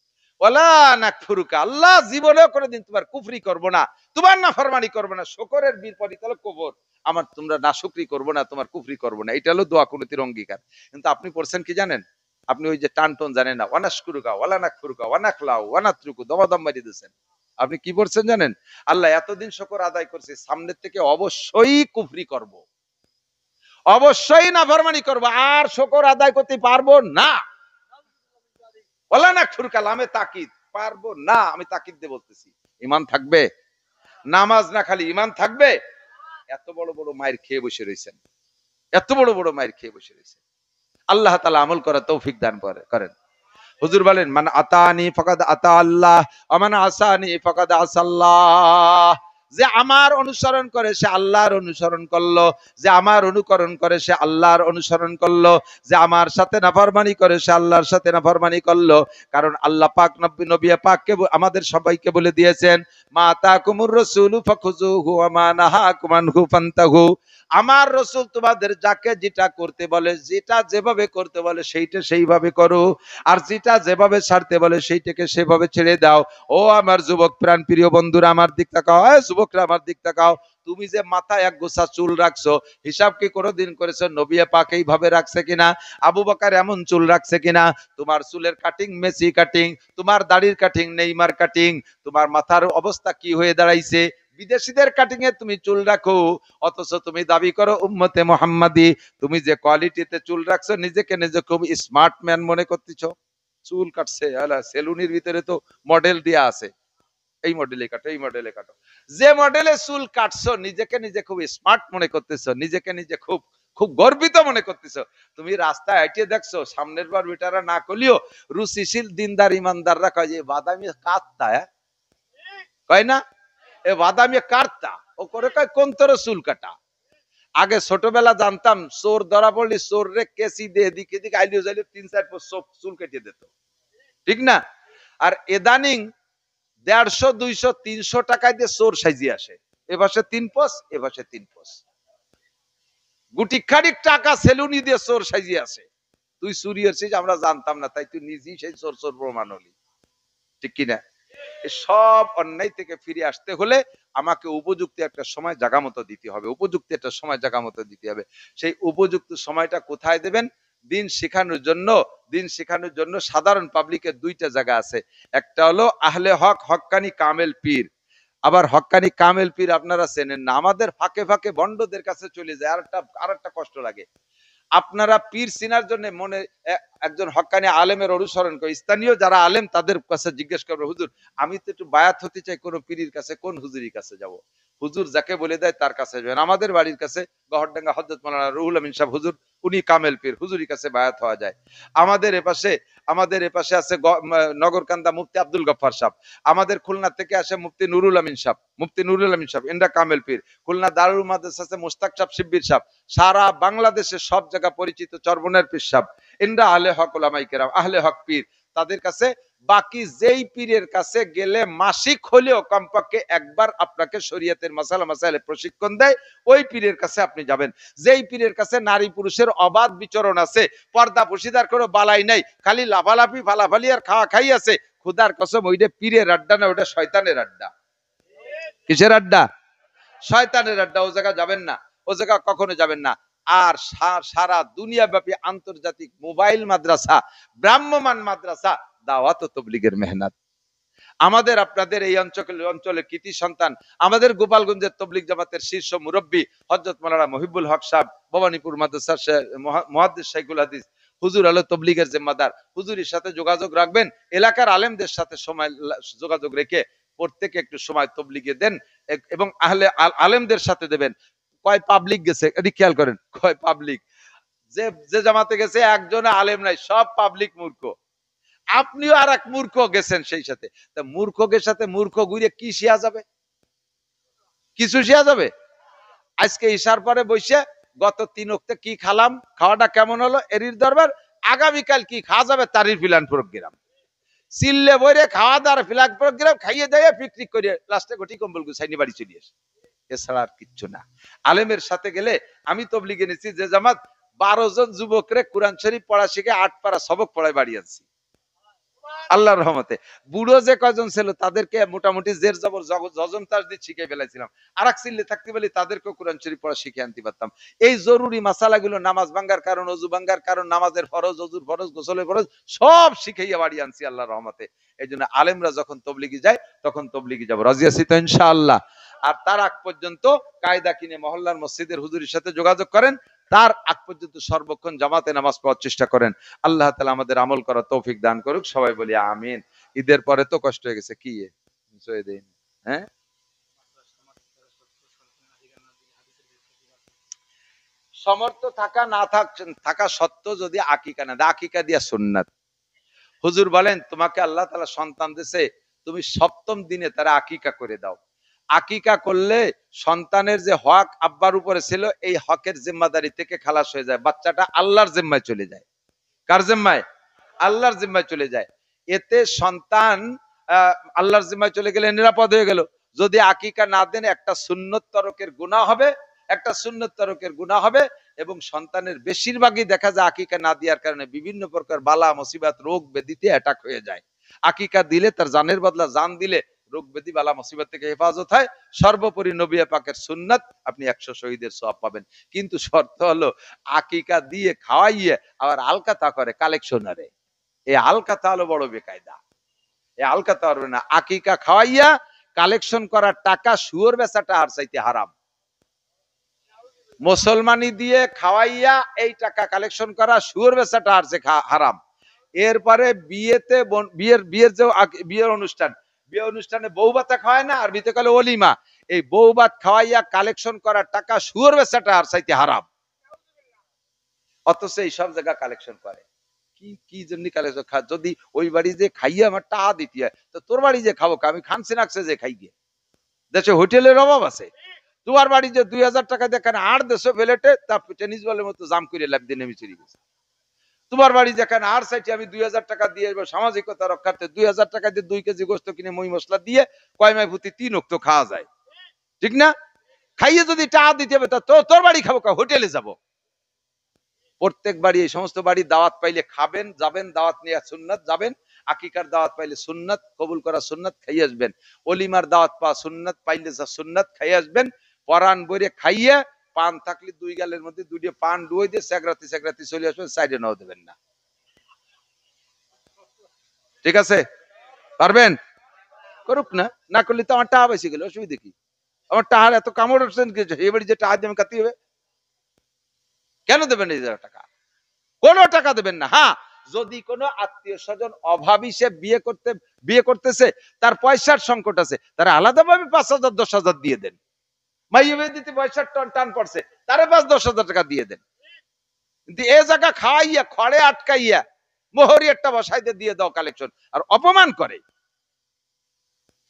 ওয়ালা নাকফুরুকা, আল্লাহ জীবনেও কোনোদিন তোমার কুফরি করব না, তোমার নাফরমানি করব না। শুকরের বিপরীত হলো কুফর, আমার তোমরা নাশুকরি করব না, তোমার কুফরি করব না। এটা হলো দোয়া কুনুতের অঙ্গীকার। কিন্তু আপনি পড়ছেন কি জানেন? আপনি ওই যে টান টন জানেন না, ওয়ানাশকুরুকা ওয়ালা নাকফুরুকা ওয়ানাখলাউ ওয়ানাতরুকু, দমাদম মারি দিয়েছেন। আপনি কি পড়ছেন জানেন? আল্লাহ এতদিন শুকর আদায় করছে, সামনের থেকে অবশ্যই কুফরি করব, অবশ্যই নাফরমানি করব, আর শুকর আদায় করতে পারবো না। ওয়ালা নাকফুরুকা, লামে তাকিদ, পারবো না, আমি তাকিদ দিয়ে বলতেছি। ঈমান থাকবে, নামাজ না খালি ঈমান থাকবে। এত বড় বড় মায়ের খেয়ে বসে রয়েছেন, এত বড় বড় মায়ের খেয়ে বসে রয়েছেন। আল্লাহ তাআলা আমল করার তৌফিক দান করেন। হুজুর বলেন, মান আতানি ফাকাদ আতা আল্লাহ ওয়া মান আসানি ফাকাদ আসাল্লাহ। যে আমার অনুসরণ করে সে আল্লাহর অনুসরণ করলো, যে আমার অনুকরণ করে সে আল্লাহর অনুসরণ করলো, যে আমার সাথে নাফরমানি করে সে আল্লাহর সাথে নাফরমানি করলো। কারণ আল্লাহ পাক নবী পাককে আমাদের সবাইকে বলে দিয়েছেন, মা তাকুমুর রাসূলু ফাখুযুহু ওয়া মা নাহাকুম আনহু ফান্তাহু। আমার রসুল তোমাদের যাকে যেটা করতে বলে, যেটা যেভাবে করতে বলে সেইটা সেইভাবে করো, আর যেটা যেভাবে ছাড়তে বলে সেইটাকে সেভাবে ছেড়ে দাও। ও আমার যুবক প্রাণ প্রিয় বন্ধুরা, আমার দিক তাকাও, যুবকরা আমার দিক তাকাও। তুমি যে মাথায় এক গোছা চুল রাখছো, হিসাব কি কোনোদিন করেছো নবী পাক এইভাবে রাখছে কিনা? আবু বকর এমন চুল রাখছে কিনা? তোমার চুলের কাটিং মেসি কাটিং, তোমার দাড়ির কাটিং নেইমার কাটিং, তোমার মাথার অবস্থা কি হয়ে দাঁড়াইছে? বিদেশিদের কাটিং এ তুমি চুল রাখো, অথচ তুমি দাবি করো উম্মতে মুহাম্মাদি। তুমি যে কোয়ালিটিতে চুল রাখছো, নিজেকে নিজে খুব স্মার্ট ম্যান মনে করতেছো। চুল কাটছে সেলুনের ভিতরে তো মডেল দেয়া আছে, এই মডেলে কাটো, এই মডেলে কাটো। যে মডেলে চুল কাটছো, নিজেকে নিজে খুব স্মার্ট মনে করতেছো, নিজেকে নিজে খুব খুব গর্বিত মনে করতেছো। তুমি রাস্তায় হাঁটিয়ে দেখছো, সামনের বার বেটারা না করলেও রুচিশীল দিনদার ইমানদাররা কয় যে বাদামি কাটতা, কয় না এ বাদামি কাটতা, ও করে কয় কোন তোর চুল কাটা। আগে ছোটবেলা জানতাম চোর ধরা পড়লি চোর রে কেসি দিয়ে এদিকে এদিকে আইলিও যাইলে 3-4 পোষ চুল কেটে দিত, ঠিক না? আর এদানিং 150, 200, 300 টাকায় দিয়ে চোর সাজিয়ে আসে। এ পাশে 3 পোষ, এ পাশে 3 পোষ, গুটি খানিক টাকা সেলুনি দিয়ে চোর সাজিয়ে আসে। তুই চুরি হচ্ছিস আমরা জানতাম না, তাই তুই নিজেই সেই চোর চোর প্রমাণ হলি, ঠিক কিনা? সব অন্যায় থেকে ফিরে আসতে হলে আমাকে উপযুক্ত একটা সময় জায়গা মতো দিতে হবে, উপযুক্ত একটা সময় জায়গা মতো দিতে হবে। সেই উপযুক্ত সময়টা কোথায় দেবেন? দিন শেখানোর জন্য। দিন শেখানোর জন্য সাধারণ পাবলিকের দুইটা জায়গা আছে। একটা হলো আহলে হক, হক্কানি কামেল পীর। আবার হক্কানি কামেল পীর আপনারা চেনেন না, আমাদের ফাঁকে ফাঁকে ভণ্ডদের কাছে চলে যায়। আর একটা কষ্ট লাগে, আপনারা পীর চিনার জন্য মনে একজন হক্কানি আলেমের অনুসরণ করে, স্থানীয় যারা আলেম তাদের কাছে জিজ্ঞেস করবে, হুজুর আমি তো একটু বায়াত হতে চাই, কোন পীরের কাছে, কোন হুজুরির কাছে যাব? হুজুর যাকে বলে দেয় তার কাছে যাবেন। আমাদের বাড়ির কাছে গহরডাঙ্গা হযরত মাওলানা রুহুল আমিন সাহেব হুজুর, উনি কামেল পীর, হুজুরির কাছে বায়াত হওয়া যায়। আমাদের এপাশে আছে নগরকান্দা মুফতি আব্দুল গফফার সাহেব। আমাদের খুলনা থেকে আসে মুফতি নুরুল আমিন সাহেব, এন্ডা কামেল পীর। খুলনা দারুল মাদ্রাসা আছে মুস্তাক সাহেব, শিব্বির সাহেব। সারা বাংলাদেশে সব জায়গা পরিচিত চরবনের পীর সাহেব। এন্ডা আহলে হক উলামায়ে কেরাম, আহলে হক পীর। তাদের কাছে বাকি যেই পীরের কাছে গেলে মাসিক হলেও কমপক্ষে একবার আপনাকে শরীয়তের মাসালা মাসাইলে প্রশিক্ষণ দেয়, ওই পীরের কাছে আপনি যাবেন। যেই পীরের কাছে নারী পুরুষের অবাধ বিচরণ আছে, পর্দা পশিদার কোনো বালাই নাই, খালি লাফালাফি ফালাফালি আর খাওয়া খাই আছে, খুদার কসম ওইটা পীরের আড্ডা না, ওটা শয়তানের আড্ডা। কিসের আড্ডা? শয়তানের আড্ডা। ও জায়গা যাবেন না, ও জায়গা কখনো যাবেন না। আর সারা দুনিয়া ব্যাপী আন্তর্জাতিক মোবাইল মাদ্রাসা, ব্রাহ্মমান মাদ্রাসা, দাওয়াত ও তাবলীগের মেহনত। আমাদের আপনাদের এই অঞ্চলের কৃতি সন্তান, আমাদের গোপালগঞ্জের তবলিগ জামাতের শীর্ষ মুরব্বী হযরত মাওলানা মহিবুল হক সাহেব, ভবানীপুর মাদ্রাসার মুহাদ্দিস শাইখুল হাদিস, হুজুর আলো তবলিগের জিম্মাদার। হুজুরের সাথে যোগাযোগ রাখবেন, এলাকার আলেমদের সাথে সময় যোগাযোগ রেখে প্রত্যেকে একটু সময় তবলিগে দেন, এবং আহলে আলেমদের সাথে দেবেন। কয় পাবলিক গেছে এটি খেয়াল করেন, কয় পাবলিক। যে জামাতে গেছে একজন আলেম নাই, সব পাবলিক মূর্খ। আপনিও আর এক মূর্খ গেছেন সেই সাথে। তা মূর্খের সাথে মূর্খ ঘুরে কি শিয়া যাবে? কিছু শিয়া যাবে? আজকে ঈশার পরে বসে গত 3 ওয়াক্তে কি খালাম, খাওয়াটা কেমন হলো, এরির দরবার। আগামীকাল কি খাওয়া যাবে তারই প্ল্যান প্রোগ্রাম। চিল্লে বইরে খাওয়া দাওয়ার প্ল্যান প্রোগ্রাম, খাইয়ে দেয় পিকনিক করে লাস্টে গটি কম্বল গুছাইনি বাড়ি চলে আসে। এছাড়া আর কিচ্ছু না। আলেমের সাথে গেলে, আমি তবলিগে নিয়েছি যে জামাত 12 জন যুবকরে কোরআন শরীফ পড়া শিখে 8 পারা সবক পড়ায় বাড়ি আনছি আল্লাহর রহমতে। বুড়ো যে কয়জন ছিল তাদেরকে মোটামুটি জের জবর জজম তাসদিদ শিখে ফেলাইছিলাম। আর এক চিল্লে থাকতে বলি তাদেরকেও কোরআন শরীফ পড়া শিখে আনতে পারতাম। এই জরুরি মাসালাগুলো, নামাজ ভাঙ্গার কারণ, অজু ভাঙ্গার কারণ, নামাজের ফরজ, অজুর ফরজ, গোসলের ফরজ, সব শিখাইয়া বাড়ি আনছি আল্লাহর রহমতে। এই জন্য আলেমরা যখন তবলিগি যায় তখন তবলিগি যাবো, রাজি আছি তো ইনশাআল্লাহ। আর তার আগ পর্যন্ত কায়দা কিনে মহল্লার মসজিদের হুজুরের সাথে যোগাযোগ করেন, তার আগ পর্যন্ত সর্বক্ষণ জামাতে নামাজ পড়ার চেষ্টা করেন। আল্লাহ তাআলা আমাদের আমল করার তৌফিক দান করুক, সবাই বলি আমিন। ঈদের পরে তো কষ্ট হয়ে গেছে, কি হ্যাঁ, সমর্থ থাকা না থাকা সত্ত্বেও যদি আকিকা না দেয়, আকিকা দিয়া সুন্নাত। হুজুর বলেন তোমাকে আল্লাহ তাআলা সন্তান দিয়েছে, তুমি 7ম দিনে তারা আকিকা করে দাও। আকিকা করলে সন্তানের যে হক আব্বার উপরে ছিল এই হকের জিম্মাদারি থেকে খালাস হয়ে যায়, বাচ্চাটা আল্লাহর জিম্মায় চলে যায়। কার জিম্মায়? আল্লাহর জিম্মায় চলে যায়। এতে সন্তান আল্লাহর জিম্মায় চলে গেলে নিরাপদ হয়ে গেল। যদি আকিকা না দেন একটা সুন্নত তরকের গুনাহ হবে, একটা সুন্নত তরকের গুনাহ হবে। এবং সন্তানের বেশিরভাগই দেখা যায় আকিকা না দেওয়ার কারণে বিভিন্ন প্রকার বালা মুসিবত রোগ ব্যাধিতে অ্যাটাক হয়ে যায়। আকিকা দিলে তার জানের বদলা জান দিলে রোগ ব্যাধি বালা মুসিবত থেকে হেফাজত হয়। সর্বোপরি নবী পাকের সুন্নাত, আপনি 100 শহীদের সওয়াব পাবেন। কিন্তু শর্ত হলো আকিকা দিয়ে খাওয়াইয়ে আবার আলকাতা করে কালেকশনারে। এই আলকাতা হলো বড় বেকায়দা। এই আলকাতা পারবে না। আকিকা খাওয়াইয়া কালেকশন করার টাকা শুয়োর বেচাটা আর চাইতে হারাম। মুসলমানি দিয়ে খাওয়াইয়া এই টাকা কালেকশন করা শুয়োর বেচাটা আর যে হারাম। এরপরে বিয়েতে বিয়ের অনুষ্ঠানে বউ ভাতা খাওয়ায় না, আর বিতে কালে অলিমা, এই বউ ভাত খাওয়াইয়া কালেকশন করার টাকা শুয়োর বেচাটা আর চাইতে হারাম। অথচ এই সব জায়গা কালেকশন করে। কি কি জন্য কালেকশন? যদি ওই বাড়ি যে খাইয়ে আমার টাকা দিতে হয়, তো তোর বাড়ি যে খাবো, আমি খানসি নাকছে যে খাই গিয়ে। দেশে হোটেলের অভাব আছে, তোমার বাড়ি যে 2000 টাকা দেখেন আর দেশে ফেলেটে তা টেনিস বলের মতো জাম করে লাভ দিয়ে নেমে চলে গেছে। তোমার বাড়ি যেখানে আর সাইটে আমি 2000 টাকা দিয়ে সামাজিকতা রক্ষার্থে 2000 টাকা দিয়ে 2 কেজি গোস্ত কিনে মই মশলা দিয়ে কয়মায় প্রতি 3 অক্ত খাওয়া যায়, ঠিক না? খাইয়ে যদি টাকা দিতে হবে তা তোর বাড়ি খাবো, হোটেলে যাব। প্রত্যেক বাড়ি, এই সমস্ত বাড়ি দাওয়াত পাইলে খাবেন, যাবেন, দাওয়াত নিয়ে সুন্নাত যাবেন। আকিকার দাওয়াত পাইলে সুন্নাত কবুল করা, সুন্নাত খাইয়ে আসবেন। অলিমার দাওয়াত পাওয়া সুন্নাত, পাইলে যা সুন্নাত খাইয়ে আসবেন। পরান বইরে খাইয়ে পান থাকলে 2 গালের মধ্যে 2টি পান ডুয়ে দিয়ে সেগরাতি সেগরাতি চলে আসবেন, সাইডে নাও দেবেন না। ঠিক আছে? পারবেন? করুক না, না করলে তো আমার টাকা বেশি গেল, অসুবিধা কি? আমার টাকার এত কামড় হচ্ছেন কি? এবারে যে টাকা দিয়ে আমি কাটি হবে, কেন দেবেন এই টাকা? কোনো টাকা দেবেন না। হ্যাঁ, যদি কোনো আত্মীয় স্বজন অভাবী সে বিয়ে করতেছে, তার পয়সার সংকট আছে, তারা আলাদাভাবে 5,000 10,000 দিয়ে দেন। মাইয়ে দিতে পয়সার টান পড়ছে, তারা 5-10,000 টাকা দিয়ে দেন। কিন্তু এ জায়গা খাওয়াইয়া খড়ে আটকাইয়া মোহরি একটা বসাইতে দিয়ে দাও কালেকশন, আর অপমান করে।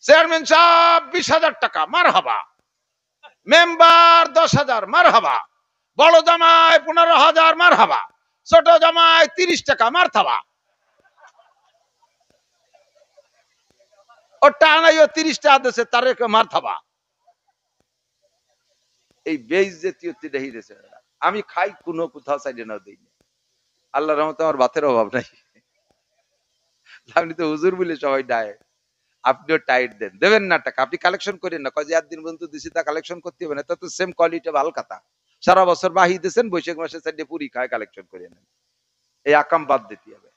চেয়ারম্যান সাহেব 20,000 টাকা, মার হাবা। মেম্বার 10,000, মার হাবা। বড় জামাই 15,000, মার হাবা। ছোট জামাই 30 টাকা, মার থাবা। ও টানাইও 30 টাকা দিয়েছে, তার মার থাবা। এই বেইজ্জতি দেখি দিয়েছে। আমি খাই কোনো কোথাও সাইডে না দিই। আল্লাহর রহমতে আমার ভাতের অভাব নাই। আপনি তো হুজুর বলে সবাই ডায়, আপনিও টাইট দেন, দেবেন না টাকা, আপনি কালেকশন করেন না। কয় যে একদিন পর্যন্ত দিছি তা কালেকশন করতে হবে না, তা তো সেম কোয়ালিটি ভালো কথা। সারা বছর বাহি দিয়েছেন, বৈশাখ মাসে সাইডে পুরি খায় কালেকশন করে নেন। এই আকাম বাদ দিতে হবে।